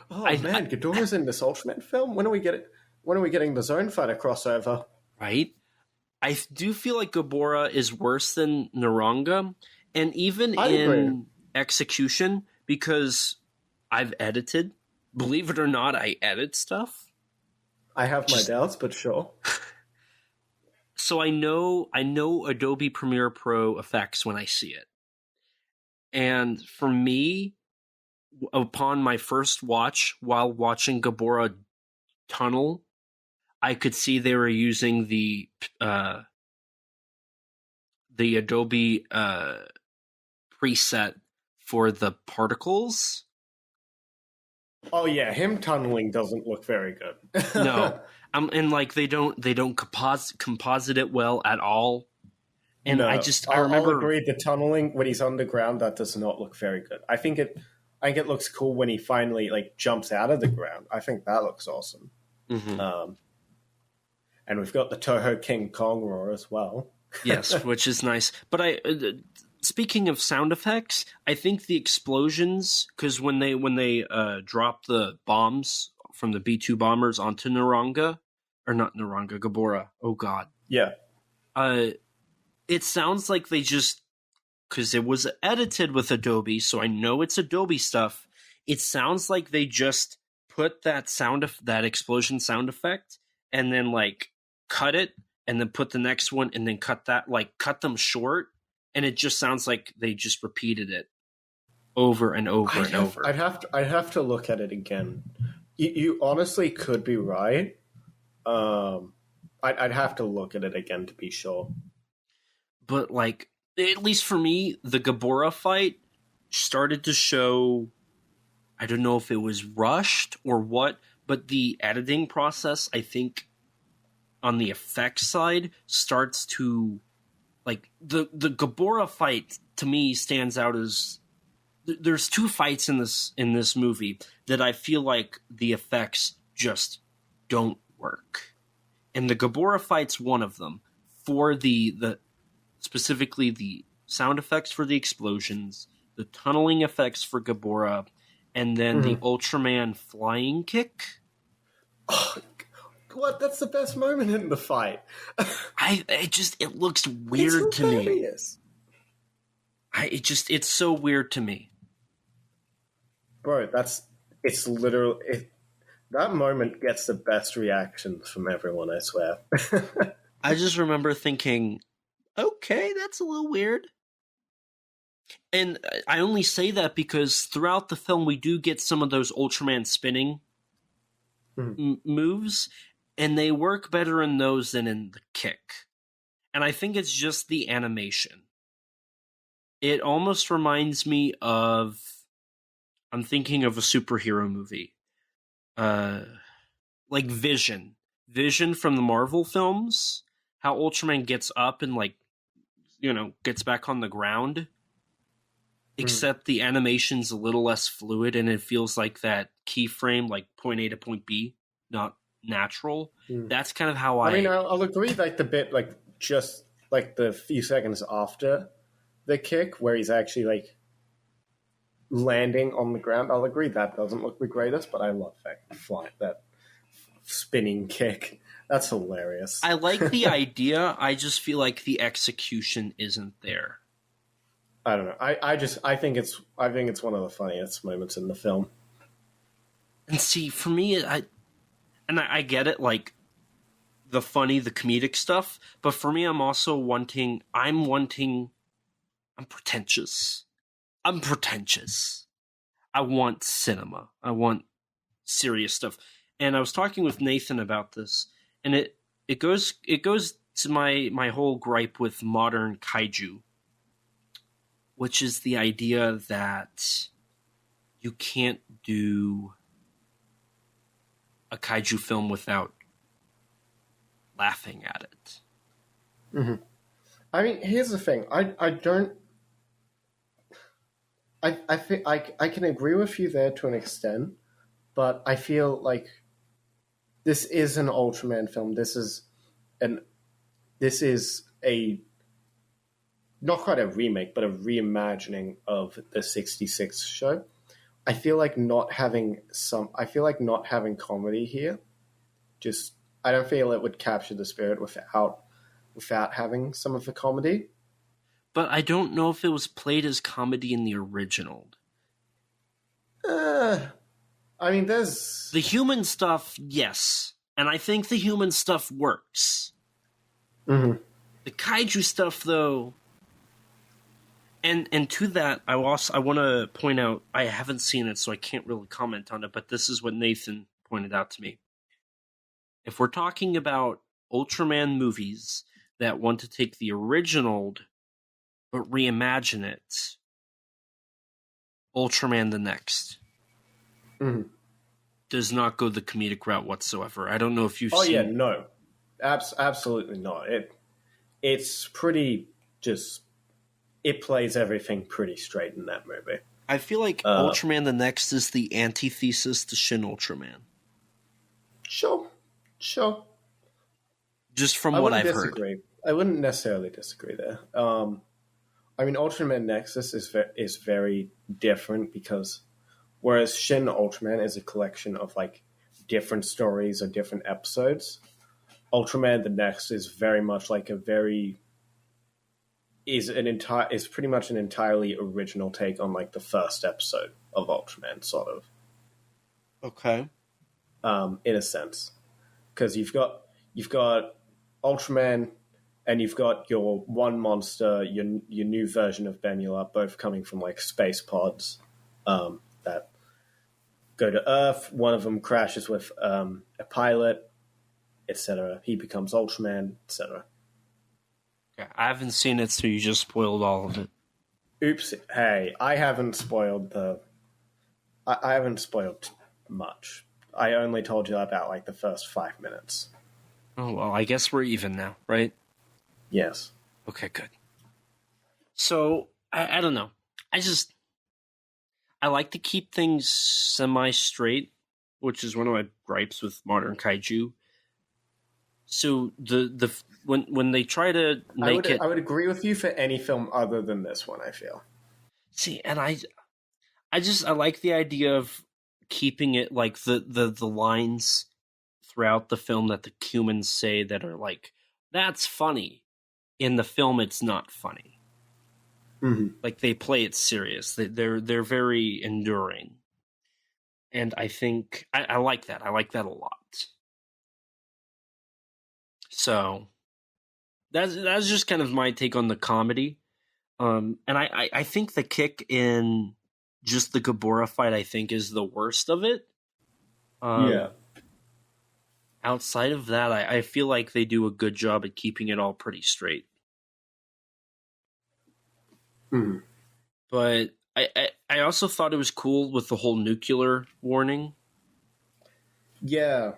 Ghidorah's in this Ultraman film? When are we getting the Zone Fighter crossover? Right? I do feel like Gabora is worse than Noronga, and even in execution, because I've edited. Believe it or not, I edit stuff. I have my doubts, but sure. So I know Adobe Premiere Pro effects when I see it. And for me, upon my first watch, while watching Gabora tunnel, I could see they were using the Adobe preset for the particles. Oh yeah, him tunneling doesn't look very good. No, and like they don't composite it well at all. And no, I remember. I'll agree. The tunneling when he's underground, that does not look very good. I think it looks cool when he finally like jumps out of the ground. I think that looks awesome. Mm-hmm. And we've got the Toho King Kong roar as well. Yes, which is nice. But speaking of sound effects, I think the explosions, because when they drop the bombs from the B-2 bombers onto Gabora. Oh God. Yeah. It sounds like they just, because it was edited with Adobe, so I know it's Adobe stuff. It sounds like they just put that that explosion sound effect and then like cut it and then put the next one and then cut them short. And it just sounds like they just repeated it over and over and over. I'd have to look at it again. You honestly could be right. I'd have to look at it again to be sure. But like, at least for me, the Gabora fight started to show, I don't know if it was rushed or what, but the editing process, I think, on the effects side starts to, like, the Gabora fight to me stands out as there's two fights in this movie that I feel like the effects just don't work, and the Gabora fight's one of them. For the specifically the sound effects for the explosions, the tunneling effects for Gabora, and then the Ultraman flying kick. Oh, what? That's the best moment in the fight. It looks weird to me. It's so weird to me. bro, it's literally that moment gets the best reactions from everyone, I swear. I just remember thinking, okay, that's a little weird. And I only say that because throughout the film, we do get some of those Ultraman spinning moves, and they work better in those than in the kick. And I think it's just the animation. It almost reminds me of... I'm thinking of a superhero movie. Like Vision. Vision from the Marvel films. How Ultraman gets up and, like, you know, gets back on the ground. Except the animation's a little less fluid, and it feels like that keyframe, like point A to point B, not natural. That's kind of how I mean, I'll agree, like, the bit, like, just, like, the few seconds after the kick, where he's actually, like, landing on the ground. I'll agree that doesn't look the greatest, but I love that spinning kick. That's hilarious. I like the idea. I just feel like the execution isn't there. I don't know. I think it's one of the funniest moments in the film. And see, for me, I get it, like the funny, the comedic stuff. But for me, I'm pretentious. I'm pretentious. I want cinema. I want serious stuff. And I was talking with Nathan about this, and it goes to my whole gripe with modern kaiju, which is the idea that you can't do a kaiju film without laughing at it. Mm-hmm. I mean, here's the thing. I think I can agree with you there to an extent, but I feel like this is an Ultraman film. This is a not quite a remake, but a reimagining of the '66 show. I feel like not having comedy here. I don't feel it would capture the spirit without having some of the comedy. But I don't know if it was played as comedy in the original. I mean, there's... The human stuff, yes. And I think the human stuff works. Mm-hmm. The kaiju stuff, though... And to that, I want to point out, I haven't seen it, so I can't really comment on it, but this is what Nathan pointed out to me. If we're talking about Ultraman movies that want to take the original... but reimagine it, Ultraman the Next does not go the comedic route whatsoever. I don't know if you've seen... Oh, yeah, no. Absolutely not. It's pretty just... It plays everything pretty straight in that movie. I feel like Ultraman the Next is the antithesis to Shin Ultraman. Sure. Just from what I've heard. I wouldn't necessarily disagree there. I mean, Ultraman Nexus is very different because whereas Shin Ultraman is a collection of like different stories or different episodes, Ultraman the Next is very much like is pretty much an entirely original take on like the first episode of Ultraman, sort of. Okay. In a sense, because you've got Ultraman. And you've got your one monster, your new version of Benula, both coming from like space pods that go to Earth. One of them crashes with a pilot, etc. He becomes Ultraman, etc. Okay, I haven't seen it, so you just spoiled all of it. Oops! Hey, I haven't spoiled I haven't spoiled much. I only told you about like the first 5 minutes. Oh well, I guess we're even now, right? Yes. Okay, good. So, I don't know. I like to keep things semi-straight, which is one of my gripes with modern kaiju. So, when they try to make I would agree with you for any film other than this one, I feel. See, and I like the idea of keeping it like the lines throughout the film that the humans say that are like, that's funny. In the film, it's not funny. Mm-hmm. Like they play it serious. They're very enduring. And I think I like that. I like that a lot. So that's just kind of my take on the comedy. And I think the kick in just the Gabora fight, I think, is the worst of it. Yeah. Outside of that, I feel like they do a good job at keeping it all pretty straight. Hmm. But I also thought it was cool with the whole nuclear warning. Yeah.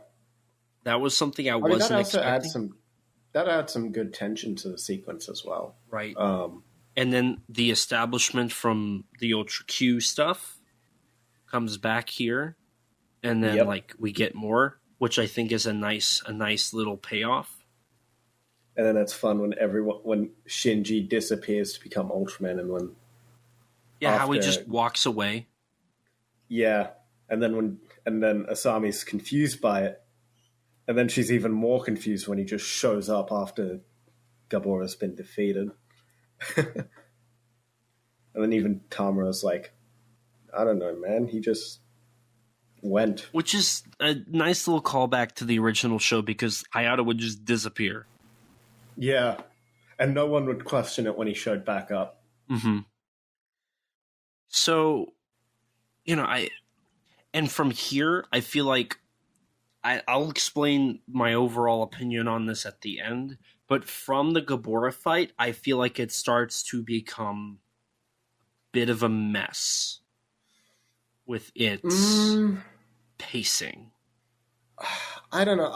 That was something I wasn't expecting. That adds some good tension to the sequence as well. Right. And then the establishment from the Ultra Q stuff comes back here. And then like we get more, which I think is a nice little payoff. And then it's fun when Shinji disappears to become Ultraman, and when how he just walks away. Yeah, and then Asami's confused by it, and then she's even more confused when he just shows up after Gabora's been defeated. And then even Tamura's like, I don't know, man, he just went. Which is a nice little callback to the original show, because Hayata would just disappear. Yeah, and no one would question it when he showed back up. Mm-hmm. So, and from here, I feel like I'll explain my overall opinion on this at the end, but from the Gabora fight, I feel like it starts to become a bit of a mess with its pacing. I don't know.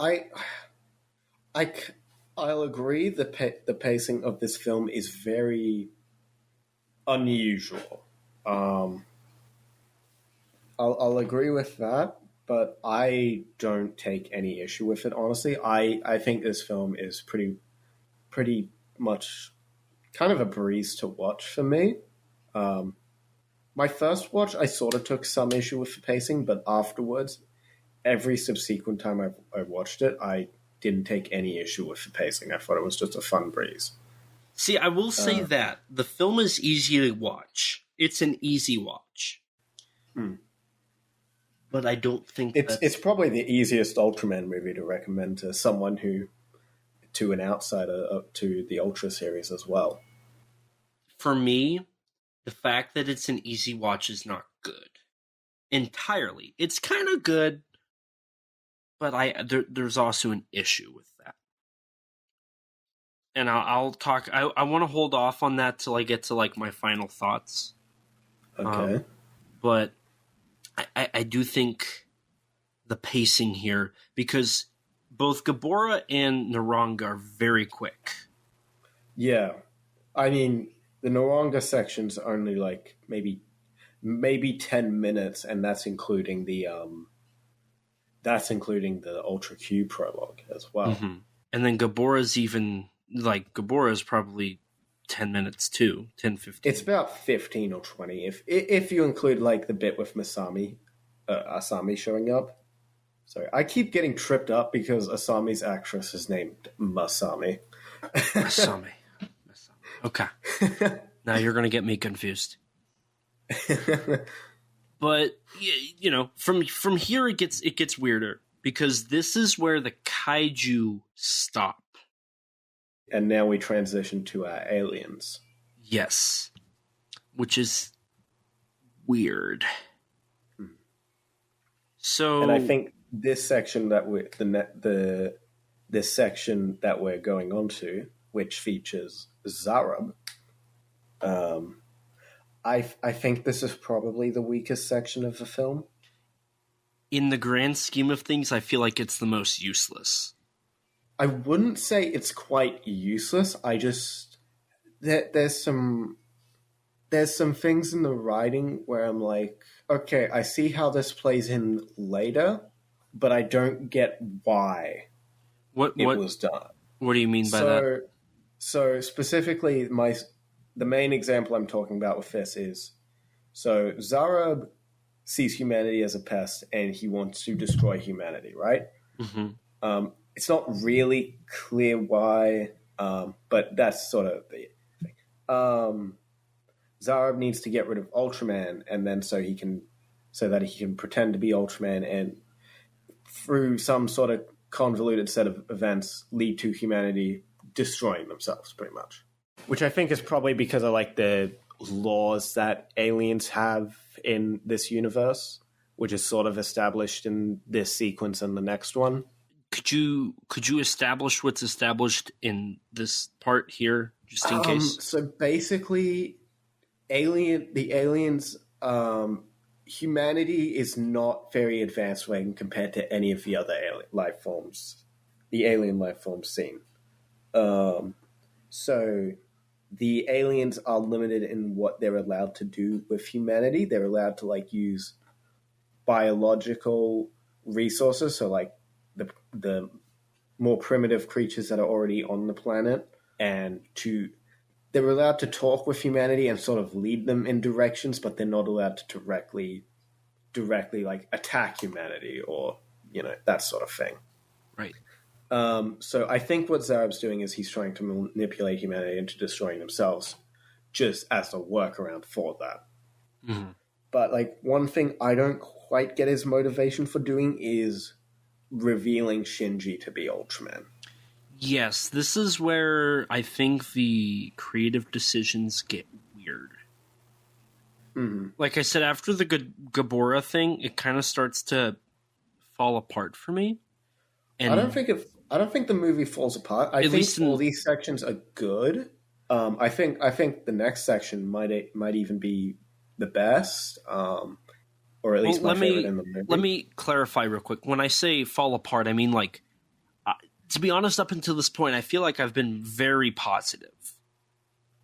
I'll agree. The pacing of this film is very unusual. I'll agree with that, but I don't take any issue with it. Honestly, I think this film is pretty much kind of a breeze to watch for me. My first watch, I sort of took some issue with the pacing, but afterwards, every subsequent time I watched it, I didn't take any issue with the pacing. I thought it was just a fun breeze. See, I will say that the film is easy to watch. It's an easy watch. But I don't think it's probably the easiest Ultraman movie to recommend to someone to an outsider up to the Ultra series as well. For me, the fact that it's an easy watch is not good entirely. It's kind of good, but there's also an issue with that. And I'll talk. I want to hold off on that till I get to like my final thoughts. Okay. But I do think the pacing here, because both Gabora and Naranga are very quick. Yeah, I mean the Naranga section's only like maybe 10 minutes, and that's including the Ultra Q prologue as well. Mm-hmm. And then Gabora's probably 10 minutes too, 10, 15. It's about 15 or 20 if you include like the bit with Asami showing up. Sorry, I keep getting tripped up because Asami's actress is named Masami. Masami. Okay. Now you're going to get me confused. But from here it gets weirder, because this is where the kaiju stop. And now we transition to our aliens. Yes. Which is weird. So, and I think this section that this section that we're going on to, which features Zarab, I think this is probably the weakest section of the film. In the grand scheme of things, I feel like it's the most useless. I wouldn't say it's quite useless. I just there's some things in the writing where I'm like, okay, I see how this plays in later, but I don't get why it was done. What do you mean by that? So specifically, the main example I'm talking about with this is, so Zarab sees humanity as a pest and he wants to destroy humanity, right? Mm-hmm. It's not really clear why, but that's sort of the thing. Zarab needs to get rid of Ultraman, and then so he can so that he can pretend to be Ultraman and through some sort of convoluted set of events lead to humanity destroying themselves, pretty much. Which I think is probably because of like the laws that aliens have in this universe, which is sort of established in this sequence and the next one. Could you establish what's established in this part here, just in case? So basically, the aliens, humanity is not very advanced when compared to any of the other alien life forms seen. So the aliens are limited in what they're allowed to do with humanity. They're allowed to like use biological resources, so like the more primitive creatures that are already on the planet, and they're allowed to talk with humanity and sort of lead them in directions, but they're not allowed to directly like attack humanity or, that sort of thing. Right. So I think what Zarab's doing is he's trying to manipulate humanity into destroying themselves just as a workaround for that. Mm-hmm. But like one thing I don't quite get his motivation for doing is revealing Shinji to be Ultraman. Yes, this is where I think the creative decisions get weird. Mm-hmm. Like I said, after the Gabora thing, it kind of starts to fall apart for me. And I don't think the movie falls apart. I think all these sections are good. I think the next section might even be the best. Or at least my favorite in the movie. Let me clarify real quick. When I say fall apart, I mean like, to be honest, up until this point, I feel like I've been very positive.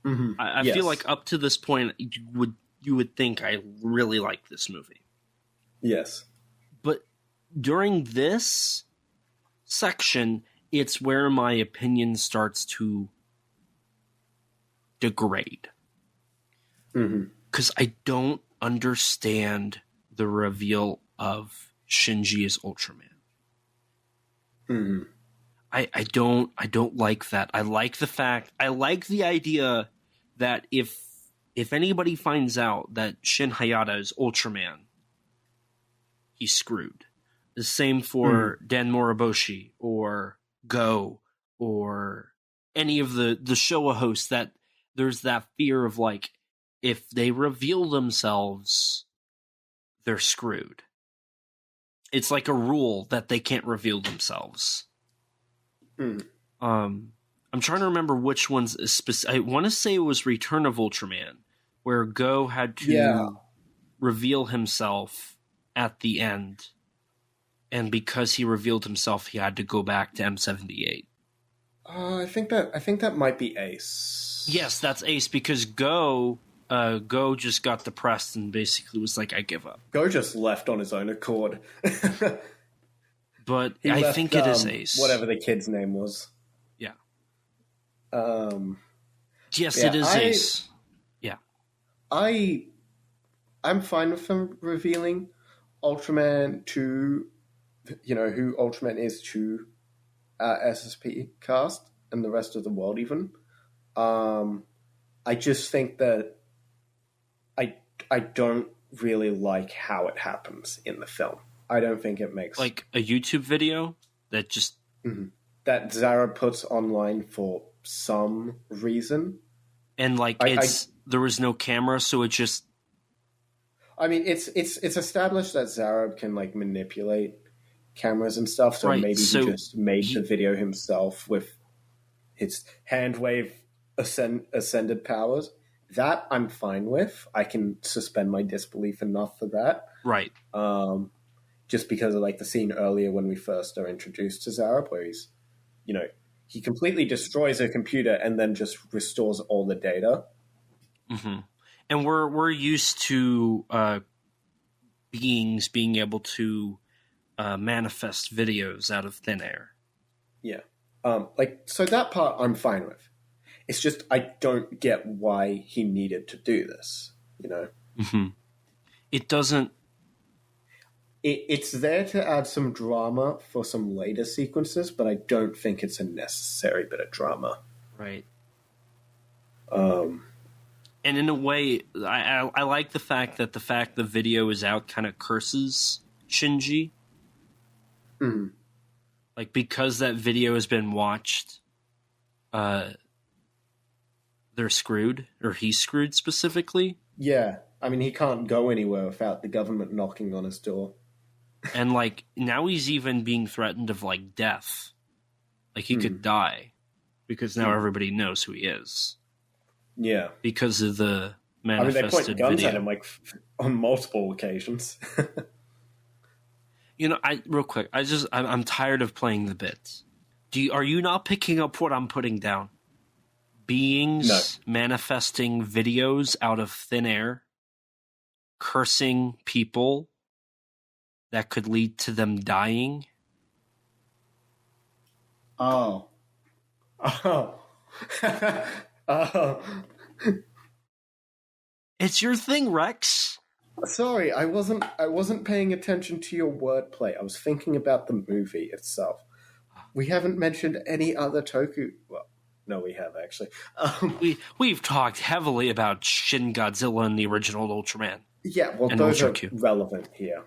Mm-hmm. I feel like up to this point, you would think I really like this movie. Yes. But during this section, it's where my opinion starts to degrade. Because I don't understand the reveal of Shinji as Ultraman. Mm-hmm. I don't like that. I like the idea that if anybody finds out that Shin Hayata is Ultraman, he's screwed. The same for Dan Moriboshi or Go or any of the Showa hosts, that there's that fear of like, if they reveal themselves, they're screwed. It's like a rule that they can't reveal themselves. I'm trying to remember which ones. I want to say it was Return of Ultraman, where Go had to reveal himself at the end, and because he revealed himself, he had to go back to M78. I think that might be Ace. Yes, that's Ace, because Go just got depressed and basically was like, I give up. Go just left on his own accord. But I think it is Ace. Whatever the kid's name was. Yeah. Yes, it is Ace. Yeah. I'm fine with them revealing Ultraman to, who Ultraman is to SSP cast and the rest of the world even. I just think that I don't really like how it happens in the film. I don't think it makes... Like a YouTube video that just... that Zara puts online for some reason. And like there was no camera, so it just... I mean, it's established that Zara can like manipulate cameras and stuff, so maybe he just made the video himself with his handwave ascended powers. That I'm fine with. I can suspend my disbelief enough for that. Right. Just because of like the scene earlier when we first are introduced to Zara, where he's, he completely destroys a computer and then just restores all the data. Mm-hmm. And we're used to beings being able to manifest videos out of thin air. Yeah. So that part I'm fine with. It's just I don't get why he needed to do this, Mm-hmm. It doesn't... It's there to add some drama for some later sequences, but I don't think it's a necessary bit of drama. Right. And in a way, I like the fact that the video is out kind of curses Shinji. Mm-hmm. Like, because that video has been watched, they're screwed, or he's screwed specifically. Yeah. I mean, he can't go anywhere without the government knocking on his door. And, like, now he's even being threatened of, like, death. Like, he could die. Because now everybody knows who he is. Yeah. Because of the manifested video. I mean, they point guns at him, like, on multiple occasions. You know, real quick, I'm tired of playing the bits. Are you not picking up what I'm putting down? Beings manifesting videos out of thin air, cursing people that could lead to them dying. Oh. It's your thing, Rex. Sorry, I wasn't paying attention to your wordplay. I was thinking about the movie itself. We haven't mentioned any other Toku. Well, no, we have actually. We've talked heavily about Shin Godzilla and the original Ultraman. Yeah, well, those are relevant here.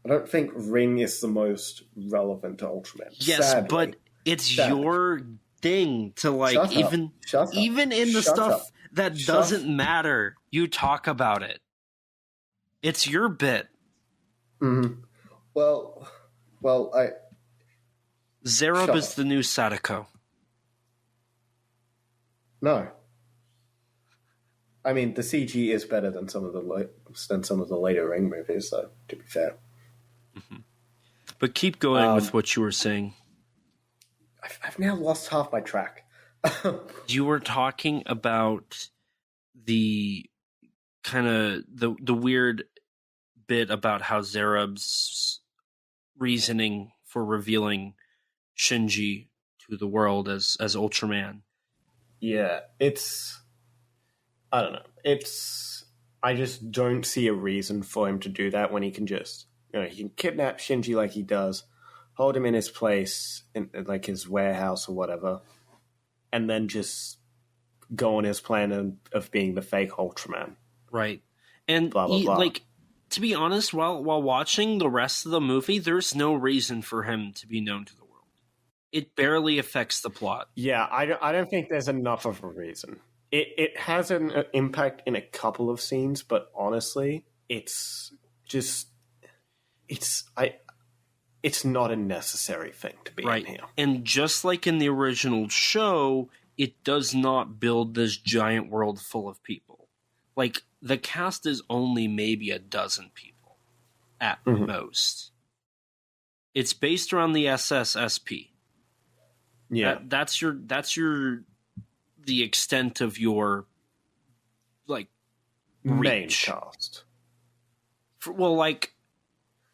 I don't think Ring is the most relevant to Ultraman. Yes, sadly. But it's your thing to like even in the stuff that doesn't matter. You talk about it. It's your bit. Mm-hmm. Well, Zerub is the new Sadako. No. I mean, the CG is better than some of the later Ring movies, though, to be fair. Mm-hmm. But keep going with what you were saying. I've now lost half my track. You were talking about the kind of the weird bit about how Zerub's reasoning for revealing Shinji to the world as Ultraman. Yeah, I don't know. I just don't see a reason for him to do that when he can just, he can kidnap Shinji like he does, hold him in his place, in like his warehouse or whatever, and then just go on his plan of being the fake Ultraman. Right. And blah, blah, blah. Like, to be honest, while watching the rest of the movie, there's no reason for him to be known to the world. It barely affects the plot. Yeah, I don't think there's enough of a reason. It has an impact in a couple of scenes, but honestly, it's not a necessary thing to be in here. And just like in the original show, it does not build this giant world full of people. Like, the cast is only maybe a dozen people at most. It's based around the SSSP. Yeah, that's the extent of your like main reach. Cast. Like,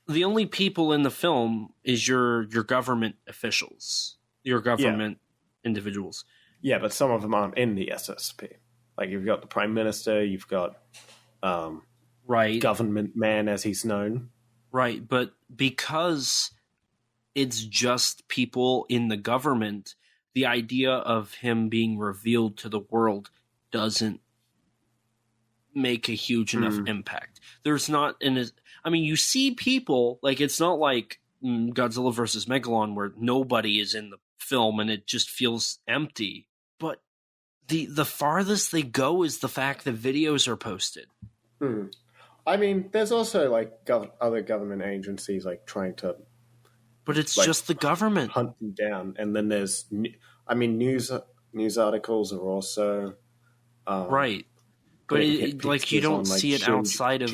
the only people in the film is your government officials, your government individuals. Yeah, but some of them aren't in the SSP. Like, you've got the Prime Minister, you've got Government Man, as he's known. Right, but because it's just people in the government, the idea of him being revealed to the world doesn't make a huge enough impact. There's not you see people, like, it's not like Godzilla versus Megalon where nobody is in the film and it just feels empty. But the farthest they go is the fact that videos are posted. I mean, there's also like other government agencies like trying to, but it's just the government hunt them down. And then there's, news articles are also right. But you don't see it outside of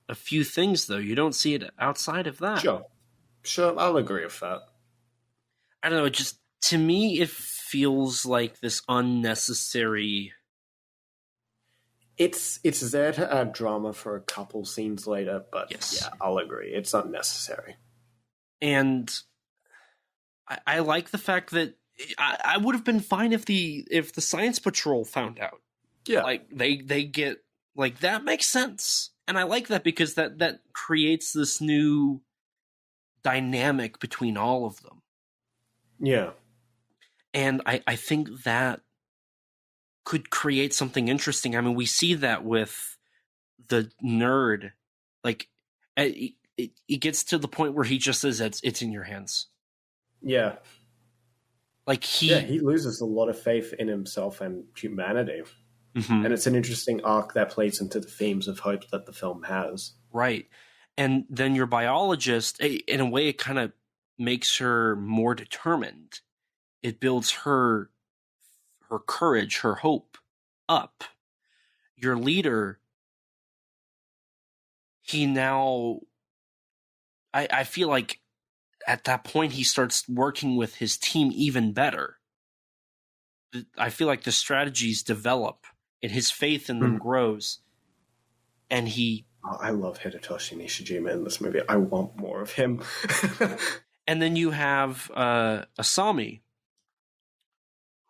a few things, though. You don't see it outside of that. Sure, I'll agree with that. I don't know. Just to me, it feels like this unnecessary. It's there to add drama for a couple scenes later, but yeah, I'll agree. It's unnecessary. And I like the fact that I would have been fine if the Science Patrol found out. Yeah, like they get like that makes sense, and I like that because that creates this new dynamic between all of them. Yeah, and I think that could create something interesting. I mean, we see that with the nerd. Like, it gets to the point where he just says, it's in your hands. Yeah. Like, he loses a lot of faith in himself and humanity. Mm-hmm. And it's an interesting arc that plays into the themes of hope that the film has. Right. And then your biologist, in a way, it kind of makes her more determined. It builds her courage, her hope up. Your leader, he now, I feel like at that point he starts working with his team even better. I feel like the strategies develop and his faith in them grows. And he... Oh, I love Hidetoshi Nishijima in this movie. I want more of him. And then you have Asami,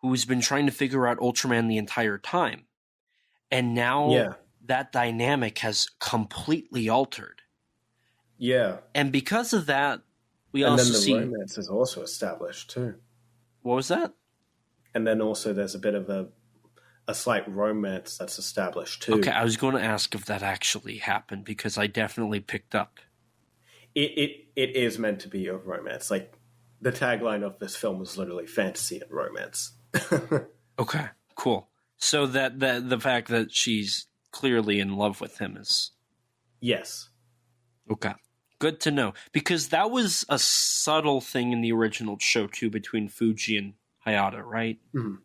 who's been trying to figure out Ultraman the entire time. And now that dynamic has completely altered. Yeah. And because of that, we also see... And then the romance is also established, too. What was that? And then also there's a bit of a slight romance that's established, too. Okay, I was going to ask if that actually happened, because I definitely picked up. It is meant to be a romance. Like, the tagline of this film is literally fantasy and romance. Okay, cool. So that the fact that she's clearly in love with him is... Yes. Okay. Good to know. Because that was a subtle thing in the original show, too, between Fuji and Hayata, right? Mm-hmm.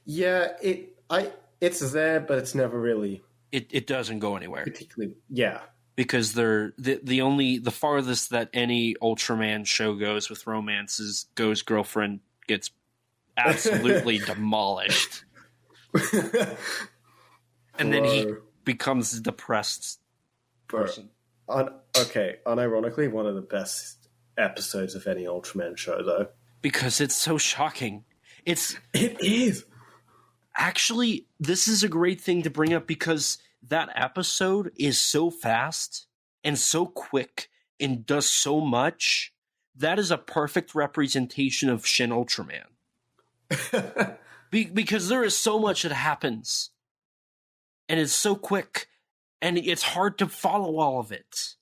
Yeah, it's there, but it's never really... It doesn't go anywhere. Particularly, yeah. Because they're the farthest that any Ultraman show goes with romance is Go's girlfriend gets absolutely demolished. And then he becomes a depressed person. Unironically, one of the best episodes of any Ultraman show, though. Because it's so shocking. It is. Actually, this is a great thing to bring up because that episode is so fast and so quick and does so much. That is a perfect representation of Shin Ultraman. Because there is so much that happens. And it's so quick. And it's hard to follow all of it.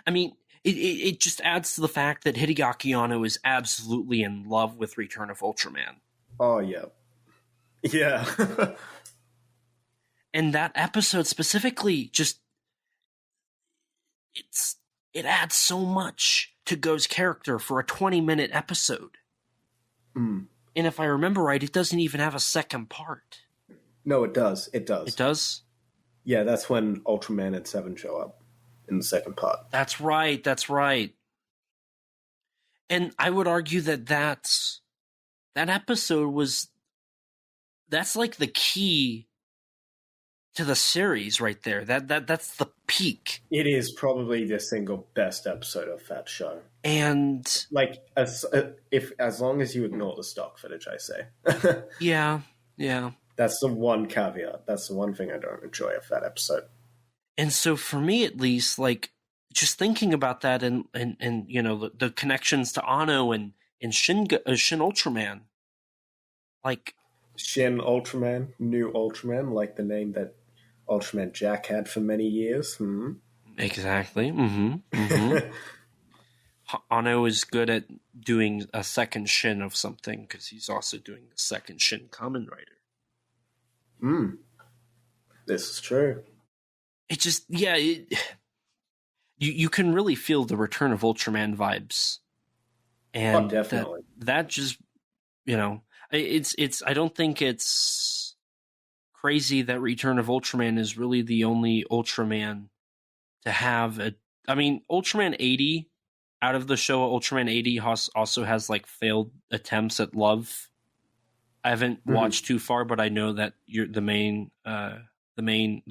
I mean, it just adds to the fact that Hideaki Anno is absolutely in love with Return of Ultraman. Oh, yeah. Yeah. And that episode specifically just... It adds so much to Go's character for a 20-minute episode. Mm. And if I remember right, it doesn't even have a second part. No, it does. It does. It does? Yeah, that's when Ultraman and Seven show up in the second part. That's right. That's right. And I would argue that episode was... That's like the key to the series right there. That's the peak. It is probably the single best episode of that show. And like as long as you ignore the stock footage, I say. Yeah. That's the one caveat. That's the one thing I don't enjoy of that episode. And so for me, at least, like just thinking about that and you know the connections to Anno and Shin Ultraman, like Shin Ultraman, New Ultraman, like the name that Ultraman Jack had for many years. Mm-hmm. Exactly. Mm-hmm. Anno is good at doing a second Shin of something because he's also doing the second Shin Kamen Rider. This is true. It just, you can really feel the Return of Ultraman vibes. And definitely. That just, you know, it's. I don't think it's crazy that Return of Ultraman is really the only Ultraman to have a. I mean, Ultraman 80 out of the show, Ultraman 80 also has like failed attempts at love. I haven't watched too far, but I know that you're the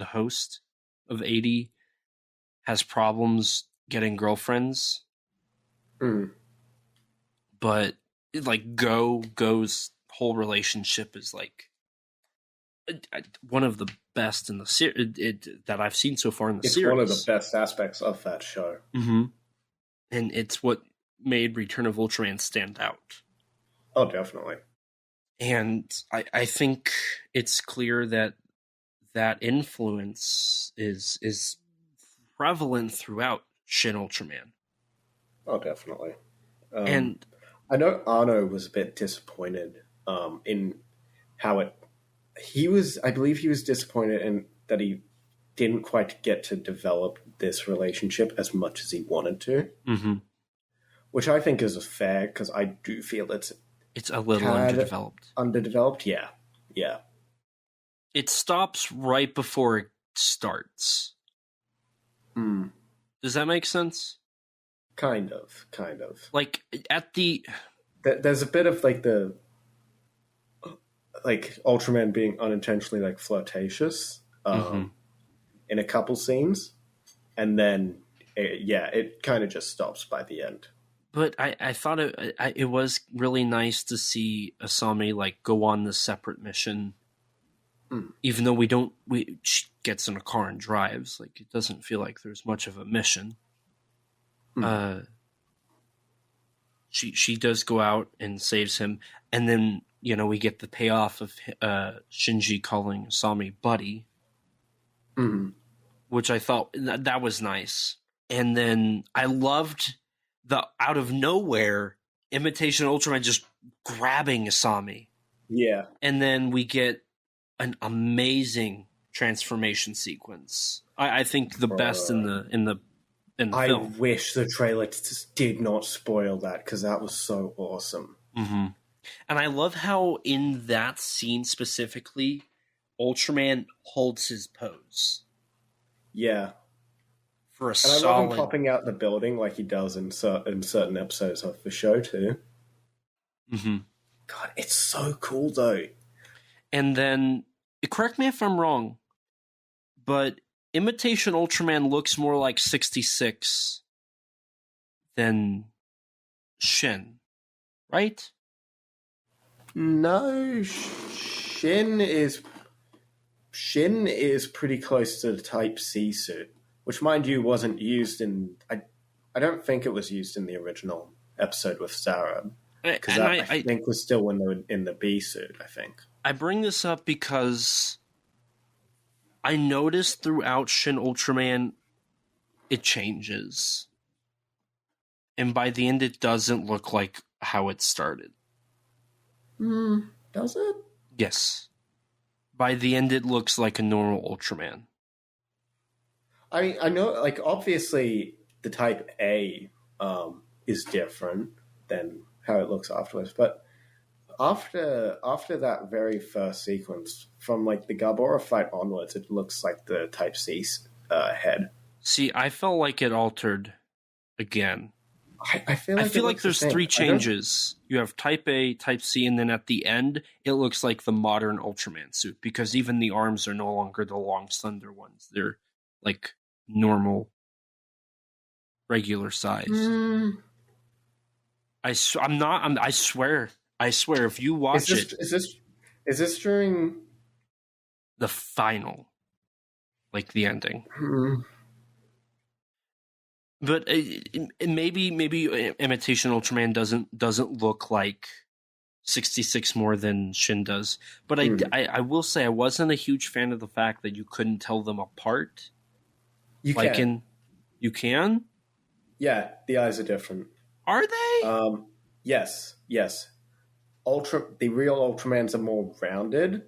host of 80 has problems getting girlfriends. But like Go's whole relationship is like one of the best in the series that I've seen so far in the series. It's one of the best aspects of that show. Mm-hmm. And it's what made Return of Ultraman stand out. Oh, definitely. And I think it's clear that influence is prevalent throughout Shin Ultraman. Oh, definitely. And I know Arno was a bit disappointed in how I believe he was disappointed in that he didn't quite get to develop this relationship as much as he wanted to. Mm-hmm. Which I think is fair, because I do feel it's a little underdeveloped. Underdeveloped, yeah. Yeah. It stops right before it starts. Does that make sense? Kind of. Like, at the... There's a bit of, like, Ultraman being unintentionally, like, flirtatious in a couple scenes. And then, it kind of just stops by the end. But I thought it was really nice to see Asami, like, go on this separate mission. Even though she gets in a car and drives. Like, it doesn't feel like there's much of a mission. She does go out and saves him. And then, we get the payoff of Shinji calling Asami buddy. Which I thought, that was nice. And then I loved the out of nowhere Imitation Ultraman just grabbing Asami. Yeah. And then we get an amazing transformation sequence. I think the best in the film. I wish the trailer just did not spoil that, because that was so awesome. Mm-hmm. And I love how in that scene specifically, Ultraman holds his pose. Yeah. For a and solid... I love him popping out the building like he does in certain episodes of the show too. Mm-hmm. God, it's so cool though. And then, correct me if I'm wrong, but Imitation Ultraman looks more like 66 than Shin, right? No, Shin is pretty close to the Type C suit. Which, mind you, wasn't used in... I don't think it was used in the original episode with Sarah. Because I think was still when they were in the B suit, I think. I bring this up because I noticed throughout Shin Ultraman, it changes. And by the end, it doesn't look like how it started. Does it? Yes. By the end, it looks like a normal Ultraman. I know, like, obviously the Type A is different than how it looks afterwards, but after that very first sequence, from, like, the Gabora fight onwards, it looks like the Type C head. See, I felt like it altered again. I feel like there's three changes. You have Type A, Type C, and then at the end, it looks like the modern Ultraman suit, because even the arms are no longer the long, slender ones. They're, like, normal, regular size. I swear, if you watch it... Is this during... the final, like the ending. But maybe Imitation Ultraman doesn't look like 66 more than Shin does. But I will say I wasn't a huge fan of the fact that you couldn't tell them apart. You can? Yeah, the eyes are different. Are they? Yes. The real Ultramans are more rounded.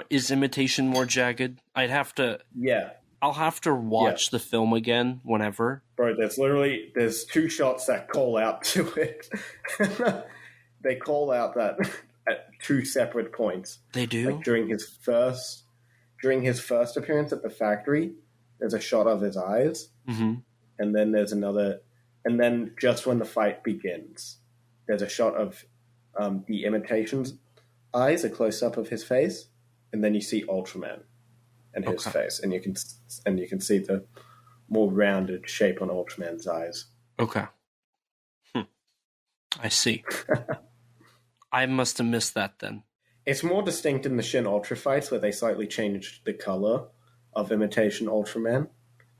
Is Imitation more jagged? I'd have to... Yeah. I'll have to watch the film again whenever. Bro, there's two shots that call out to it. They call out that at two separate points. They do? Like during his first appearance at the factory, there's a shot of his eyes. Mm-hmm. And then there's another, and then just when the fight begins, there's a shot of the Imitation's eyes, a close-up of his face, and then you see Ultraman and his face, and you can see the more rounded shape on Ultraman's eyes. Okay. I see. I must have missed that then. It's more distinct in the Shin Ultra fights, where they slightly changed the color of Imitation Ultraman.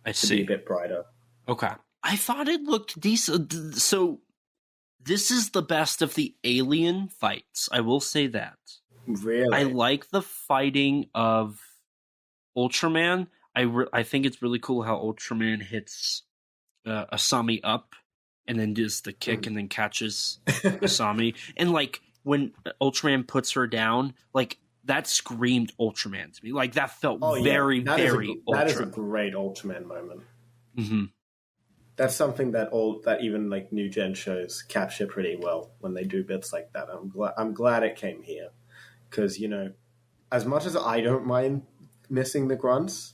I see. To be a bit brighter. Okay. I thought it looked decent. So This is the best of the alien fights. I will say that. Really? I like the fighting of Ultraman. I think it's really cool how Ultraman hits Asami up and then does the kick and then catches Asami. And like when Ultraman puts her down, like that screamed Ultraman to me. Like that felt very Ultra. That is a great Ultraman moment. Mm-hmm. That's something that even like new gen shows capture pretty well when they do bits like that. I'm glad it came here because as much as I don't mind missing the grunts,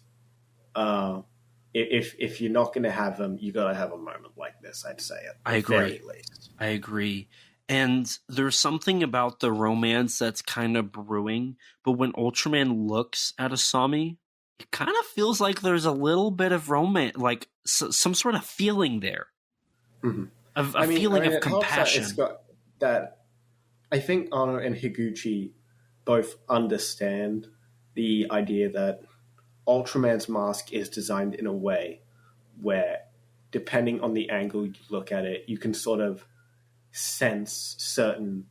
if you're not going to have them, you got to have a moment like this. I'd say at the very least. I agree. And there's something about the romance that's kind of brewing, but when Ultraman looks at Asami, it kind of feels like there's a little bit of romance, like some sort of feeling there. Mm-hmm. A feeling of compassion. It's got that. I think Anno and Higuchi both understand the idea that Ultraman's mask is designed in a way where, depending on the angle you look at it, you can sort of sense certain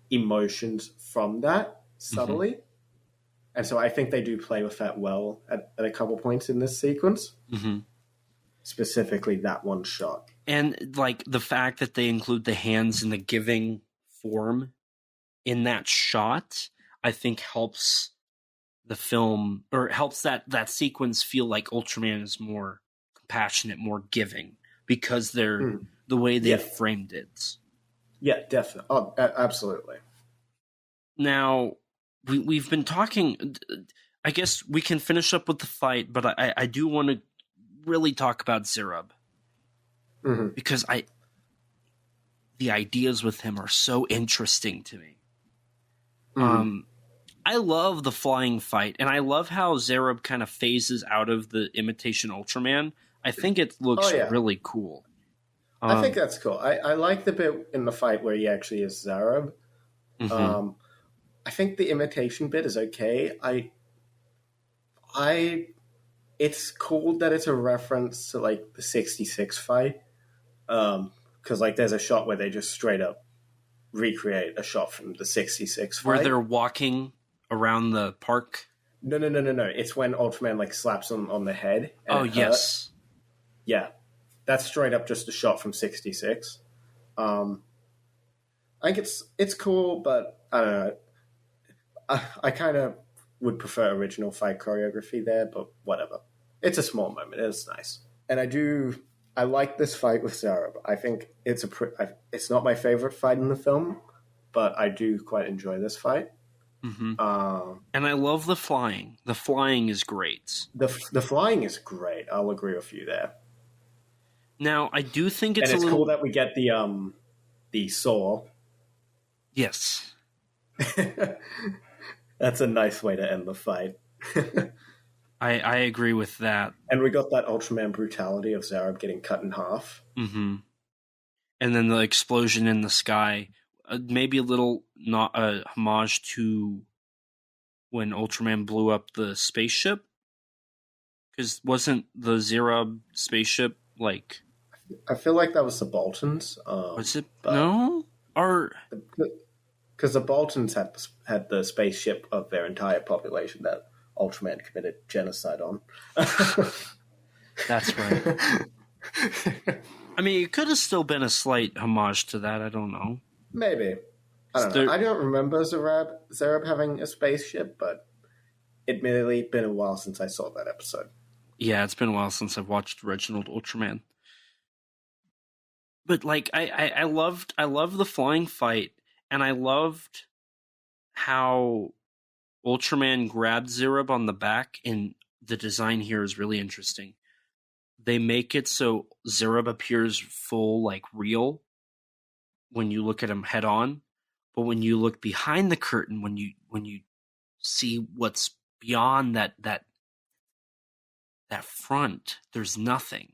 emotions from that subtly. Mm-hmm. And so I think they do play with that well at a couple points in this sequence. Mm-hmm. Specifically that one shot. And like the fact that they include the hands in the giving form in that shot, I think helps the film, or helps that sequence feel like Ultraman is more compassionate, more giving, because they're the way they framed it. Yeah, definitely. Oh, absolutely. Now, we've been talking, I guess we can finish up with the fight, but I do want to really talk about Zerub. Mm-hmm. Because the ideas with him are so interesting to me. Mm-hmm. I love the flying fight, and I love how Zerub kind of phases out of the imitation Ultraman. I think it looks really cool. I think that's cool. I like the bit in the fight where he actually is Zerub. Mm-hmm. I think the imitation bit is okay. It's cool that it's a reference to like the 66 fight. Because like there's a shot where they just straight up recreate a shot from the 66 fight. Where they're walking around the park? No. It's when Ultraman like slaps him on the head. And yes. Yeah. That's straight up just a shot from 66. I think it's cool, but I don't know. I kind of would prefer original fight choreography there, but whatever. It's a small moment. It's nice. And I like this fight with Zerub. I think it's not my favorite fight in the film, but I do quite enjoy this fight. Mm-hmm. And I love the flying. The flying is great. The flying is great. I'll agree with you there. Now, I do think it's cool that we get the saw. Yes. That's a nice way to end the fight. I agree with that. And we got that Ultraman brutality of Zerub getting cut in half. Mm-hmm. And then the explosion in the sky. Maybe a little homage to when Ultraman blew up the spaceship. Because wasn't the Zerub spaceship like... I feel like that was the Boltons. Was it? No? Or... Because the Boltons had the spaceship of their entire population that Ultraman committed genocide on. That's right. I mean, it could have still been a slight homage to that. I don't know. Maybe. I don't know. I don't remember Zerub having a spaceship, but admittedly, it's been a while since I saw that episode. Yeah, it's been a while since I've watched Reginald Ultraman. But like, I loved the flying fight, and I loved how Ultraman grabbed Zerub on the back, and the design here is really interesting. They make it so Zerub appears full, like real, when you look at him head on, but when you look behind the curtain, when you see what's beyond that front, there's nothing,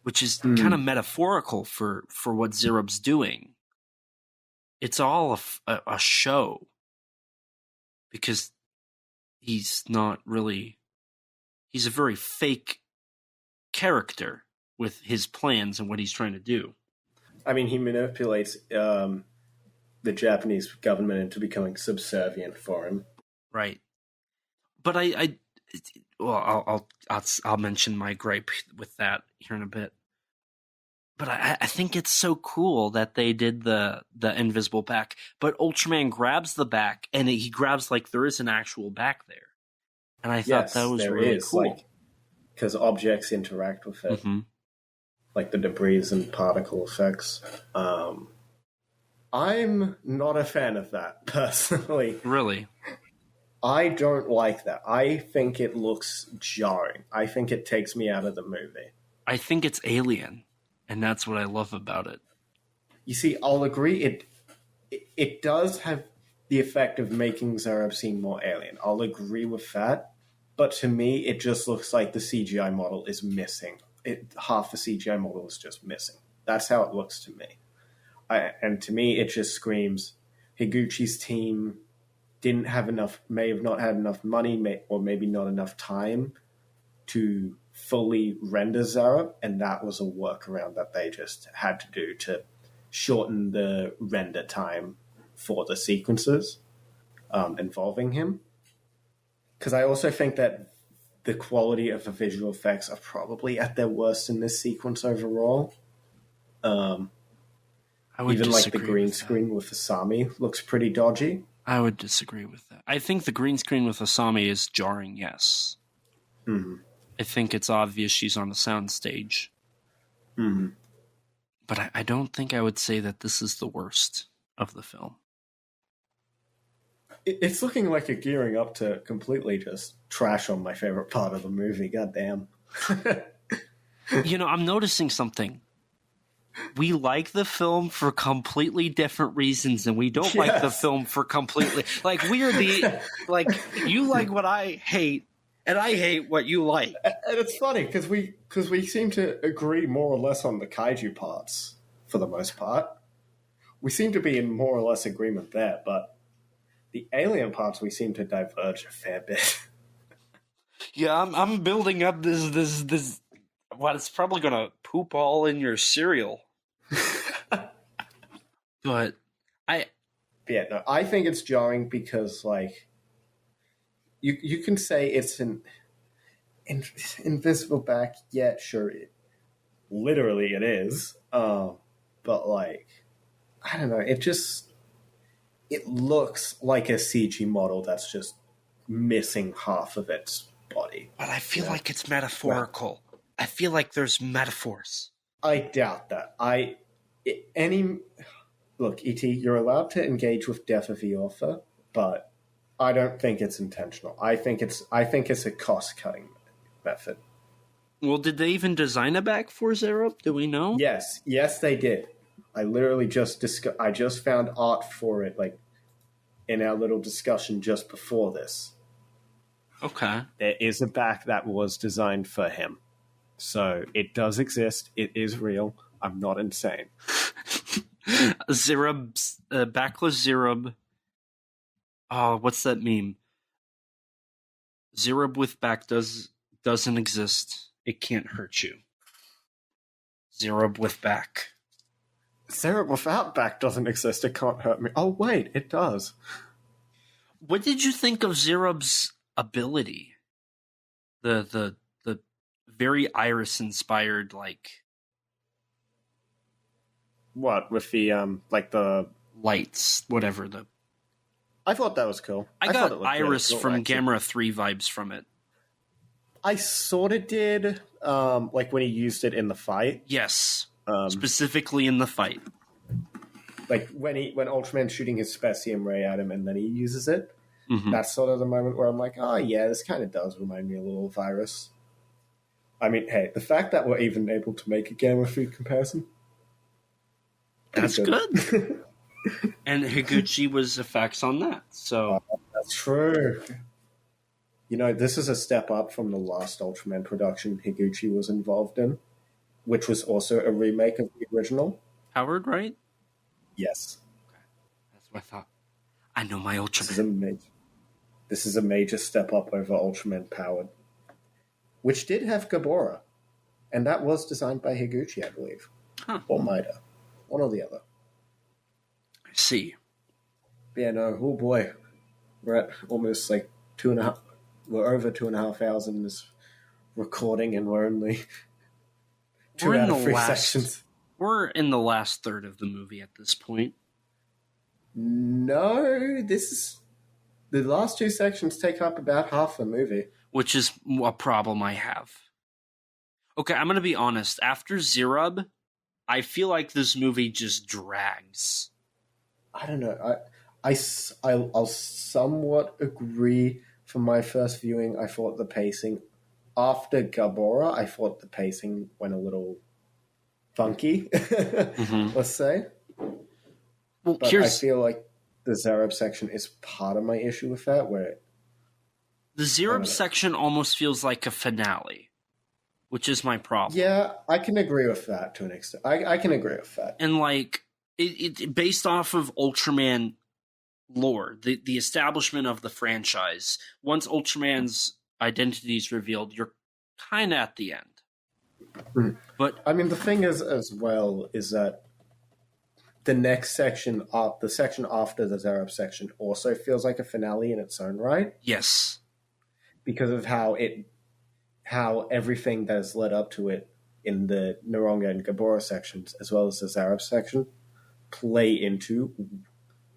which is kind of metaphorical for what Zerub's doing. It's all a show, because he's not really... He's a very fake character with his plans and what he's trying to do. I mean, he manipulates the Japanese government into becoming subservient for him. Right. But I'll mention my gripe with that here in a bit. But I think it's so cool that they did the invisible back. But Ultraman grabs the back, and he grabs like there is an actual back there. And I thought that was really cool. Because objects interact with it. Mm-hmm. Like the debris and particle effects. I'm not a fan of that, personally. Really? I don't like that. I think it looks jarring. I think it takes me out of the movie. I think it's alien, and that's what I love about it. You see, I'll agree. It does have the effect of making Zerub seem more alien. I'll agree with that. But to me, it just looks like the CGI model is missing. Half the CGI model is just missing. That's how it looks to me. And to me, it just screams Higuchi's team may have not had enough money, or maybe not enough time to fully render Zerub, and that was a workaround that they just had to do to shorten the render time for the sequences involving him. Because I also think that the quality of the visual effects are probably at their worst in this sequence overall. Even like the green screen with Asami looks pretty dodgy. I would disagree with that. I think the green screen with Asami is jarring, yes. Mm-hmm. I think it's obvious she's on the sound stage. Mm-hmm. But I don't think I would say that this is the worst of the film. It's looking like you're gearing up to completely just trash on my favorite part of the movie. Goddamn. I'm noticing something. We like the film for completely different reasons, and we don't like the film for completely... Like, we are you like what I hate, and I hate what you like. And it's funny, because we seem to agree more or less on the kaiju parts, for the most part. We seem to be in more or less agreement there, but the alien parts, we seem to diverge a fair bit. Yeah, I'm building up this... What, it's probably going to poop all in your cereal. But I think it's jarring because, like, you can say it's an invisible back. Yeah, sure, literally it is. But, like, I don't know. It looks like a CG model that's just missing half of its body. But I feel like it's metaphorical. Well, I feel like there's metaphors. I doubt that. Look, E.T., you're allowed to engage with death of the author, but I don't think it's intentional. I think it's a cost-cutting method. Well, did they even design a back for Zerub? Do we know? Yes, they did. I literally just found art for it, like, in our little discussion just before this. Okay. There is a back that was designed for him. So it does exist. It is real. I'm not insane. Zerub's backless Zerub. Oh, what's that meme? Zerub with back doesn't exist. It can't hurt you. Zerub with back. Zerub without back doesn't exist. It can't hurt me. Oh wait, it does. What did you think of Zerub's ability? The very Iris-inspired, like... What, with the, like the... lights, whatever, the... I thought that was cool. I got Iris really cool, from Gamera 3 vibes from it. I sort of did, like when he used it in the fight. Yes, specifically in the fight. Like when Ultraman's shooting his Specium Ray at him and then he uses it. Mm-hmm. That's sort of the moment where I'm like, oh yeah, this kind of does remind me a little of Iris. I mean, hey, the fact that we're even able to make a Gamma food comparison. That's good. And Higuchi was effects on that, so... that's true. You know, this is a step up from the last Ultraman production Higuchi was involved in, which was also a remake of the original. Howard, right? Yes. Okay. That's what I thought. I know my Ultraman. This is a major step up over Ultraman Powered, which did have Gabora, and that was designed by Higuchi, I believe. Huh. Or Maida. One or the other. I see. But yeah, no, oh boy. We're at almost like 2.5... We're over 2.5 hours in this recording, and we're only two out of 3 sections. We're in the last third of the movie at this point. No, this is... The last 2 sections take up about half the movie. Which is a problem I have. Okay, I'm going to be honest. After Zerub, I feel like this movie just drags. I don't know. I'll somewhat agree. From my first viewing, I thought the pacing... After Gabora, I thought the pacing went a little funky, let's say. Well, but I feel like the Zerub section is part of my issue with that, where... The Zerub section almost feels like a finale, which is my problem. Yeah, I can agree with that to an extent. I can agree with that. And, like, it based off of Ultraman lore, the establishment of the franchise. Once Ultraman's identity is revealed, you're kind of at the end. But I mean, the thing is, as well, is that the next section, the section after the Zerub section, also feels like a finale in its own right. Yes, because of how everything that has led up to it in the Noronga and Gabora sections, as well as the Zerub section, play into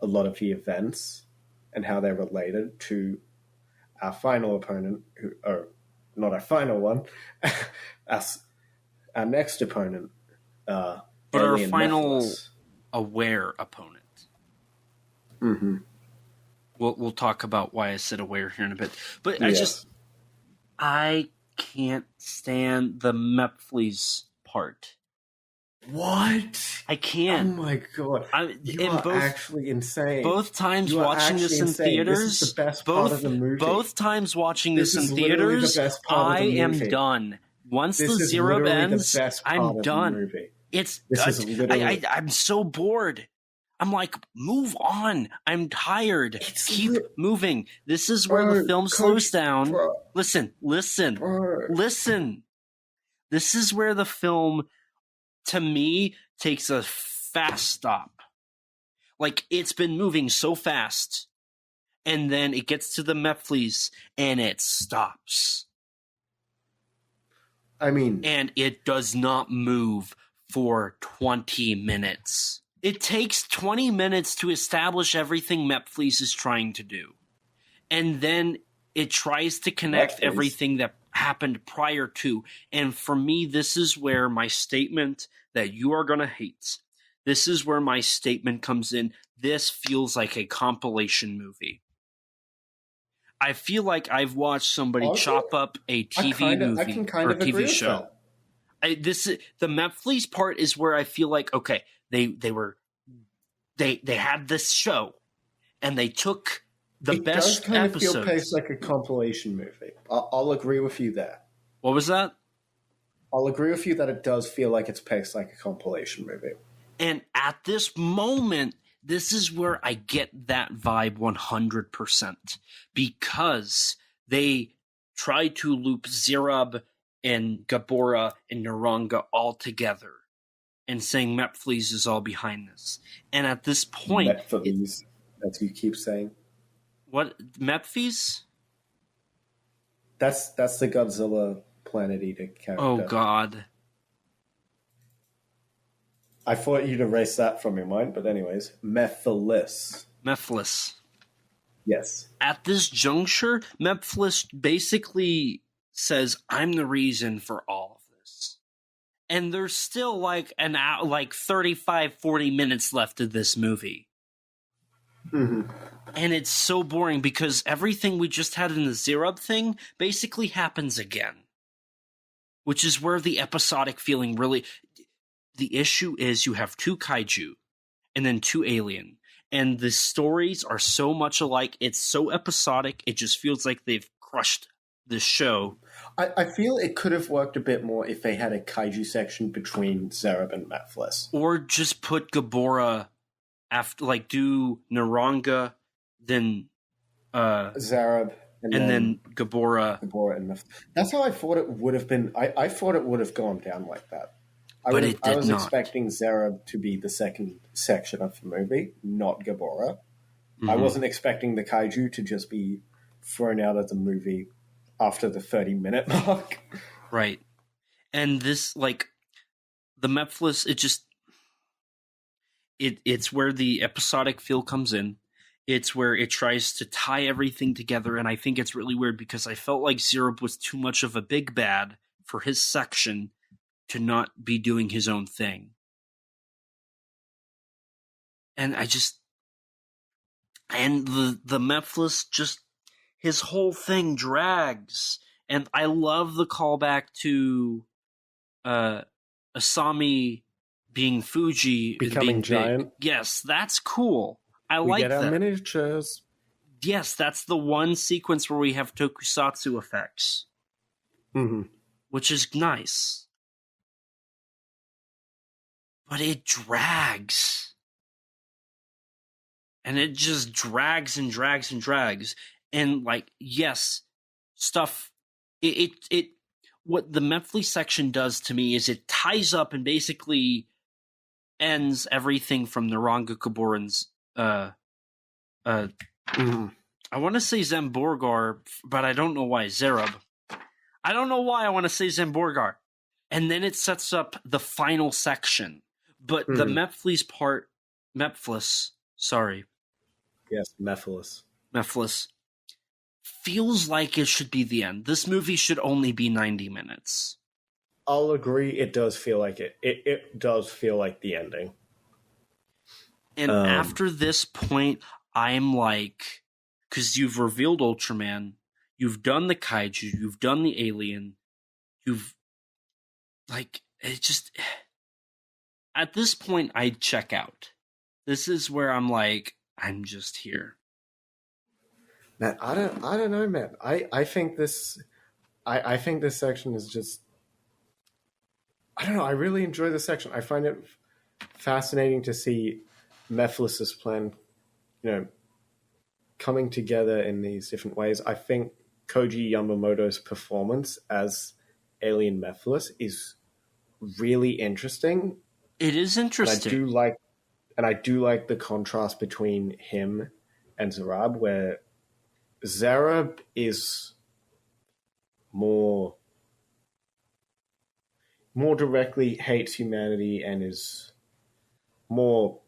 a lot of the events and how they're related to our final opponent, or not our final one, our next opponent. But our final aware opponent. Mm-hmm. We'll talk about why I said aware here in a bit. But yes. I can't stand the Mephiles part. What? I can't. Oh my god! You are actually insane. Both times watching this in theaters, this is the best part of the movie. Both times watching this in theaters, I am done. Once the Zerub ends, I'm done. I'm so bored. I'm like, move on. I'm tired. Keep moving. This is where the film slows down. Listen. This is where the film, to me, takes a fast stop. Like, it's been moving so fast, and then it gets to the Mephiles, and it stops. And it does not move for 20 minutes. It takes 20 minutes to establish everything Mephiles is trying to do. And then it tries to connect everything that happened prior to. And for me, this is where my statement that you are going to hate, this is where my statement comes in. This feels like a compilation movie. I feel like I've watched somebody chop up a TV movie or TV show. The Mephiles part is where I feel like, okay, they had this show and they took the best episodes. It does kind of feel paced like a compilation movie. I'll agree with you there. What was that? I'll agree with you that it does feel like it's paced like a compilation movie. And at this moment, this is where I get that vibe 100%. Because they try to loop Zerub and Gabora and Noronga all together. And saying Mephiles is all behind this. And at this point... Mephiles, as you keep saying. What? Mephiles? That's the Godzilla Planet Eater character. Oh, God. I thought you'd erase that from your mind, but anyways. Mephiles. Yes. At this juncture, Mephiles basically says, I'm the reason for all of this. And there's still like 35, 40 minutes left of this movie. Mm-hmm. And it's so boring because everything we just had in the Zerub thing basically happens again. Which is where the episodic feeling really... The issue is you have 2 kaiju and then 2 alien. And the stories are so much alike. It's so episodic. It just feels like they've crushed the show. I feel it could have worked a bit more if they had a kaiju section between Zerub and Mephiles. Or just put Gabora after, like, do Noronga, then Zerub, and then Gabora. And Mephiles. That's how I thought it would have been. I thought it would have gone down like that. I was expecting Zerub to be the second section of the movie, not Gabora. Mm-hmm. I wasn't expecting the kaiju to just be thrown out of the movie after the 30-minute mark. Right. And this, like, the Mephiles, it's where the episodic feel comes in. It's where it tries to tie everything together, and I think it's really weird because I felt like Zerub was too much of a big bad for his section to not be doing his own thing. And the Mephiles, just, his whole thing drags. And I love the callback to Asami being Fuji. Becoming giant. Yes, that's cool. I like that. We get our miniatures. Yes, that's the one sequence where we have tokusatsu effects. Mm-hmm. Which is nice. But it drags. And it just drags and drags and drags. And, like, yes, stuff... What the Mephiles section does to me is it ties up and basically ends everything from Naranga Kaboran's I want to say Zamborgar, but I don't know why. Zerub. I don't know why I want to say Zamborgar. And then it sets up the final section. But the Mephiles part... Mephiles, sorry. Yes, Mephiles. Mephiles. Feels like it should be the end. This movie should only be 90 minutes. I'll agree. It does feel like it. It does feel like the ending. And after this point, I'm like, because you've revealed Ultraman, you've done the kaiju, you've done the alien, you've, like, it just, at this point, I'd check out. This is where I'm like, I'm just here. Man, I don't know, man. I think this section is just, I don't know. I really enjoy this section. I find it fascinating to see Mephiles' plan, coming together in these different ways. I think Koji Yamamoto's performance as Alien Mephiles is really interesting. It is interesting. And I do like the contrast between him and Zerub, where Zerub is more directly hates humanity and is more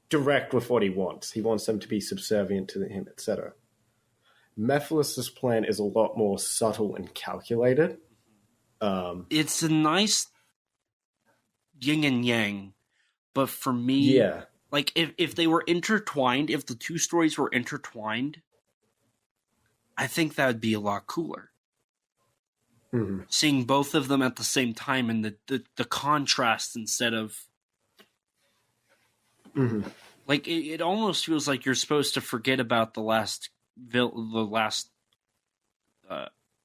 direct with what he wants. He wants them to be subservient to him, etc. Mephiles' plan is a lot more subtle and calculated. It's a nice yin and yang, but for me, like if they were intertwined, if the two stories were intertwined, I think that would be a lot cooler. Mm-hmm. Seeing both of them at the same time and the contrast instead of... Mm-hmm. Like, it almost feels like you're supposed to forget about the last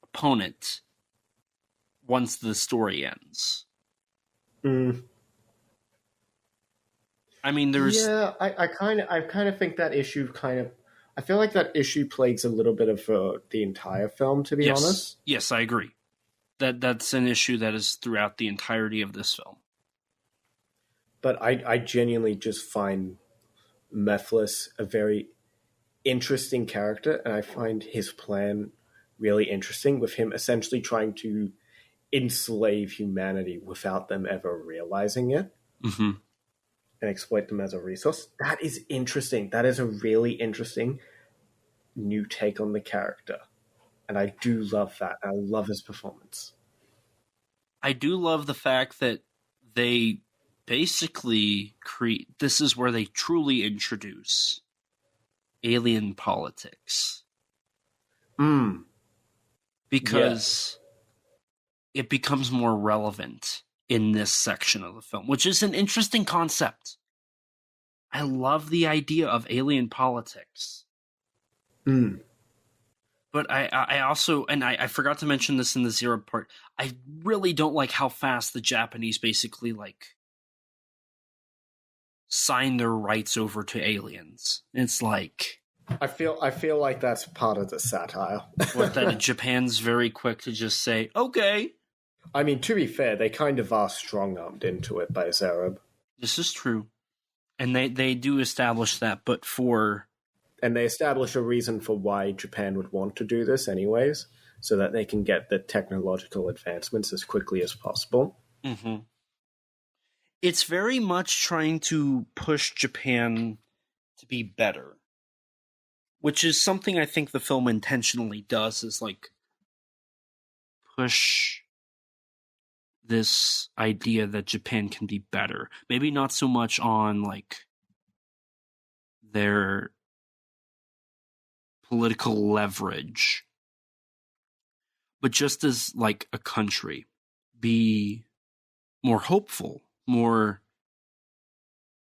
opponent once the story ends. Mm. I mean, there's... Yeah, I kind of think that issue I feel like that issue plagues a little bit of the entire film, to be honest. Yes, I agree. That's an issue that is throughout the entirety of this film. But I genuinely just find Mephiles a very interesting character, and I find his plan really interesting, with him essentially trying to enslave humanity without them ever realizing it. Mm-hmm. And exploit them as a resource. That is interesting. That is a really interesting new take on the character. And I do love that. I love his performance. I do love the fact that they basically this is where they truly introduce alien politics. Because it becomes more relevant in this section of the film, which is an interesting concept. I love the idea of alien politics. But I also, and I forgot to mention this in the Zero part, I really don't like how fast the Japanese basically, like, sign their rights over to aliens. It's like... I feel like that's part of the satire. That Japan's very quick to just say, okay. I mean, to be fair, they kind of are strong-armed into it by Zerub. This is true. And they do establish that, but for... And they establish a reason for why Japan would want to do this anyways, so that they can get the technological advancements as quickly as possible. Mm-hmm. It's very much trying to push Japan to be better, which is something I think the film intentionally does, is like push this idea that Japan can be better. Maybe not so much on like their political leverage, but just as like a country, be more hopeful, more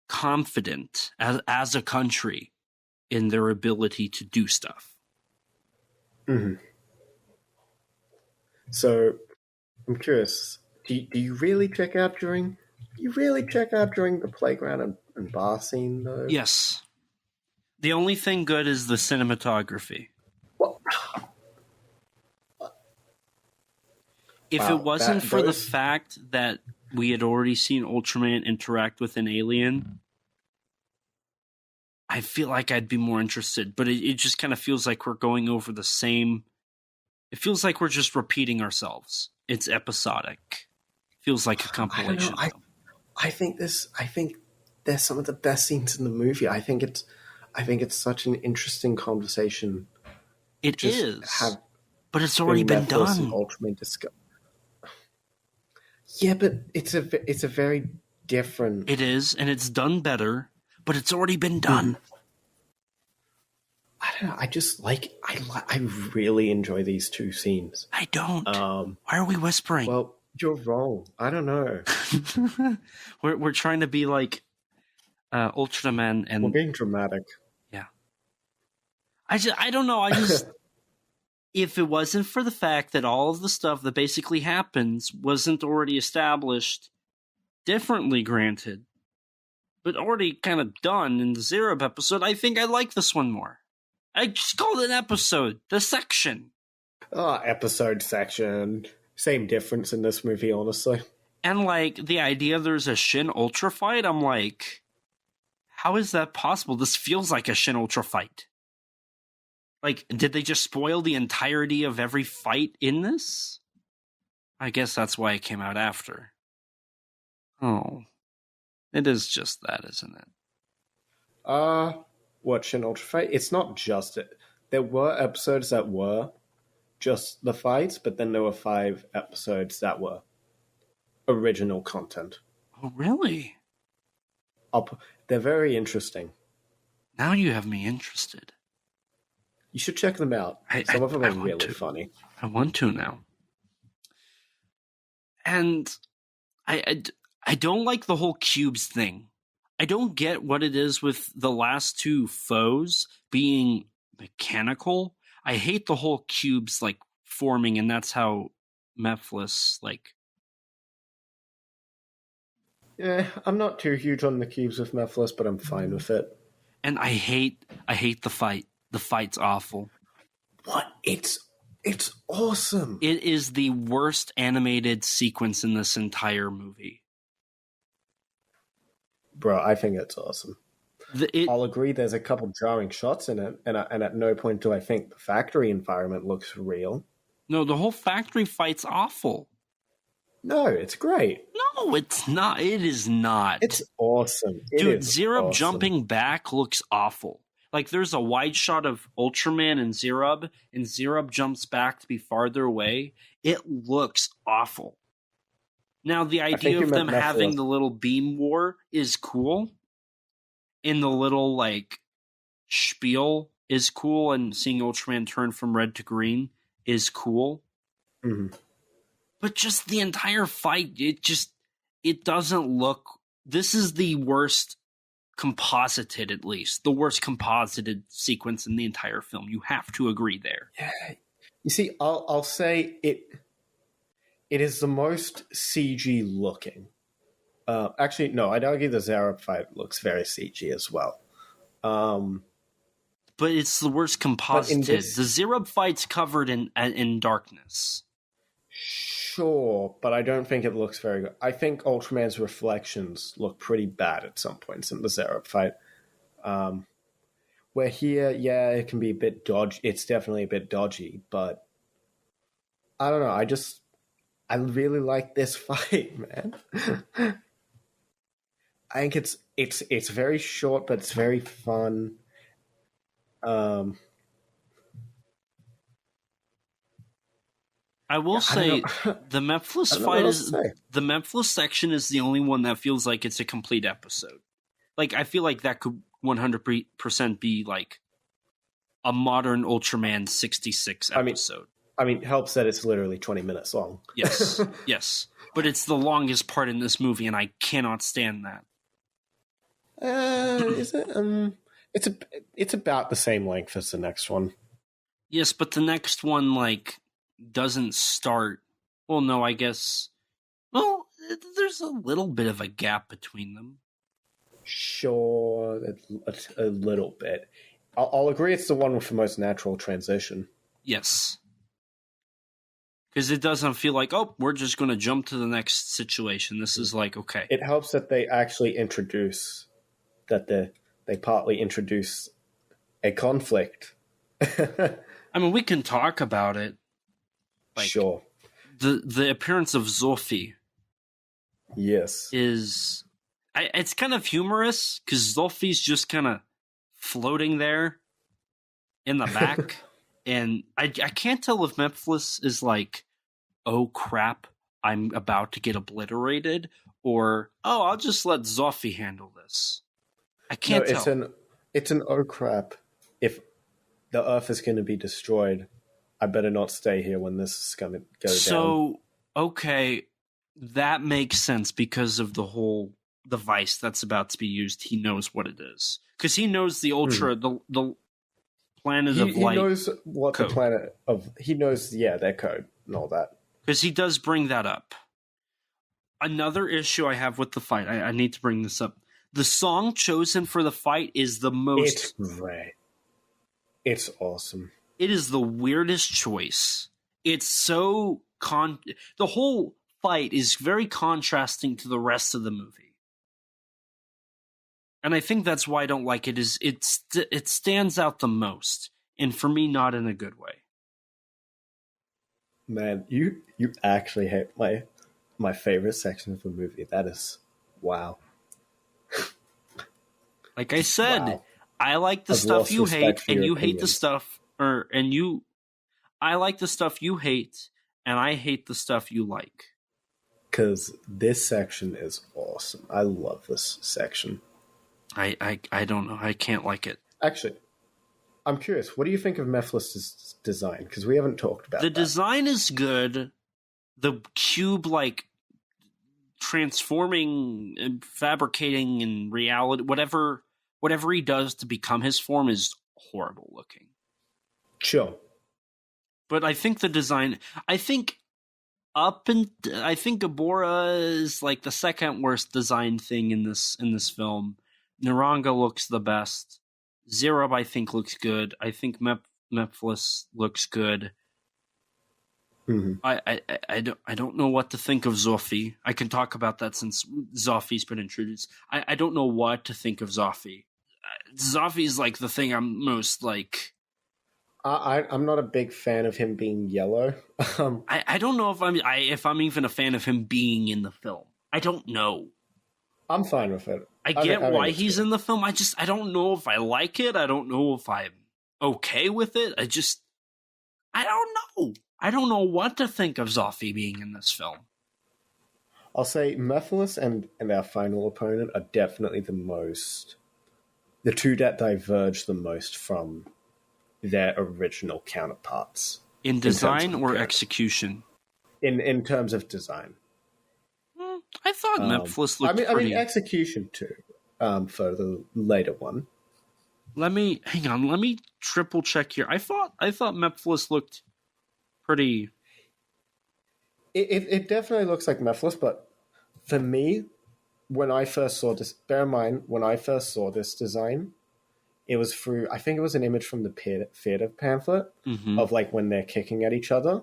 confident as a country in their ability to do stuff. Mm-hmm. So, I'm curious, do you really check out during the playground and bar scene, though? Yes. The only thing good is the cinematography. Well, if it wasn't for the fact that we had already seen Ultraman interact with an alien, I feel like I'd be more interested. But it just kind of feels like we're going over the same... It feels like we're just repeating ourselves. It's episodic. Feels like a compilation. I think there's some of the best scenes in the movie. I think it's such an interesting conversation. It is. But it's already been done. Ultraman discuss. Yeah, but it's a very different... It is, and it's done better, but it's already been done. I don't know. I just I really enjoy these two scenes. I don't. Why are we whispering? Well, you're wrong. I don't know. We're trying to be like Ultraman, and we're being dramatic. Yeah. I don't know. I just if it wasn't for the fact that all of the stuff that basically happens wasn't already established differently, granted, but already kind of done in the Zerub episode, I think I like this one more. I just called it an episode. The section. Episode section. Same difference in this movie, honestly. And, like, the idea there's a Shin Ultra fight, I'm like, how is that possible? This feels like a Shin Ultra fight. Like, did they just spoil the entirety of every fight in this? I guess that's why it came out after. Oh. It is just that, isn't it? What, Shin Ultra fight? It's not just it. There were episodes that were just the fights, but then there were 5 episodes that were original content. Oh, really? They're very interesting. Now you have me interested. You should check them out. Some of them are really funny. I want to now. And I don't like the whole cubes thing. I don't get what it is with the last 2 foes being mechanical. I hate the whole cubes, like, forming, and that's how Mephiles, like... Yeah, I'm not too huge on the cubes with Mephiles, but I'm fine with it. And I hate the fight. The fight's awful. What? It's awesome. It is the worst animated sequence in this entire movie. Bro, I think it's awesome. I'll agree there's a couple jarring shots in it, and at no point do I think the factory environment looks real. No, the whole factory fight's awful. No, it's great. No, it's not. It is not. It's awesome. Dude, Zerub jumping back looks awful. Like, there's a wide shot of Ultraman and Zerub jumps back to be farther away. It looks awful. Now, the idea of them having the little beam war is cool. In the little, like, spiel is cool, and seeing Ultraman turn from red to green is cool. Mm-hmm. But just the entire fight, it doesn't look... This is the worst composited, at least. The worst composited sequence in the entire film. You have to agree there. Yeah. You see, I'll say it is the most CG looking. Actually, no, I'd argue the Zerub fight looks very CG as well. But it's the worst composited. The Zerub fight's covered in darkness. Sure, but I don't think it looks very good. I think Ultraman's reflections look pretty bad at some points in the Zero fight. Where here, yeah, it can be a bit dodgy. It's definitely a bit dodgy, but I don't know. I really like this fight, man. I think it's very short, but it's very fun. I will say the Memphis fight the Memphis section is the only one that feels like it's a complete episode. Like, I feel like that could 100% be like a modern Ultraman 66 episode. I mean, it helps that it's literally 20 minutes long. Yes, yes. But it's the longest part in this movie, and I cannot stand that. Is it? It's about the same length as the next one. Yes, but the next one, like, doesn't start... Well, no, I guess... Well, there's a little bit of a gap between them. Sure, a little bit. I'll agree it's the one with the most natural transition. Yes. Because it doesn't feel like, oh, we're just going to jump to the next situation. This is like, okay. It helps that they actually introduce... that they partly introduce a conflict. I mean, we can talk about it. Like, sure. The appearance of Zolfi. Yes. Is... it's kind of humorous, because Zolfi's just kind of floating there in the back. And I can't tell if Memphis is like, oh crap, I'm about to get obliterated, or, oh, I'll just let Zolfi handle this. I can't tell. It's an oh crap. If the Earth is going to be destroyed, I better not stay here when this is going to go down. So, okay, that makes sense because of the device that's about to be used. He knows what it is. Because he knows the Ultra, the planet of light. He knows what code. The planet of... He knows, their code and all that. Because he does bring that up. Another issue I have with the fight, I need to bring this up. The song chosen for the fight is the most... It's great. It's awesome. It is the weirdest choice. It's so... The whole fight is very contrasting to the rest of the movie. And I think that's why I don't like it, is it stands out the most. And for me, not in a good way. Man, you actually hate my favorite section of the movie. That is... Wow. Like I said, I like the stuff you hate, and you hate the stuff, I like the stuff you hate, and I hate the stuff you like. Because this section is awesome. I love this section. I don't know. I can't like it. Actually, I'm curious. What do you think of Mephiles' design? Because we haven't talked about the design is good. The cube, like, transforming and fabricating in reality, whatever he does to become his form is horrible looking. Sure. But I think the design, I think Gabora is like the second worst designed thing in this film. Naranga looks the best. Zerub, I think, looks good. I think Memphis looks good. Mm-hmm. I don't know what to think of Zolfi. I can talk about that since Zolfi's been introduced. I don't know what to think of Zolfi. Zolfi's like the thing I'm most like... I'm not a big fan of him being yellow. I don't know if I'm even a fan of him being in the film. I don't know. I'm fine with it. I get why he's in the film. I don't know if I like it. I don't know if I'm okay with it. I don't know. I don't know what to think of Zolfi being in this film. I'll say Mephiles and our final opponent are definitely the two that diverge the most from their original counterparts. In design or execution? In terms of design. I thought Memphis looked pretty... I mean, execution too, for the later one. Let me triple check here. I thought Memphis looked pretty... It definitely looks like Memphis, but for me, when I first saw this... Bear in mind, when I first saw this design, it was through... I think it was an image from the theater pamphlet of like when they're kicking at each other.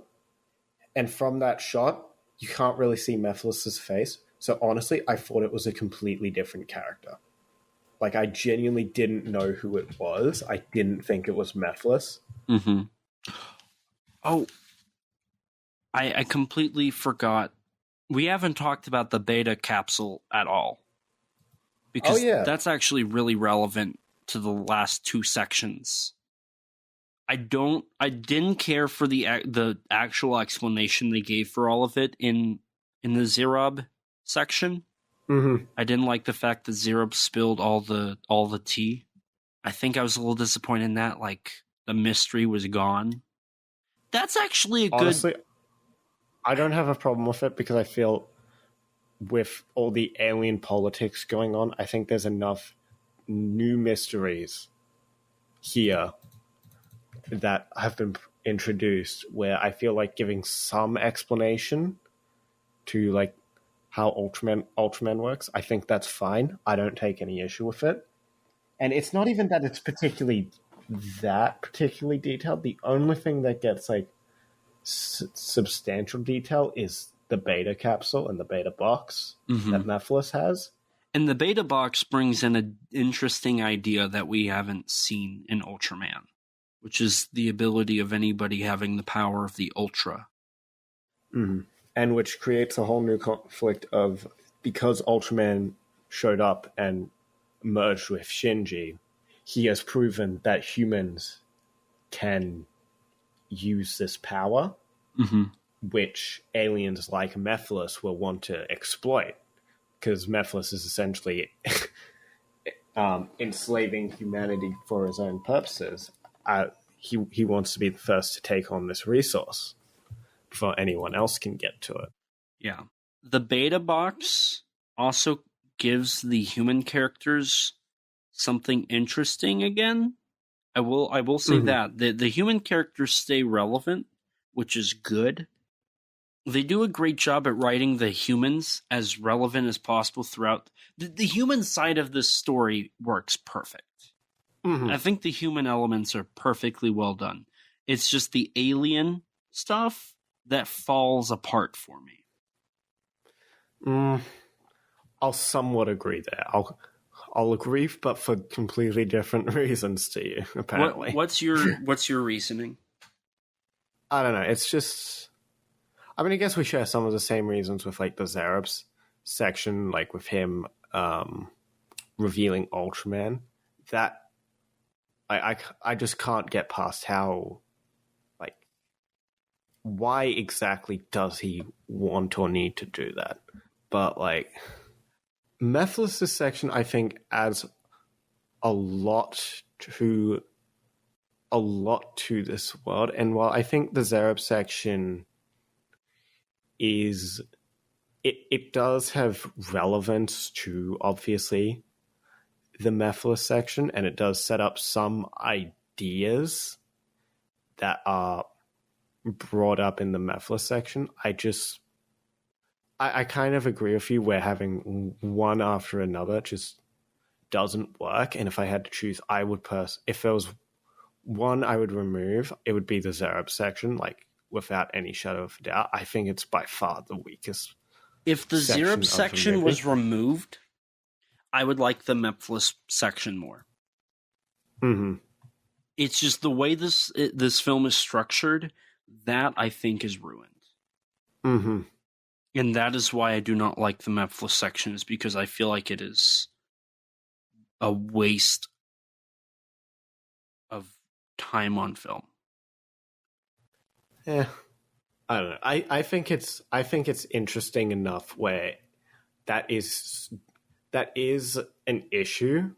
And from that shot, you can't really see Mephiles' face. So honestly, I thought it was a completely different character. Like, I genuinely didn't know who it was. I didn't think it was Mephiles. Mm-hmm. Oh, I completely forgot. We haven't talked about the beta capsule at all. Because that's actually really relevant to the last two sections. I didn't care for the actual explanation they gave for all of it in the Zerob section. Mm-hmm. I didn't like the fact that Zerob spilled all the tea. I think I was a little disappointed in that. Like, the mystery was gone. That's actually Honestly, I don't have a problem with it because I feel with all the alien politics going on, I think there's enough new mysteries here that have been introduced where I feel like giving some explanation to like how Ultraman works. I think that's fine. I don't take any issue with it. And it's not even that it's particularly detailed. The only thing that gets like substantial detail is the beta capsule and the beta box that Mephiles has. And the beta box brings in an interesting idea that we haven't seen in Ultraman, which is the ability of anybody having the power of the Ultra. Mm-hmm. And which creates a whole new conflict of, because Ultraman showed up and merged with Shinji, he has proven that humans can use this power, which aliens like Mephiles will want to exploit, because Mephiles is essentially enslaving humanity for his own purposes. He wants to be the first to take on this resource before anyone else can get to it. Yeah. The beta box also gives the human characters something interesting again. I will say that. The human characters stay relevant, which is good. They do a great job at writing the humans as relevant as possible throughout. The human side of this story works perfect. I think the human elements are perfectly well done. It's just the alien stuff that falls apart for me. I'll somewhat agree there. I'll agree, but for completely different reasons to you, apparently. What's your reasoning? I don't know. It's just... I mean, I guess we share some of the same reasons with, like, the Zerob section, like, with him revealing Ultraman. That... I just can't get past how... Like, why exactly does he want or need to do that? But, like... Mephiles' section, I think, adds a lot to this world. And while I think the Zerob section is... It does have relevance to, obviously, the Mephiles section, and it does set up some ideas that are brought up in the Mephiles section. I kind of agree with you where having one after another just doesn't work. And if I had to choose, I would if there was one I would remove, it would be the Zerob section, like, without any shadow of a doubt. I think it's by far the weakest. If the Zerob section was removed, I would like the Mephiles section more. It's just the way this film is structured, that I think is ruined. And that is why I do not like the Mephiles section, is because I feel like it is a waste of time on film. Yeah. I don't know. I think it's interesting enough where that is an issue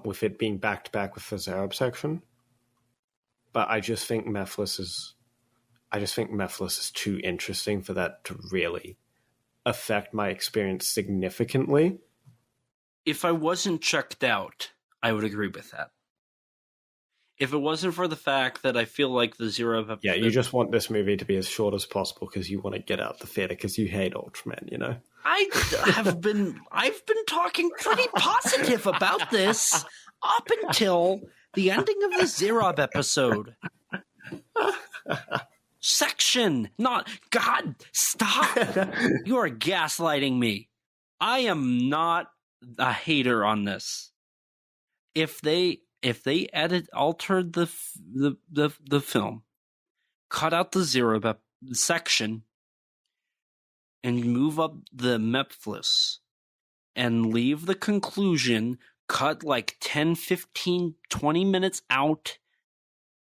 with it being back to back with the Zerob section. But I just think Mephiles is too interesting for that to really affect my experience significantly. If I wasn't checked out, I would agree with that. If it wasn't for the fact that I feel like the Zerob... Yeah, you just want this movie to be as short as possible because you want to get out the theater because you hate Ultraman, you know? I've been talking pretty positive about this up until the ending of the Zerob episode. section, not God. Stop! You are gaslighting me. I am not a hater on this. If they altered the film, cut out the zero section, and move up the Mephiles, and leave the conclusion, cut like 10, 15, 20 minutes out,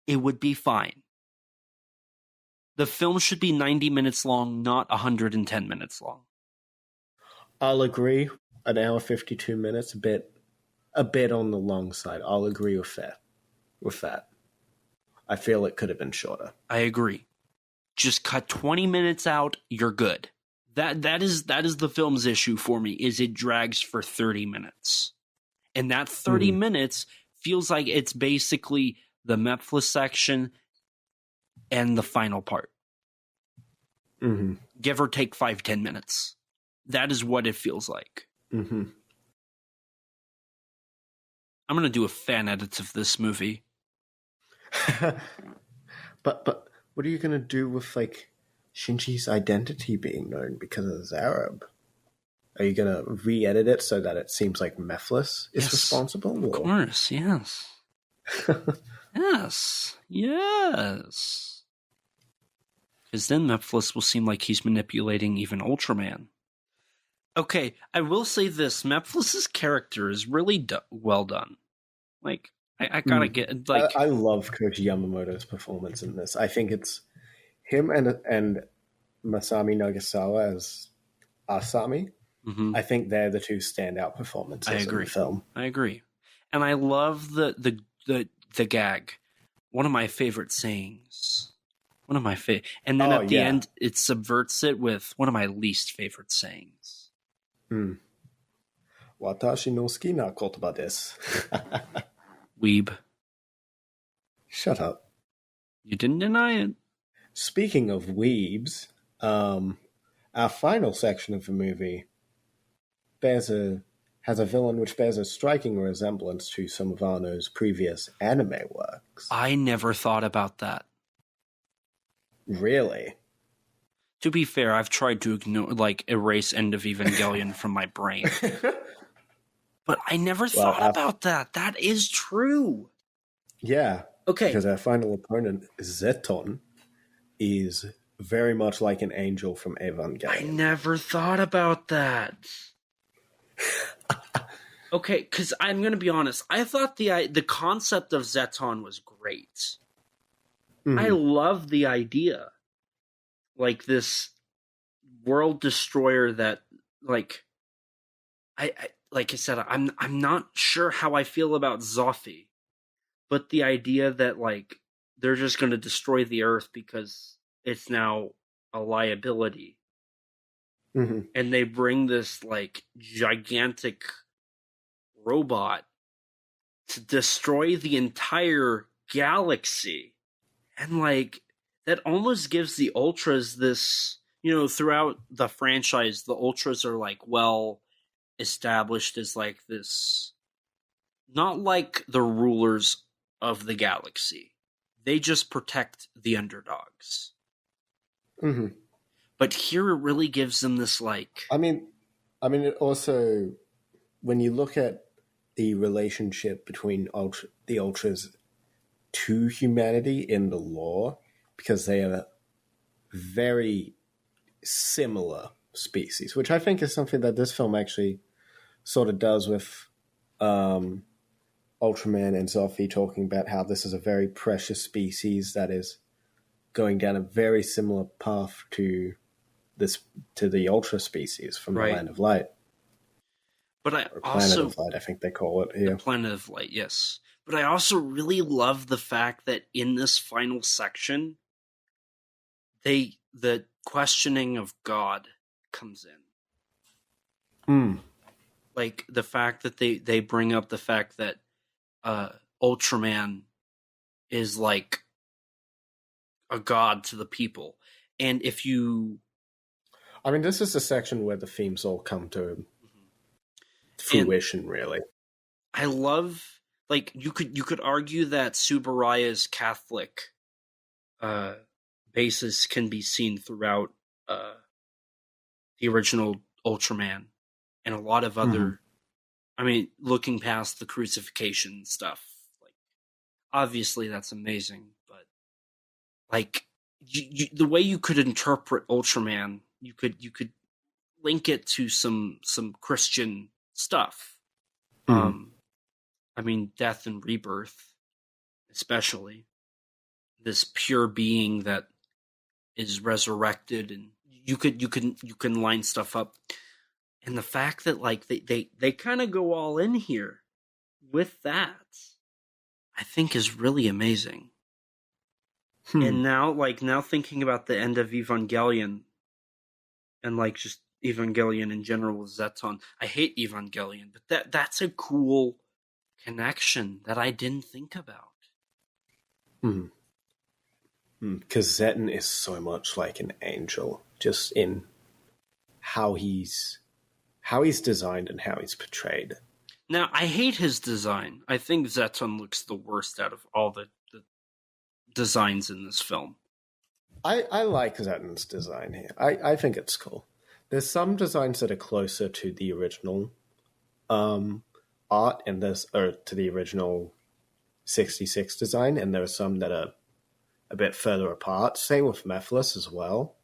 it would be fine. The film should be 90 minutes long, not 110 minutes long. I'll agree. An hour 52 minutes, a bit on the long side. I'll agree with that. I feel it could have been shorter. I agree. Just cut 20 minutes out, you're good. That is the film's issue for me, is it drags for 30 minutes. And that 30 minutes feels like it's basically the Mephiles section and the final part. Give or take 5-10 minutes. That is what it feels like. I'm going to do a fan edit of this movie. But what are you going to do with, like, Shinji's identity being known because it's Arab? Are you going to re-edit it so that it seems like Mephiles is responsible? Of course, yes. Yes. Because then Mephiles will seem like he's manipulating even Ultraman. Okay, I will say this. Mephiles' character is really well done. Like, I gotta get... like, I love Koji Yamamoto's performance in this. I think it's him and Masami Nagasawa as Asami. I think they're the two standout performances in the film. I agree. And I love the gag. One of my favorite sayings. One of my favorite. And then at the end, it subverts it with one of my least favorite sayings. Watashi no suki na kotoba desu. Weeb. Shut up. You didn't deny it. Speaking of weebs, our final section of the movie has a villain which bears a striking resemblance to some of Arno's previous anime works. I never thought about that. Really? To be fair, I've tried to erase End of Evangelion from my brain. But I never thought about that. That is true. Yeah. Okay. Because our final opponent, Zeton, is very much like an angel from Evangelion. I never thought about that. Okay, because I'm going to be honest. I thought the concept of Zeton was great. I love the idea. Like this world destroyer that, like I said, I'm not sure how I feel about Zoffy, but the idea that, like, they're just going to destroy the Earth because it's now a liability. And they bring this, like, gigantic robot to destroy the entire galaxy. And, like, that almost gives the Ultras this, throughout the franchise, the Ultras are, like, well established as, like, this, not like the rulers of the galaxy. They just protect the underdogs. But here it really gives them this, like... I mean, it also, when you look at the relationship between the Ultras to humanity in the lore, because they are very similar species, which I think is something that this film actually sort of does with Ultraman and Zoffy talking about how this is a very precious species that is going down a very similar path to the Ultra species from the Land of Light. But Planet of Light, I think they call it here. The Planet of Light, yes. But I also really love the fact that in this final section, the questioning of God comes in. Like the fact that they bring up the fact that Ultraman is like a god to the people. And if you... I mean, this is the section where the themes all come to fruition, really. I love... Like, you could argue that Subaraya's Catholic basis can be seen throughout the original Ultraman and a lot of other. I mean, looking past the crucifixion stuff, like obviously that's amazing, but like the way you could interpret Ultraman, you could link it to some Christian stuff. I mean, death and rebirth, especially this pure being that is resurrected, and you can line stuff up. And the fact that like they kind of go all in here with that, I think is really amazing. And now thinking about the end of Evangelion and like just Evangelion in general with Zeton. I hate Evangelion, but that's a cool connection that I didn't think about. Because Zeton is so much like an angel, just in how he's designed and how he's portrayed. Now, I hate his design. I think Zeton looks the worst out of all the designs in this film. I like Zeton's design here. I think it's cool. There's some designs that are closer to the original art, and to the original 66 design, and there are some that are a bit further apart. Same with Mephiles as well,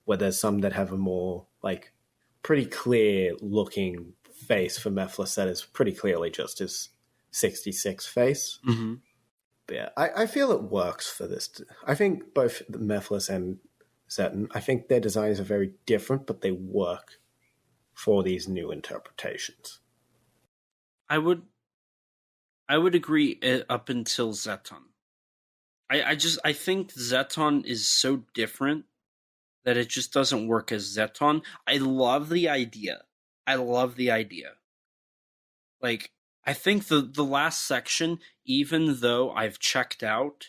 where there's some that have a more like pretty clear looking face for Mephiles that is pretty clearly just his 66 face. But yeah, I feel it works for this. I think both Mephiles and Zeton, I think their designs are very different, but they work for these new interpretations. I would agree up until Zeton. I think Zeton is so different that it just doesn't work as Zeton. I love the idea. Like, I think the last section, even though I've checked out,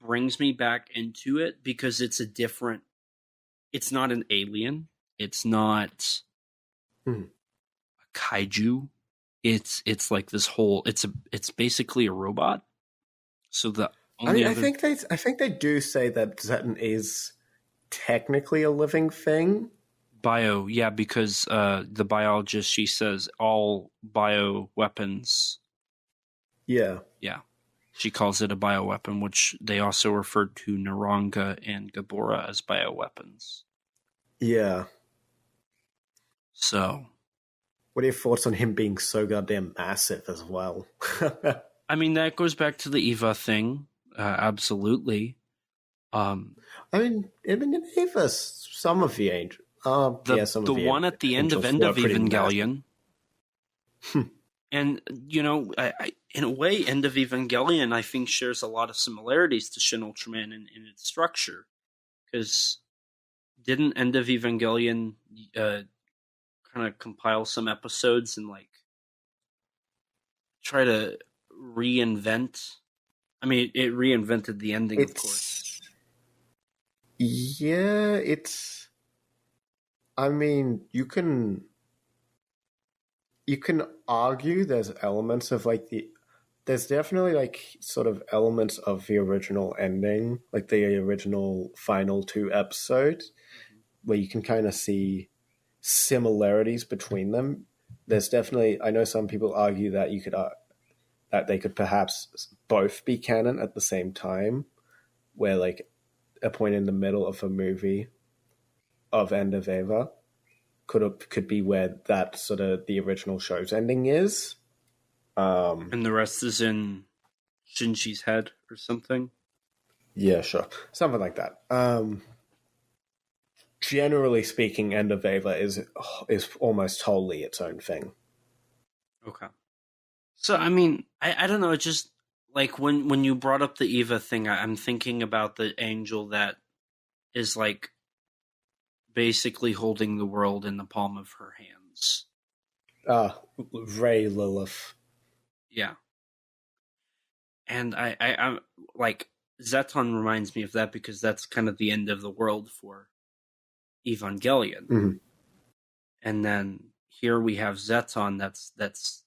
brings me back into it because it's not an alien. It's not a kaiju. It's like this whole. It's basically a robot. So I think they do say that Zeton is technically a living thing. Bio, yeah, because the biologist, she says all bioweapons. Yeah. She calls it a bioweapon, which they also referred to Naranga and Gabora as bioweapons. Yeah. So, what are your thoughts on him being so goddamn massive as well? I mean, that goes back to the Eva thing. Absolutely. I mean, even in Eva, some of the angels. The one at the end of Evangelion. And, you know, I in a way, End of Evangelion, I think, shares a lot of similarities to Shin Ultraman in its structure. Because didn't End of Evangelion kind of compile some episodes and, like, try to reinvent? I mean, it reinvented the ending, of course. Yeah, I mean, you can argue there's elements of like there's definitely like sort of elements of the original ending, like the original final 2 episodes, where you can kind of see similarities between them. There's definitely, I know some people argue that that they could perhaps both be canon at the same time, where like a point in the middle of a movie of End of Eva could be where that sort of the original show's ending is. And the rest is in Shinji's head or something? Yeah, sure. Something like that. Generally speaking, End of Eva is almost wholly its own thing. Okay. So, I mean, I don't know, it just, like, when you brought up the Eva thing, I'm thinking about the angel that is, like, basically holding the world in the palm of her hands. Ray Lilith. Yeah. And I'm like, Zeton reminds me of that because that's kind of the end of the world for Evangelion. Mm-hmm. And then here we have Zeton that's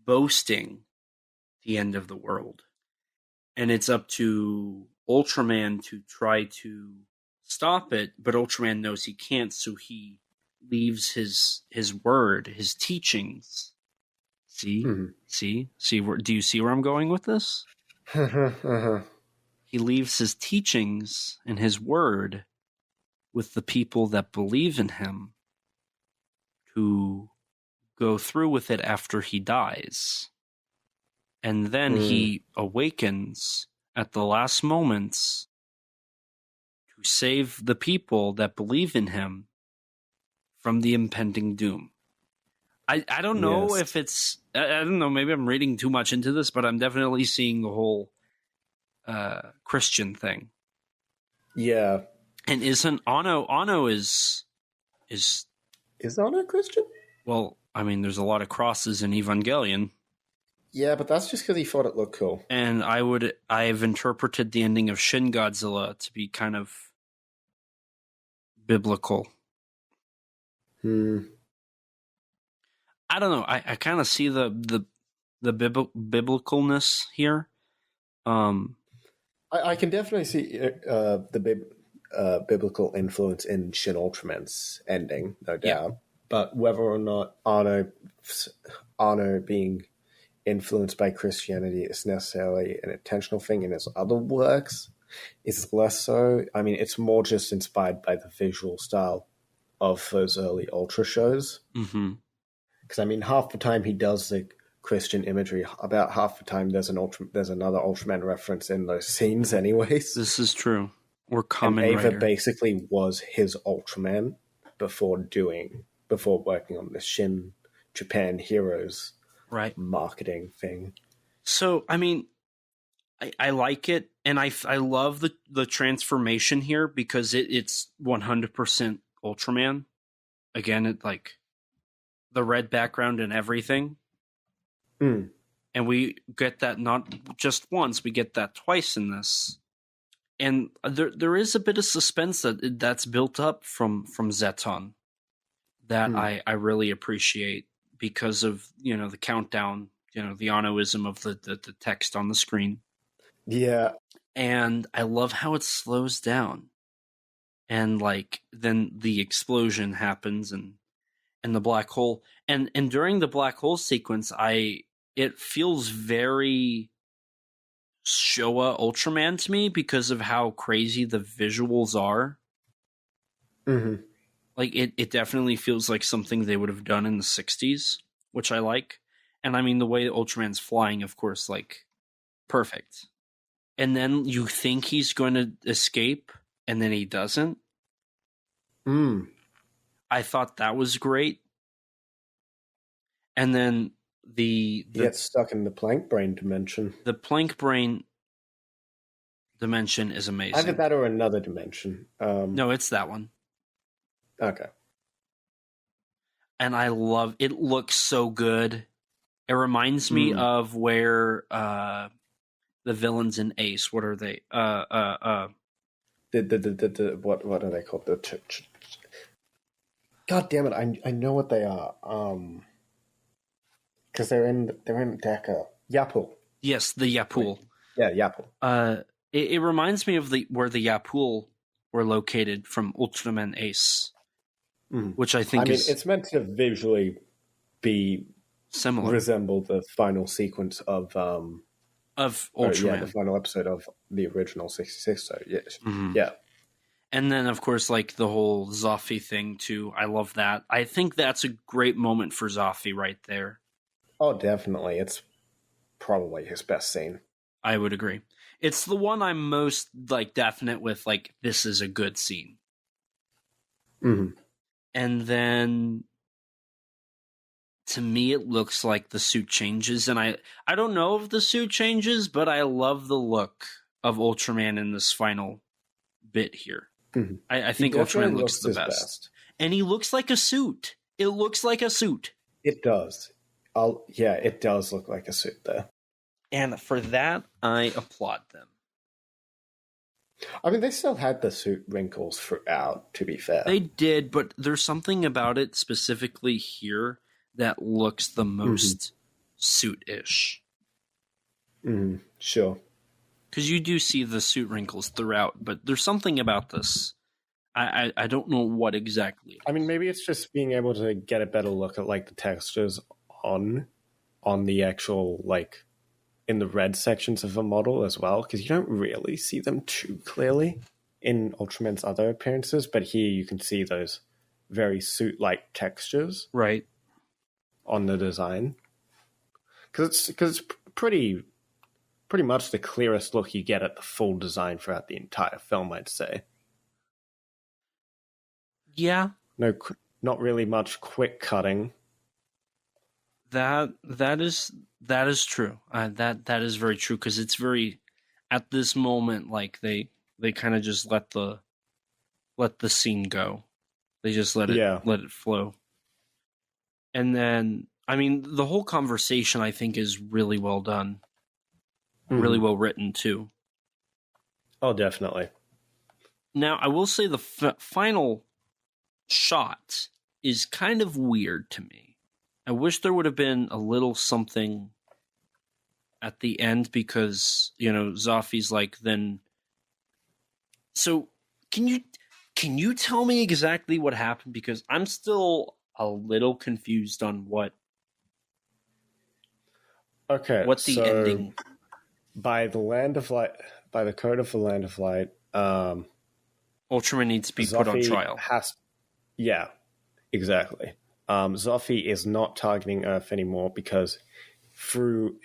boasting the end of the world. And it's up to Ultraman to try to stop it, but Ultraman knows he can't, so he leaves his word, his teachings. See? Mm-hmm. See? Do you see where I'm going with this? He leaves his teachings and his word with the people that believe in him to go through with it after he dies. And then he awakens at the last moments to save the people that believe in him from the impending doom. I don't know if it's... I don't know, maybe I'm reading too much into this, but I'm definitely seeing the whole Christian thing. Yeah. And isn't Anno is Anno Christian? Well, I mean, there's a lot of crosses in Evangelion. Yeah, but that's just because he thought it looked cool. And I've interpreted the ending of Shin Godzilla to be kind of biblical. I don't know. I kind of see the biblicalness here. I can definitely see the biblical influence in Shin Ultraman's ending, no doubt. Yeah. But whether or not Anno being influenced by Christianity is necessarily an intentional thing in his other works is less so. I mean, it's more just inspired by the visual style of those early Ultra shows. Because I mean, half the time he does the Christian imagery, about half the time there's another Ultraman reference in those scenes anyways. This is true. Or Kamen Ava Rider. Basically was his Ultraman before working on the Shin Japan Heroes marketing thing. So, I mean, I like it, and I love the transformation here because it's 100% Ultraman. Again, it like the red background and everything. And we get that not just once, we get that twice in this. And there is a bit of suspense that's built up from Zeton that I really appreciate because of, the countdown, the Annoism of the text on the screen. Yeah. And I love how it slows down. And then the explosion happens and the black hole. And during the black hole sequence, it feels very Showa Ultraman to me because of how crazy the visuals are. It definitely feels like something they would have done in the 60s, which I like. And I mean, the way Ultraman's flying, of course, perfect. And then you think he's going to escape, and then he doesn't. I thought that was great. And then he gets stuck in the plank brain dimension. The plank brain dimension is amazing. Either that or another dimension. No, it's that one. Okay. And I love it. Looks so good. It reminds me of where the villains in Ace. What are they? What are they called? God damn it! I know what they are. Because they're in Deca. Yapul. Yes, the Yapul. Yeah, Yapul. It reminds me of where the Yapul were located from Ultraman Ace, which I think it's meant to visually be similar, resemble the final sequence of Ultraman, the final episode of the original 66. So yes, yeah. And then, of course, the whole Zaffi thing too. I love that. I think that's a great moment for Zaffi right there. Oh, definitely. It's probably his best scene. I would agree. It's the one I'm most definite with. This is a good scene. And then, to me, it looks like the suit changes, and I don't know if the suit changes, but I love the look of Ultraman in this final bit here. I think Ultraman looks the best, and he looks like a suit. It looks like a suit. It does. It does look like a suit there. And for that, I applaud them. I mean, they still had the suit wrinkles throughout, to be fair. They did, but there's something about it specifically here that looks the most suit-ish. Sure. because you do see the suit wrinkles throughout, but there's something about this. I don't know what exactly. I mean, maybe it's just being able to get a better look at like the textures on the actual like in the red sections of a model as well, because you don't really see them too clearly in Ultraman's other appearances, but here you can see those very suit-like textures, right, on the design. Because it's pretty much the clearest look you get at the full design throughout the entire film, I'd say. Yeah. No, not really much quick cutting. That is true. That is very true, because it's very, at this moment, like they kind of just let the scene go. They just let it flow. And then, I mean, the whole conversation, I think, is really well done. Mm-hmm. Really well written, too. Oh, definitely. Now, I will say the final shot is kind of weird to me. I wish there would have been a little something at the end, because, you know, Zoffi's like, then... So, can you tell me exactly what happened? Because I'm still a little confused on what the ending. By the Land of Light, by the code of the Land of Light, Ultraman needs to be put on trial. Yeah, exactly. Zoffi is not targeting Earth anymore, because through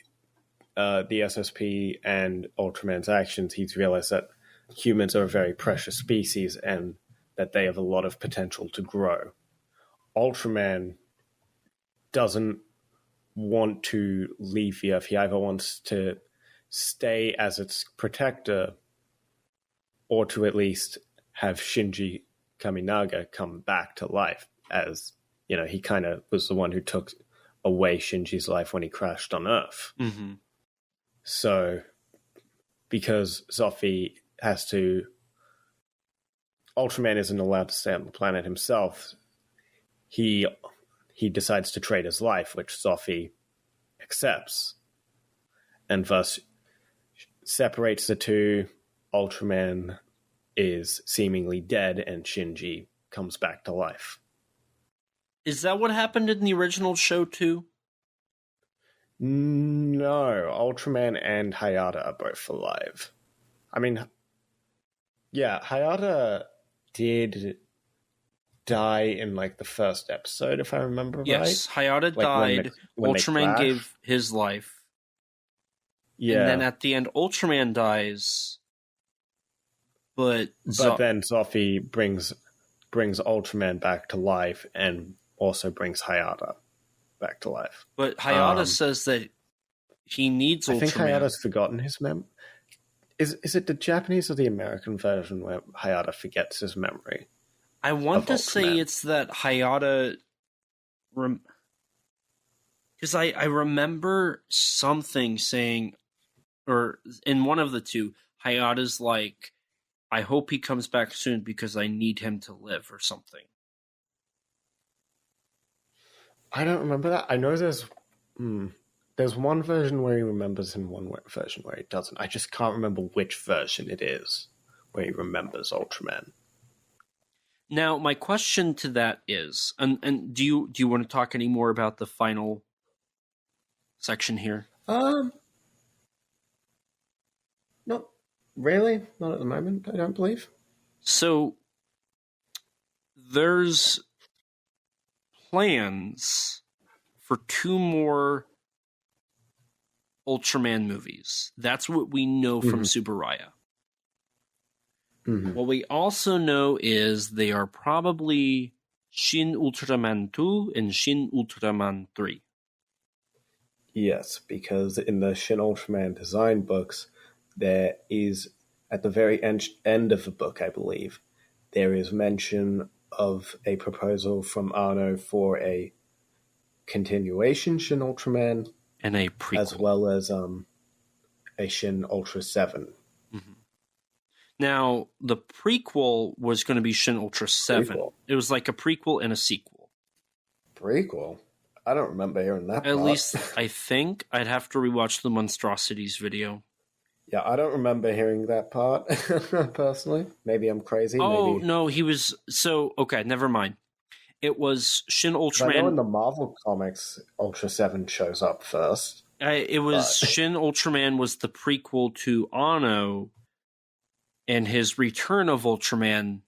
the SSP and Ultraman's actions, he's realized that humans are a very precious species and that they have a lot of potential to grow. Ultraman doesn't want to leave the Earth. He either wants to stay as its protector, or to at least have Shinji Kaminaga come back to life, as, you know, he kind of was the one who took away Shinji's life when he crashed on Earth. Mm-hmm. So, because Zoffi Ultraman isn't allowed to stay on the planet himself, he decides to trade his life, which Zoffi accepts, and thus separates the two. Ultraman is seemingly dead, and Shinji comes back to life. Is that what happened in the original show too? No, Ultraman and Hayata are both alive. I mean, yeah, Hayata did die in like the first episode, if I remember right. Yes, Hayata died. When Ultraman gave his life. Yeah. And then at the end, Ultraman dies. But then Zoffi brings Ultraman back to life, and also brings Hayata back to life. But Hayata says that he needs Ultraman. I think Hayata's forgotten his memory. Is it the Japanese or the American version where Hayata forgets his memory? I want to say it's that Hayata... Because I remember something saying, or in one of the two, Hayata's like, I hope he comes back soon because I need him to live, or something. I don't remember that. I know there's one version where he remembers and one version where he doesn't. I just can't remember which version it is where he remembers Ultraman. Now, my question to that is, and do you want to talk any more about the final section here? Not really. Not at the moment, I don't believe. So, there's plans for 2 more Ultraman movies. That's what we know from Tsuburaya. Mm-hmm. What we also know is they are probably Shin Ultraman 2 and Shin Ultraman 3. Yes, because in the Shin Ultraman design books, there is, at the very end of the book, I believe, there is mention of a proposal from Arno for a continuation Shin Ultraman, and a prequel, as well as a Shin Ultra 7. Mm-hmm. Now, the prequel was going to be Shin Ultra 7. Prequel. It was like a prequel and a sequel. Prequel? I don't remember hearing that. At least, I think I'd have to rewatch the Monstrosities video. Yeah, I don't remember hearing that part, personally. Maybe I'm crazy. Oh, maybe. no, he was... So, okay, never mind. It was Shin Ultraman... I know in the Marvel comics, Ultra 7 shows up first. It was... Shin Ultraman was the prequel to Anno and his Return of Ultraman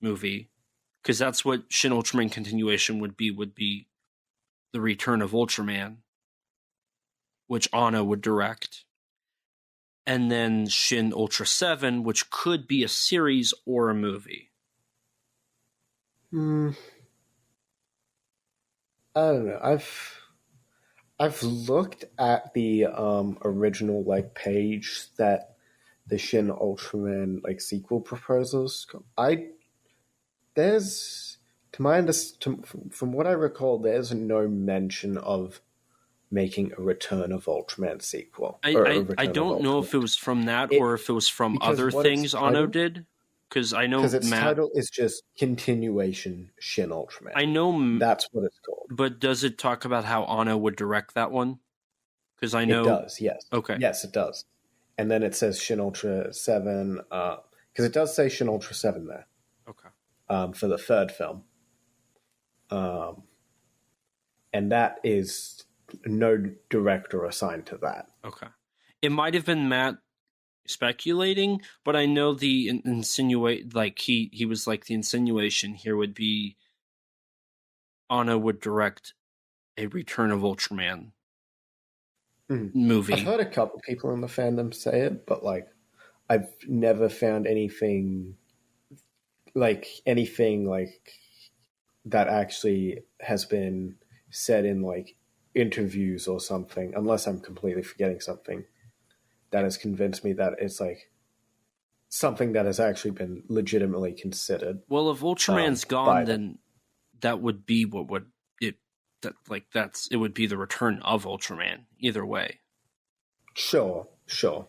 movie. Because that's what Shin Ultraman continuation would be the Return of Ultraman, which Anno would direct. And then Shin Ultra 7, which could be a series or a movie. I don't know. I've looked at the original page that the Shin Ultraman sequel proposals. From what I recall, there's no mention of making a Return of Ultraman sequel. I don't know if it was from that or if it was from other things Anno did. Because I know its title is just Continuation Shin Ultraman. I know that's what it's called. But does it talk about how Anno would direct that one? Because I know it does. Yes. Okay. Yes, it does. And then it says Shin Ultra 7. Because it does say Shin Ultra 7 there. Okay. For the third film. And that is no director assigned to that. Okay. It might have been Matt speculating, but I know the he was the insinuation here would be Anno would direct a Return of Ultraman movie. I've heard a couple people in the fandom say it, but I've never found anything that actually has been said in interviews or something, unless I'm completely forgetting something that has convinced me that it's something that has actually been legitimately considered. Well, if Ultraman's gone, then that would be what would it it would be the Return of Ultraman either way. Sure. So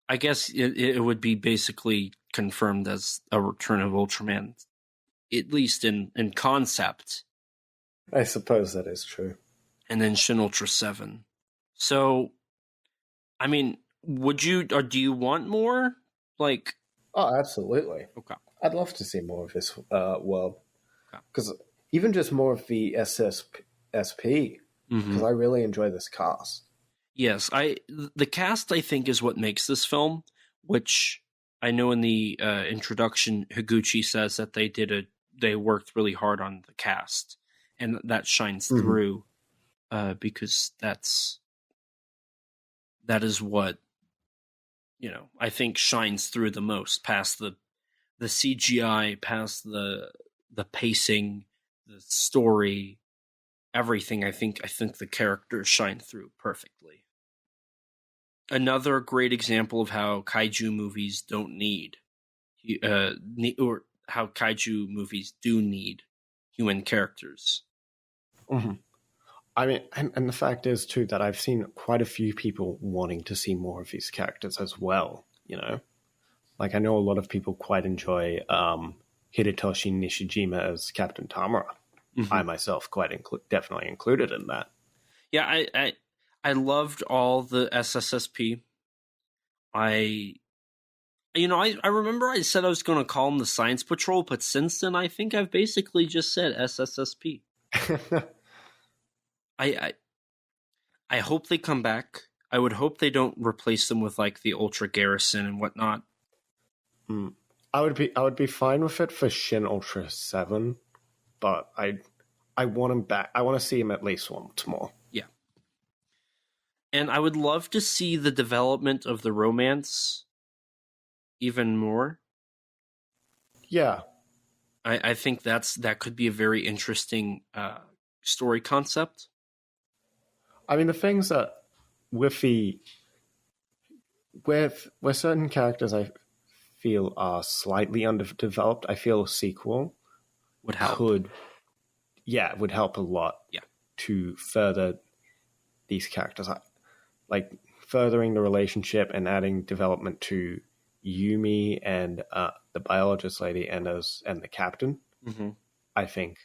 I guess it would be basically confirmed as a Return of Ultraman, at least in concept. I suppose that is true. And then Shin Ultra 7. So, I mean, would you, or do you want more? Oh, absolutely. Okay. I'd love to see more of this world. Because even just more of the SSP, because I really enjoy this cast. Yes, the cast, I think, is what makes this film, which I know in the introduction, Higuchi says that they worked really hard on the cast, and that shines through because that is what, I think shines through the most, past the CGI, past the pacing, the story, everything. I think the characters shine through perfectly. Another great example of how kaiju movies don't need, or how kaiju movies do need human characters. Mm-hmm. I mean, and the fact is too that I've seen quite a few people wanting to see more of these characters as well. I know a lot of people quite enjoy Hidetoshi Nishijima as Captain Tamara. I myself definitely included in that. Yeah, I loved all the SSSP. I remember I said I was going to call them the Science Patrol, but since then I think I've basically just said SSSP. I hope they come back. I would hope they don't replace them with the Ultra Garrison and whatnot. I would be fine with it for Shin Ultra 7, but I want him back. I want to see him at least once more. Yeah. And I would love to see the development of the romance even more. Yeah. I think that could be a very interesting story concept. I mean, the things that with certain characters I feel are slightly underdeveloped, I feel a sequel would help. Would help a lot. Yeah. To further these characters, furthering the relationship and adding development to Yumi and the biologist lady and the captain. I think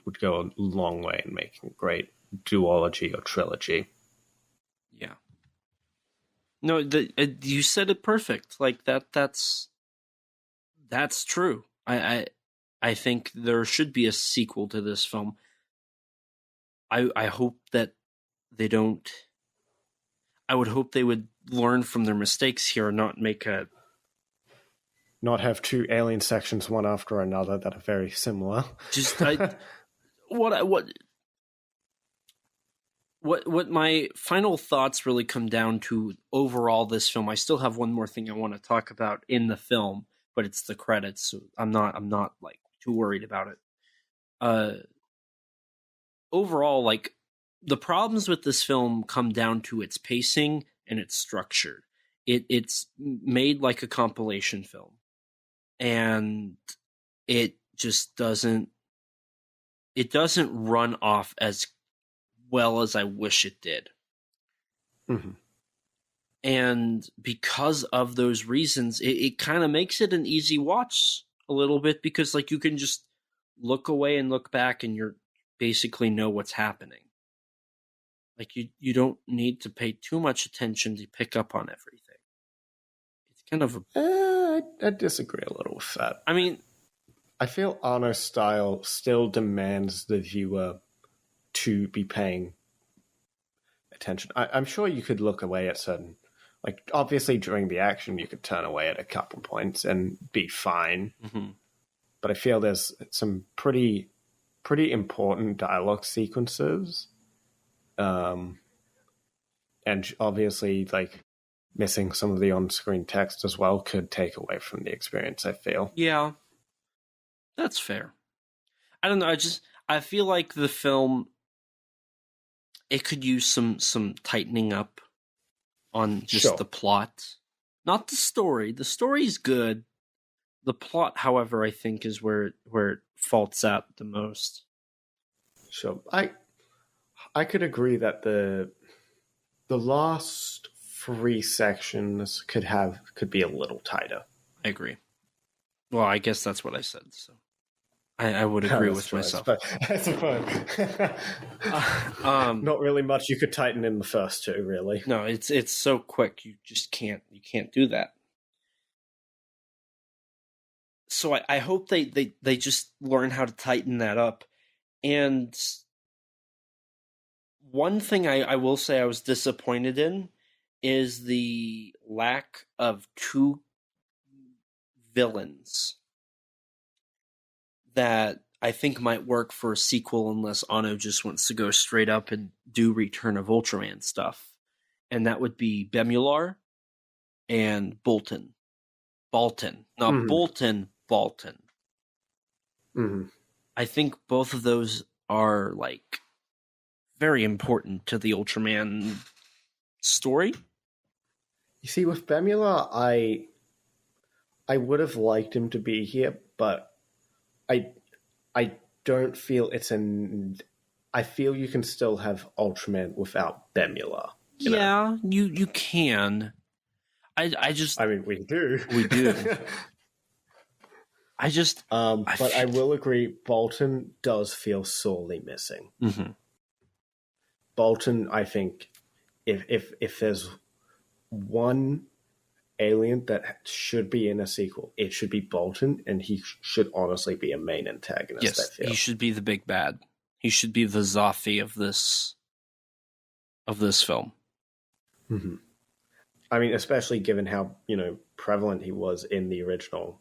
would go a long way in making a great duology or trilogy. Yeah. No, you said it perfect. Like that's true. I think there should be a sequel to this film. I hope that they don't. I would hope they would learn from their mistakes here and not have two alien sections one after another that are very similar. Just what my final thoughts really come down to overall this film. I still have one more thing I want to talk about in the film, but it's the credits, so I'm not like too worried about it. Overall, like, the problems with this film come down to its pacing and its structure. It's made like a compilation film, and it just doesn't run off as well as I wish it did. Mm-hmm. And because of those reasons, it kind of makes it an easy watch a little bit, because like you can just look away and look back and you're basically know what's happening. Like you don't need to pay too much attention to pick up on everything. It's kind of I disagree a little with that. I mean, I feel Anno's style still demands the viewer to be paying attention. I'm sure you could look away at certain, like, obviously during the action you could turn away at a couple points and be fine. Mm-hmm. But I feel there's some pretty important dialogue sequences. And obviously, like, missing some of the on-screen text as well could take away from the experience, I feel. Yeah, that's fair. I don't know, I feel like the film, it could use some tightening up on just the plot. Not the story. The story's good. The plot, however, I think is where it faults out the most. Sure. I could agree that the last 3 sections could be a little tighter. I agree. Well, I guess that's what I said, so I would agree with myself. I suppose. Not really much you could tighten in the first 2, really. No, it's so quick, you just can't do that. So I hope they just learn how to tighten that up. And one thing I will say I was disappointed in is the lack of 2 villains that I think might work for a sequel, unless Anno just wants to go straight up and do Return of Ultraman stuff. And that would be Bemular and Bolton. Not Mm-hmm. Bolton. Mm-hmm. I think both of those are, like, very important to the Ultraman story. You see, with Bemular, I would have liked him to be here, but I don't feel I feel you can still have Ultraman without Bemular. Yeah, you can. I mean, we do. We do. But I will agree, Bolton does feel sorely missing. Mm-hmm. Bolton, I think, if there's one alien that should be in a sequel, it should be Bolton, and he should honestly be a main antagonist. Yes, I feel. He should be the big bad. He should be the Zaffi of this film. Mm-hmm. I mean, especially given how prevalent he was in the original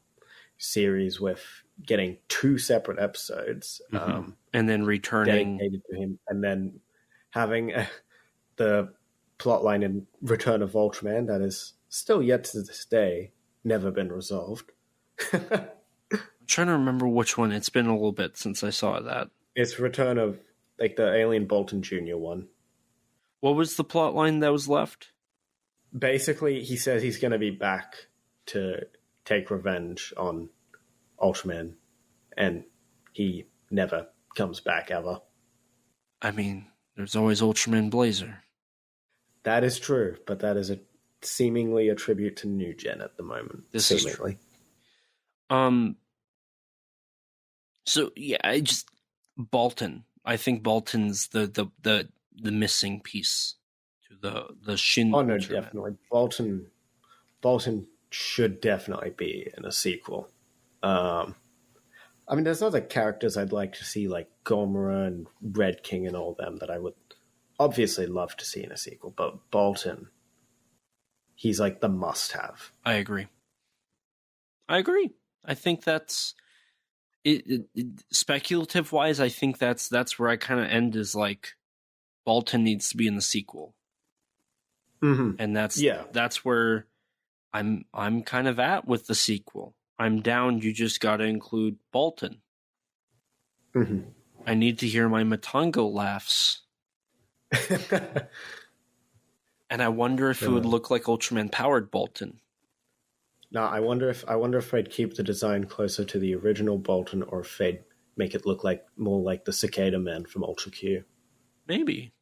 series, with getting 2 separate episodes, mm-hmm. And then returning dedicated to him, and then having the plotline in Return of Ultraman that is still yet to this day never been resolved. I'm trying to remember which one. It's been a little bit since I saw that. It's Return of, like, the Alien Bolton Jr. one. What was the plot line that was left? Basically, he says he's going to be back to take revenge on Ultraman, and he never comes back ever. I mean, there's always Ultraman Blazer. That is true, but that is seemingly a tribute to New Gen at the moment. This is true. So yeah, Bolton. I think Bolton's the missing piece to the Shin. Oh no, Ultraman. definitely. Bolton should definitely be in a sequel. I mean, there's other characters I'd like to see, like Gomera and Red King and all them, that I would obviously love to see in a sequel. But Bolton, he's like the must-have. I agree. I think that's it speculative wise. I think that's where I kind of end, is like Bolton needs to be in the sequel, and that's where I'm kind of at with the sequel. I'm down. You just got to include Bolton. I need to hear my Matango laughs. And I wonder if it would look like Ultraman powered Bolton. No, I wonder if they'd keep the design closer to the original Bolton, or if they'd make it look like more like the Cicada Man from Ultra Q. Maybe.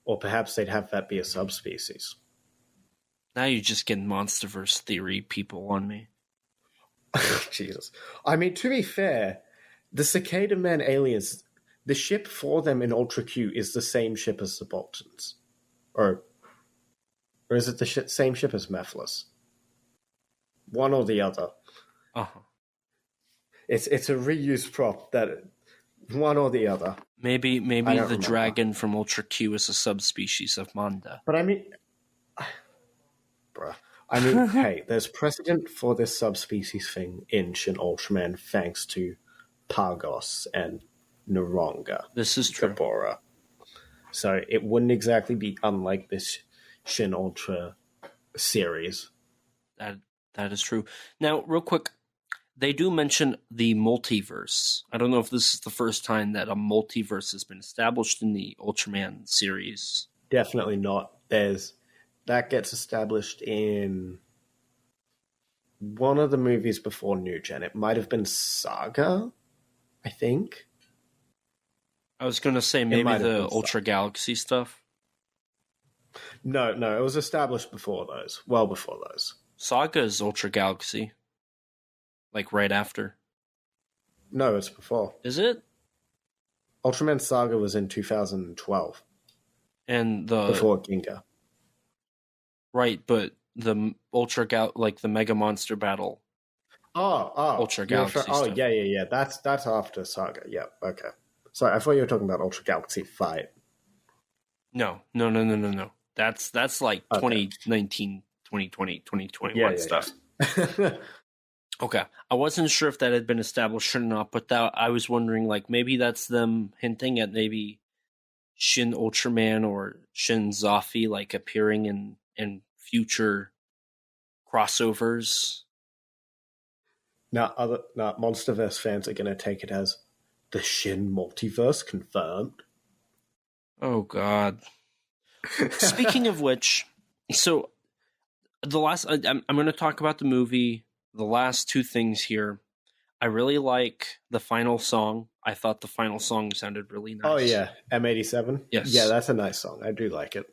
Or perhaps they'd have that be a subspecies. Now you're just getting MonsterVerse theory people on me. Jesus. I mean, to be fair, the Cicada Man aliens, the ship for them in Ultra Q is the same ship as the Boltons. Or is it the same ship as Mephiles? One or the other. Uh-huh. It's a reused prop, that one or the other. Maybe the dragon from Ultra Q is a subspecies of Manda. But I mean... Bruh. I mean, hey, there's precedent for this subspecies thing in Shin Ultraman thanks to Pagos and Noronga. This is true. Gabora. So it wouldn't exactly be unlike this Shin Ultra series. That is true. Now, real quick, they do mention the multiverse. I don't know if this is the first time that a multiverse has been established in the Ultraman series. Definitely not. That gets established in one of the movies before New Gen. It might have been Saga, I think. I was going to say maybe the Ultra Galaxy stuff. No, it was established before those. Well before those. Saga is Ultra Galaxy. Like right after. No, it's before. Is it? Ultraman Saga was in 2012. And before Ginga. Right, but the like the Mega Monster battle. Oh, Ultra Galaxy stuff. Yeah. That's after Saga. Yeah, okay. Sorry, I thought you were talking about Ultra Galaxy Fight. No. That's like okay. 2019, 2020, 2021 stuff. Yeah. Okay. I wasn't sure if that had been established or not, but I was wondering, like, maybe that's them hinting at maybe Shin Ultraman or Shin Zafi, like, appearing in future crossovers. Now, MonsterVerse fans are going to take it as the Shin multiverse confirmed. Oh, God. Speaking of which, so the last, I'm going to talk about the movie. The last two things here. I really like the final song. I thought the final song sounded really nice. Oh, yeah. M87? Yes. Yeah, that's a nice song. I do like it.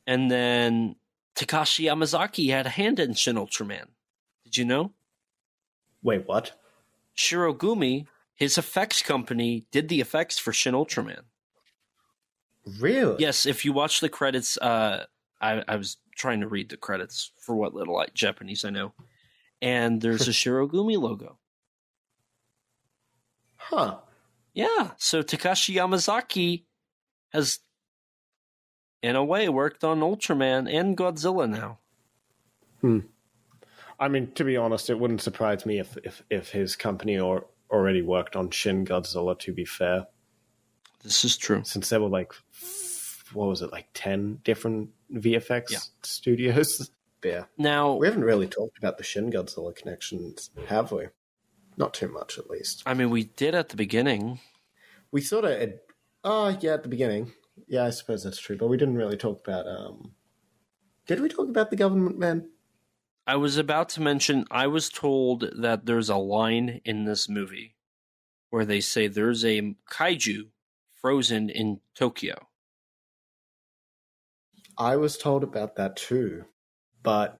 And then Takashi Yamazaki had a hand in Shin Ultraman. Did you know? Wait, what? Shirogumi, his effects company, did the effects for Shin Ultraman. Really? Yes, if you watch the credits, I was trying to read the credits for what little Japanese I know. And there's a Shirogumi logo. Huh. Yeah, so Takashi Yamazaki has, in a way, worked on Ultraman and Godzilla now. I mean, to be honest, it wouldn't surprise me if his company already worked on Shin Godzilla, to be fair. This is true. Since there were like, what was it, like 10 different VFX studios? Yeah. Now, we haven't really talked about the Shin Godzilla connections, have we? Not too much, at least. I mean, we did at the beginning. We sort of... at the beginning. Yeah, I suppose that's true. But we didn't really talk about... Did we talk about the Government Man? I was about to mention, I was told that there's a line in this movie where they say there's a kaiju frozen in Tokyo. I was told about that too. But...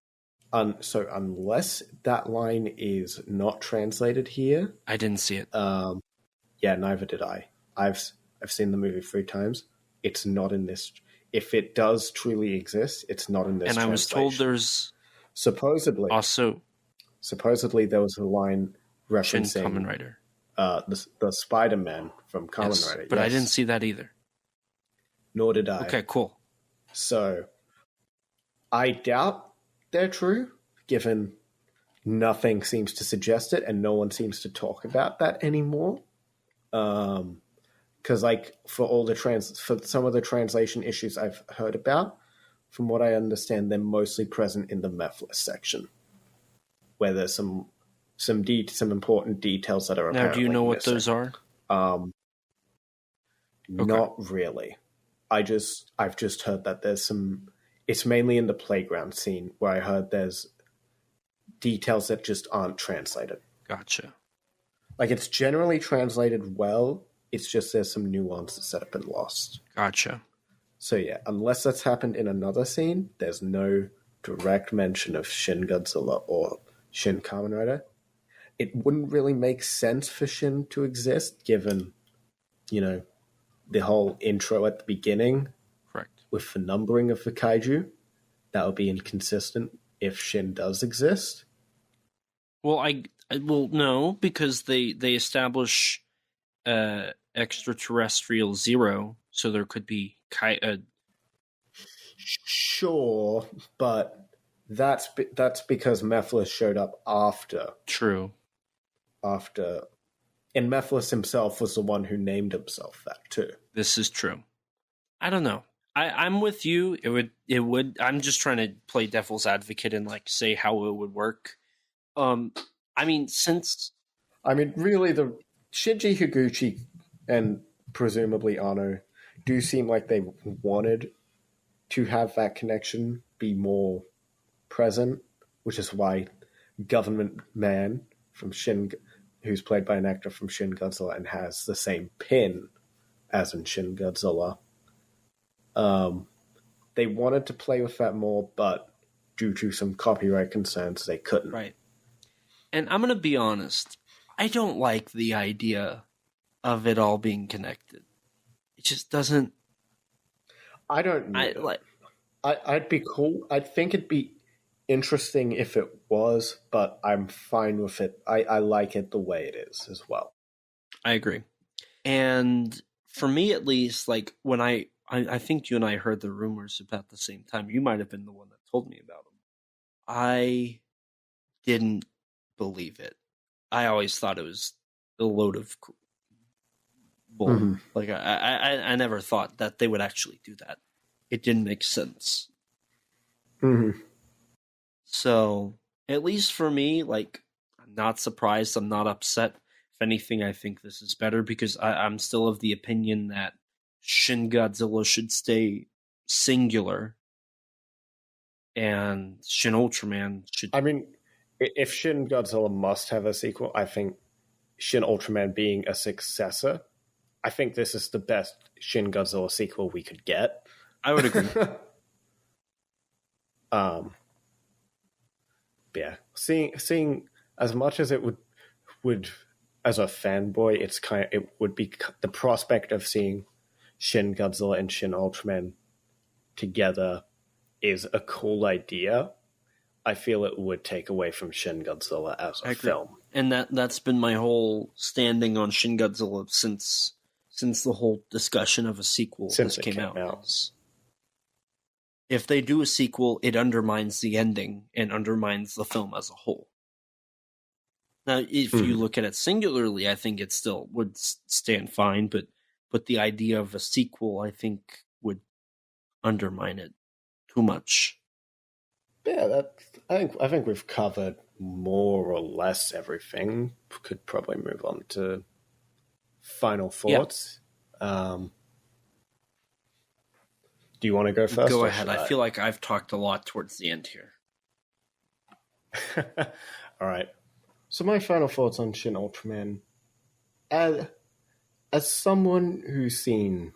so unless that line is not translated here... I didn't see it. Yeah, neither did I. I've seen the movie 3 times. It's not in this... if it does truly exist, it's not in this And I was told there's supposedly there was a line referencing Shin Kamen Rider. The Spider-Man from Kamen Rider. But I didn't see that either. Nor did I. Okay, cool. So, I doubt they're true, given nothing seems to suggest it, and no one seems to talk about that anymore. Because, like, for some of the translation issues I've heard about, from what I understand, they're mostly present in the Mephiles section, where there's some important details that are apparently now. Do you know what missing. Those are? Okay. Not really. I've just heard that there's some. It's mainly in the playground scene where I heard there's details that just aren't translated. Gotcha. Like, it's generally translated well. It's just there's some nuances that have been lost. Gotcha. So yeah, unless that's happened in another scene, there's no direct mention of Shin Godzilla or Shin Kamen Rider. It wouldn't really make sense for Shin to exist, given, the whole intro at the beginning. Correct. With the numbering of the kaiju. That would be inconsistent if Shin does exist. Well, no, because they establish extraterrestrial zero, so there could be Sure, but that's because Mephiles showed up after. True. And Mephiles himself was the one who named himself that too. This is true. I don't know. I'm with you. It would. I'm just trying to play devil's advocate and say how it would work. Really, the Shinji Higuchi and presumably Anno do seem like they wanted to have that connection be more present, which is why Government Man from Shin, who's played by an actor from Shin Godzilla and has the same pin as in Shin Godzilla. They wanted to play with that more, but due to some copyright concerns, they couldn't. Right. And I'm going to be honest. I don't like the idea of it all being connected. It just doesn't. I don't know. I'd be cool. I think it'd be interesting if it was, but I'm fine with it. I like it the way it is as well. I agree. And for me, at least, when I think you and I heard the rumors about the same time. You might have been the one that told me about them. I didn't believe it. I always thought it was a load of bull. Mm-hmm. I never thought that they would actually do that. It didn't make sense. Mm-hmm. So, at least for me, I'm not surprised. I'm not upset. If anything, I think this is better because I'm still of the opinion that Shin Godzilla should stay singular and Shin Ultraman should... if Shin Godzilla must have a sequel, I think Shin Ultraman being a successor, I think this is the best Shin Godzilla sequel we could get. I would agree. Yeah, seeing as much as it would as a fanboy, it would be the prospect of seeing Shin Godzilla and Shin Ultraman together is a cool idea. I feel it would take away from Shin Godzilla as a film. And that's been my whole standing on Shin Godzilla since the whole discussion of a sequel came out. If they do a sequel, it undermines the ending and undermines the film as a whole. Now, if you look at it singularly, I think it still would stand fine, but the idea of a sequel, I think, would undermine it too much. Yeah, I think we've covered more or less everything. Could probably move on to final thoughts. Yeah. Do you want to go first? Go ahead. I feel like I've talked a lot towards the end here. All right. So my final thoughts on Shin Ultraman. As someone who's seen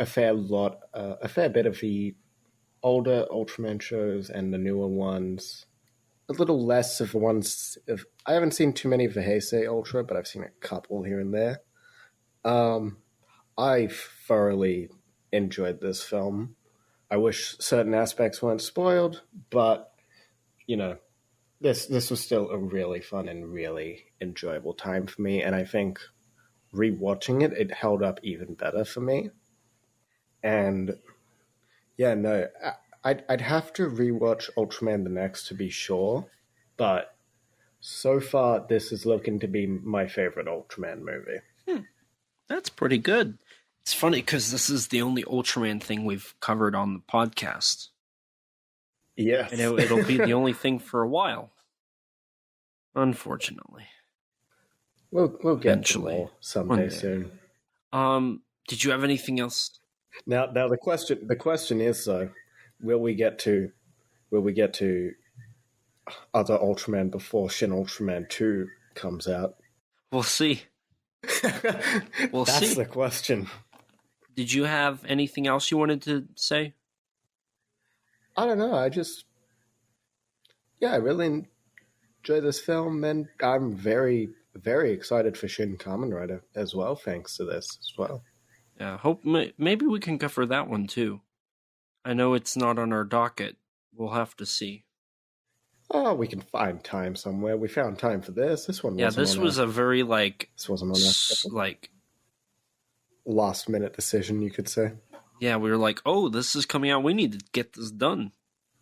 a fair bit of the older Ultraman shows and the newer ones, a little less of the ones I haven't seen too many of the Heisei Ultra, but I've seen a couple here and there. I thoroughly enjoyed this film. I wish certain aspects weren't spoiled, but, you know, this was still a really fun and really enjoyable time for me, and I think rewatching it, it held up even better for me. And yeah, no, I'd have to rewatch Ultraman the Next to be sure, but so far this is looking to be my favorite Ultraman movie. That's pretty good. It's funny because this is the only Ultraman thing we've covered on the podcast. Yes. And it'll be the only thing for a while. Unfortunately. We'll get eventually to more someday soon. Did you have anything else? Now the question is though, will we get to other Ultraman before Shin Ultraman 2 comes out? We'll see. That's the question. Did you have anything else you wanted to say? I don't know. I really enjoy this film, and I'm very, very excited for Shin Kamen Rider as well, thanks to this as well. Yeah, hope maybe we can cover that one too. I know it's not on our docket. We'll have to see. Oh, we can find time somewhere. We found time for this. This one wasn't this was a very this wasn't on last minute decision, you could say. Yeah, we were like, oh, this is coming out. We need to get this done.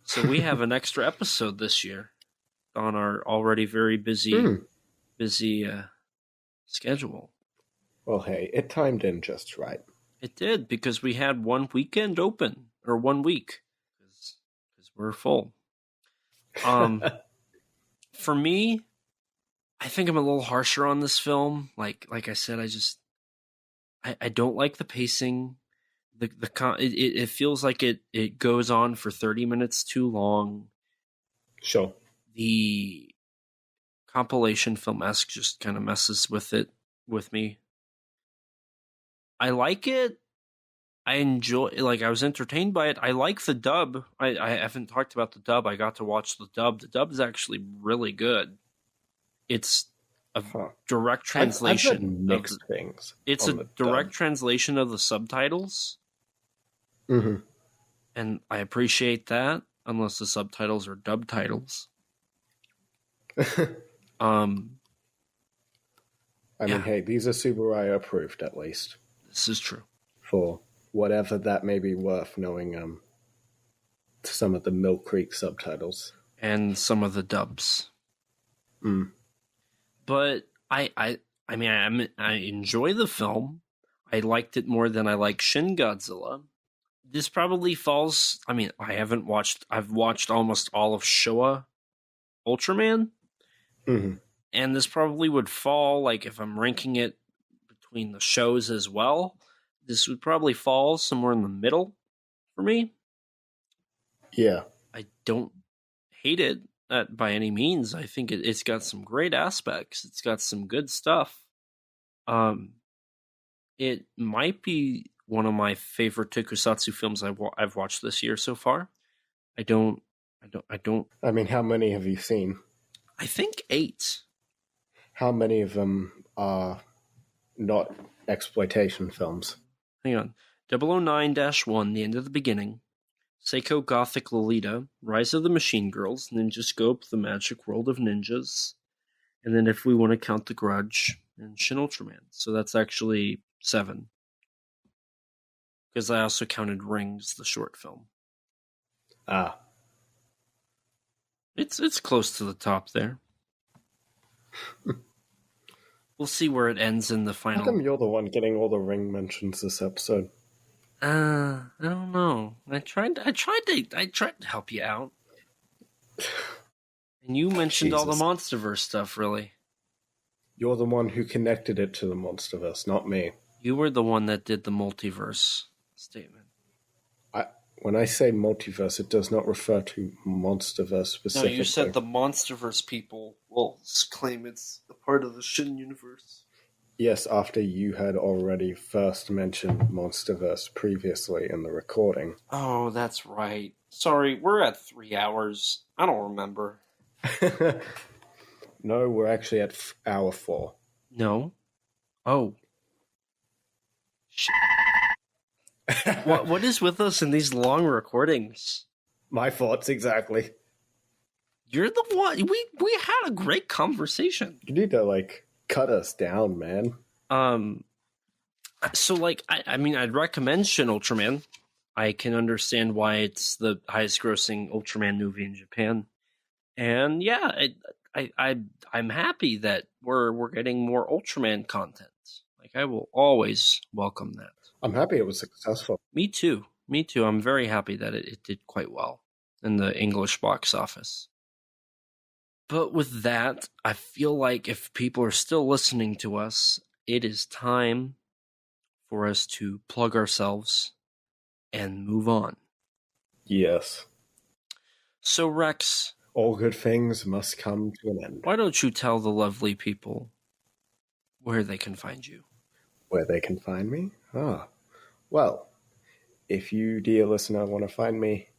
So we have an extra episode this year on our already very busy schedule. Well, hey, it timed in just right. It did, because we had one weekend open, or 1 week, because we're full. For me, I think I'm a little harsher on this film. Like I said, I don't like the pacing. It feels like it goes on for 30 minutes too long. Sure. The compilation film-esque just kind of messes with me. I like it. I enjoy, I was entertained by it. I like the dub. I haven't talked about the dub. I got to watch the dub. The dub is actually really good. It's a direct translation. I've heard mixed things. It's a direct translation of the subtitles. Mm-hmm. And I appreciate that, unless the subtitles are dub titles. I mean, hey, these are Subaraya approved, at least. This is true. For whatever that may be worth, knowing some of the Mill Creek subtitles. And some of the dubs. Mm. But I enjoy the film. I liked it more than I like Shin Godzilla. This probably falls... I mean, I've watched almost all of Showa Ultraman. Mm-hmm. And this probably would fall, if I'm ranking it between the shows as well, this would probably fall somewhere in the middle for me. Yeah. I don't hate it by any means. I think it's got some great aspects. It's got some good stuff. It might be one of my favorite tokusatsu films I've watched this year so far. I mean, how many have you seen? I think 8. How many of them are not exploitation films? Hang on. 009-1, The End of the Beginning. Seiko Gothic Lolita. Rise of the Machine Girls. Ninja Scope, The Magic World of Ninjas. And then if we want to count The Grudge, and Shin Ultraman. So that's actually 7. Because I also counted Rings, the short film. Ah. It's close to the top there. We'll see where it ends in the final. How come you're the one getting all the Ring mentions this episode? I don't know. I tried to help you out. And you mentioned all the MonsterVerse stuff, really. You're the one who connected it to the MonsterVerse, not me. You were the one that did the multiverse statement. When I say multiverse, it does not refer to MonsterVerse specifically. No, you said the MonsterVerse people will claim it's a part of the Shin universe. Yes, after you had already first mentioned MonsterVerse previously in the recording. Oh, that's right. Sorry, we're at 3 hours. I don't remember. No, we're actually at hour 4. No. Oh. Shit. What is with us in these long recordings? My thoughts, exactly. You're the one. We had a great conversation. You need to, cut us down, man. So, I mean, I'd recommend Shin Ultraman. I can understand why it's the highest grossing Ultraman movie in Japan. And yeah, I'm happy that we're getting more Ultraman content. I will always welcome that. I'm happy it was successful. Me too. I'm very happy that it did quite well in the English box office. But with that, I feel like if people are still listening to us, it is time for us to plug ourselves and move on. Yes. So, Rex, all good things must come to an end. Why don't you tell the lovely people where they can find you? Where they can find me? Well, if you, dear listener, want to find me,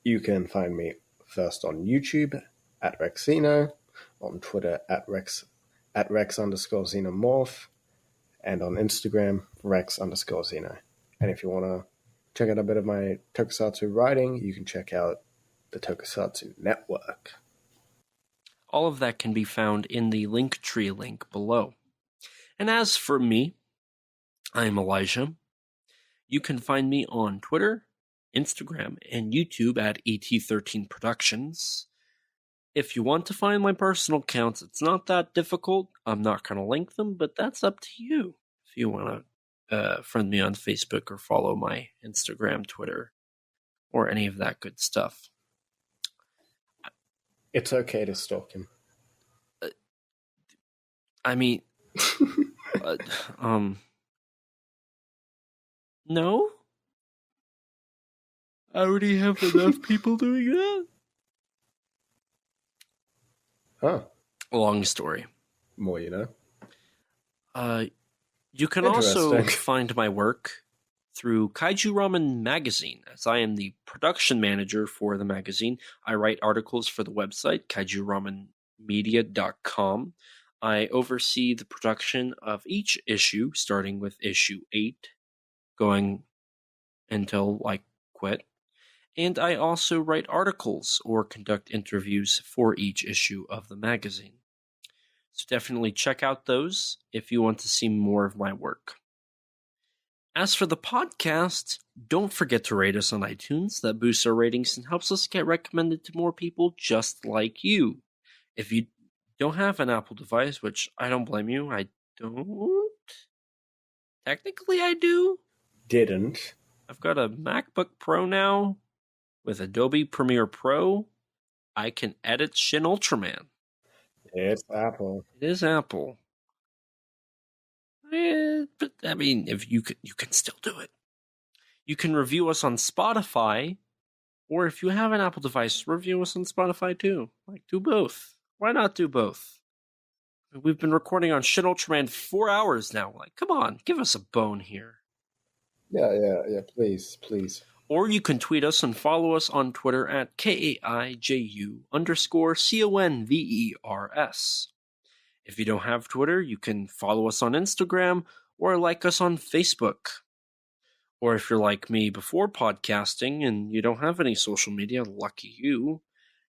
you can find me first on YouTube at Rexino, on Twitter at Rex_Xenomorph, and on Instagram, Rex_Xeno. And if you want to check out a bit of my Tokusatsu writing, you can check out the Tokusatsu Network. All of that can be found in the Linktree link below. And as for me, I'm Elijah. You can find me on Twitter, Instagram, and YouTube at ET13 Productions. If you want to find my personal accounts, it's not that difficult. I'm not going to link them, but that's up to you. If you want to friend me on Facebook or follow my Instagram, Twitter, or any of that good stuff. It's okay to stalk him. I mean, no? I already have enough people doing that. Huh. Long story. More, you know. You can also find my work through Kaiju Ramen magazine, as I am the production manager for the magazine. I write articles for the website, kaijuramenmedia.com. I oversee the production of each issue, starting with issue 8, going until I quit. And I also write articles or conduct interviews for each issue of the magazine. So definitely check out those if you want to see more of my work. As for the podcast, don't forget to rate us on iTunes. That boosts our ratings and helps us get recommended to more people just like you. If you don't have an Apple device, which I don't blame you, I don't. Technically, I do. Didn't. I've got a MacBook Pro now with Adobe Premiere Pro. I can edit Shin Ultraman. It's Apple. It is Apple. But I mean, if you can still do it. You can review us on Spotify, or if you have an Apple device, review us on Spotify too. Do both. Why not do both? We've been recording on Shin Ultraman 4 hours now. Come on, give us a bone here. Yeah, please. Or you can tweet us and follow us on Twitter at KAIJU_CONVERS. If you don't have Twitter, you can follow us on Instagram or like us on Facebook. Or if you're like me before podcasting and you don't have any social media, lucky you,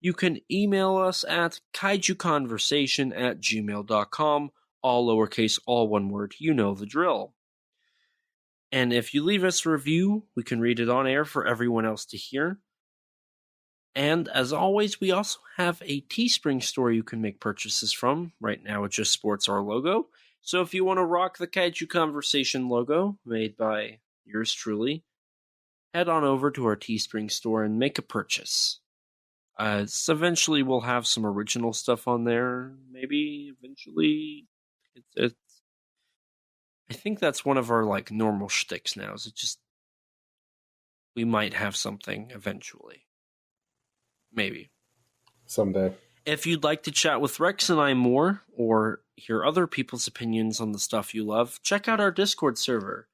you can email us at kaijuconversation@gmail.com, all lowercase, all one word, you know the drill. And if you leave us a review, we can read it on air for everyone else to hear. And as always, we also have a Teespring store you can make purchases from. Right now it just sports our logo. So if you want to rock the Kaiju Conversation logo, made by yours truly, head on over to our Teespring store and make a purchase. Eventually we'll have some original stuff on there. Maybe eventually. I think that's one of our normal shticks now. Is it just we might have something eventually. Maybe. Someday. If you'd like to chat with Rex and I more, or hear other people's opinions on the stuff you love, check out our Discord server.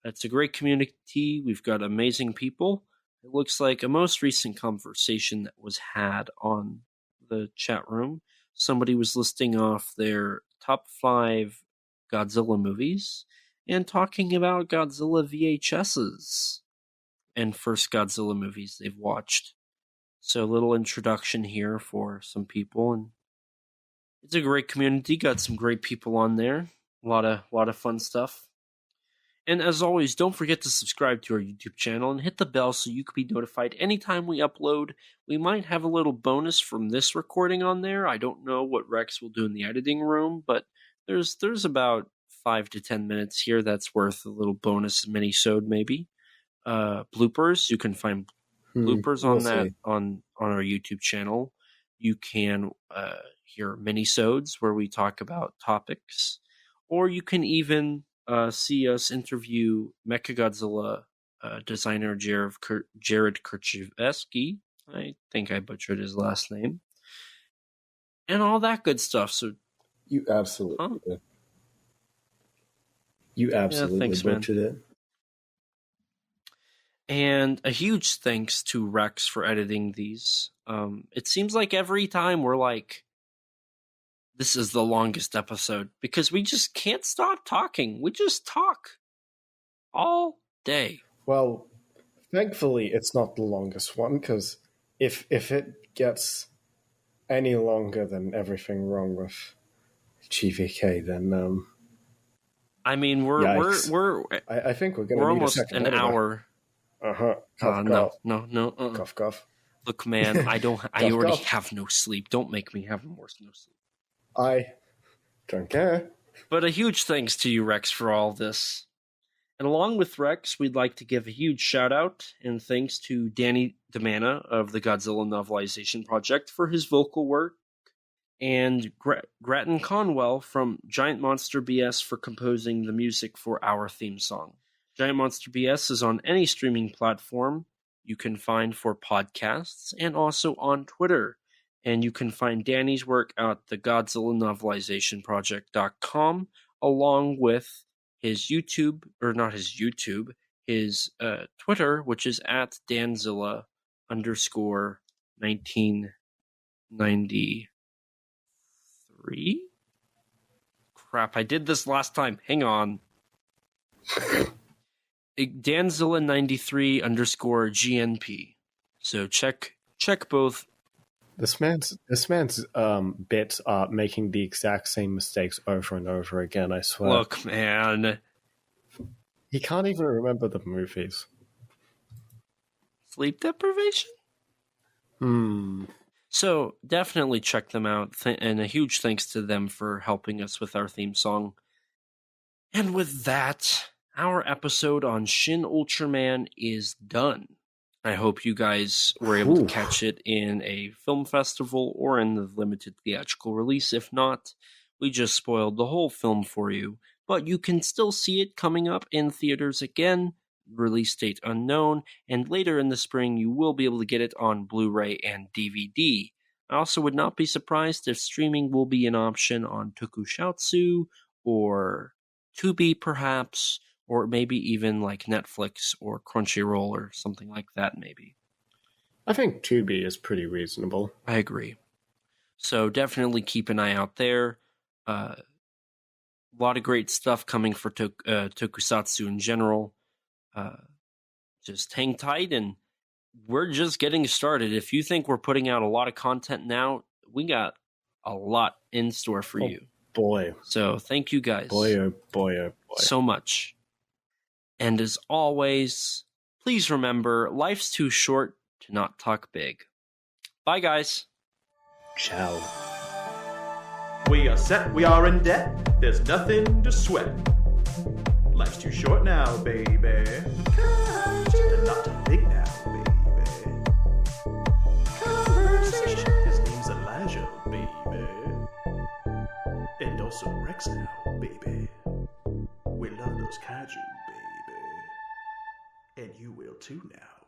It's a great community. We've got amazing people. It looks like a most recent conversation that was had on the chat room. Somebody was listing off their top 5 Godzilla movies, and talking about Godzilla VHSs and first Godzilla movies they've watched. So a little introduction here for some people, and it's a great community. Got some great people on there. A lot of fun stuff. And as always, don't forget to subscribe to our YouTube channel and hit the bell so you can be notified anytime we upload. We might have a little bonus from this recording on there. I don't know what Rex will do in the editing room, but there's about 5 to 10 minutes here that's worth a little bonus mini-sode maybe. Bloopers, you can find bloopers on our YouTube channel. You can hear mini-sodes where we talk about topics, or you can even see us interview Mechagodzilla designer Jared Kerchevsky. I think I butchered his last name. And all that good stuff. So you absolutely did. You absolutely butchered it. And a huge thanks to Rex for editing these. It seems like every time we're like, this is the longest episode, because we just can't stop talking. We just talk all day. Well, thankfully it's not the longest one, because if it gets any longer than everything wrong with GVK, then I mean, I think we're going to need almost a second an hour. No. Cough, cough. Look, man, I already have no sleep. Don't make me have no sleep. I don't care. But a huge thanks to you, Rex, for all this. And along with Rex, we'd like to give a huge shout out and thanks to Danny DeManna of the Godzilla Novelization Project for his vocal work, and Gratton Conwell from Giant Monster BS for composing the music for our theme song. Giant Monster BS is on any streaming platform you can find for podcasts, and also on Twitter. And you can find Danny's work at the Godzilla Novelization Project.com, along with his YouTube, or not his YouTube, his Twitter, which is at Deadzilla _1993. Crap, I did this last time. Hang on. Deadzilla93 _GNP. So check both. This man's bits are making the exact same mistakes over and over again, I swear. Look, man. He can't even remember the movies. Sleep deprivation? So definitely check them out, and a huge thanks to them for helping us with our theme song. And with that, our episode on Shin Ultraman is done. I hope you guys were able to catch it in a film festival or in the limited theatrical release. If not, we just spoiled the whole film for you. But you can still see it coming up in theaters again, release date unknown, and later in the spring you will be able to get it on Blu-ray and DVD. I also would not be surprised if streaming will be an option on Tokusatsu or Tubi perhaps, or maybe even like Netflix or Crunchyroll or something like that, maybe. I think Tubi is pretty reasonable. I agree. So definitely keep an eye out there. A lot of great stuff coming for Tokusatsu in general. Just hang tight, and we're just getting started. If you think we're putting out a lot of content now, we got a lot in store for you. Boy. So thank you guys. Boy. So much. And as always, please remember, life's too short to not talk big. Bye, guys. Ciao. We are set, we are in debt. There's nothing to sweat. Life's too short now, baby. And not to think now, baby. Conversation. His name's Elijah, baby. And also Rex now, baby. We love those kaiju, baby. And you will too now.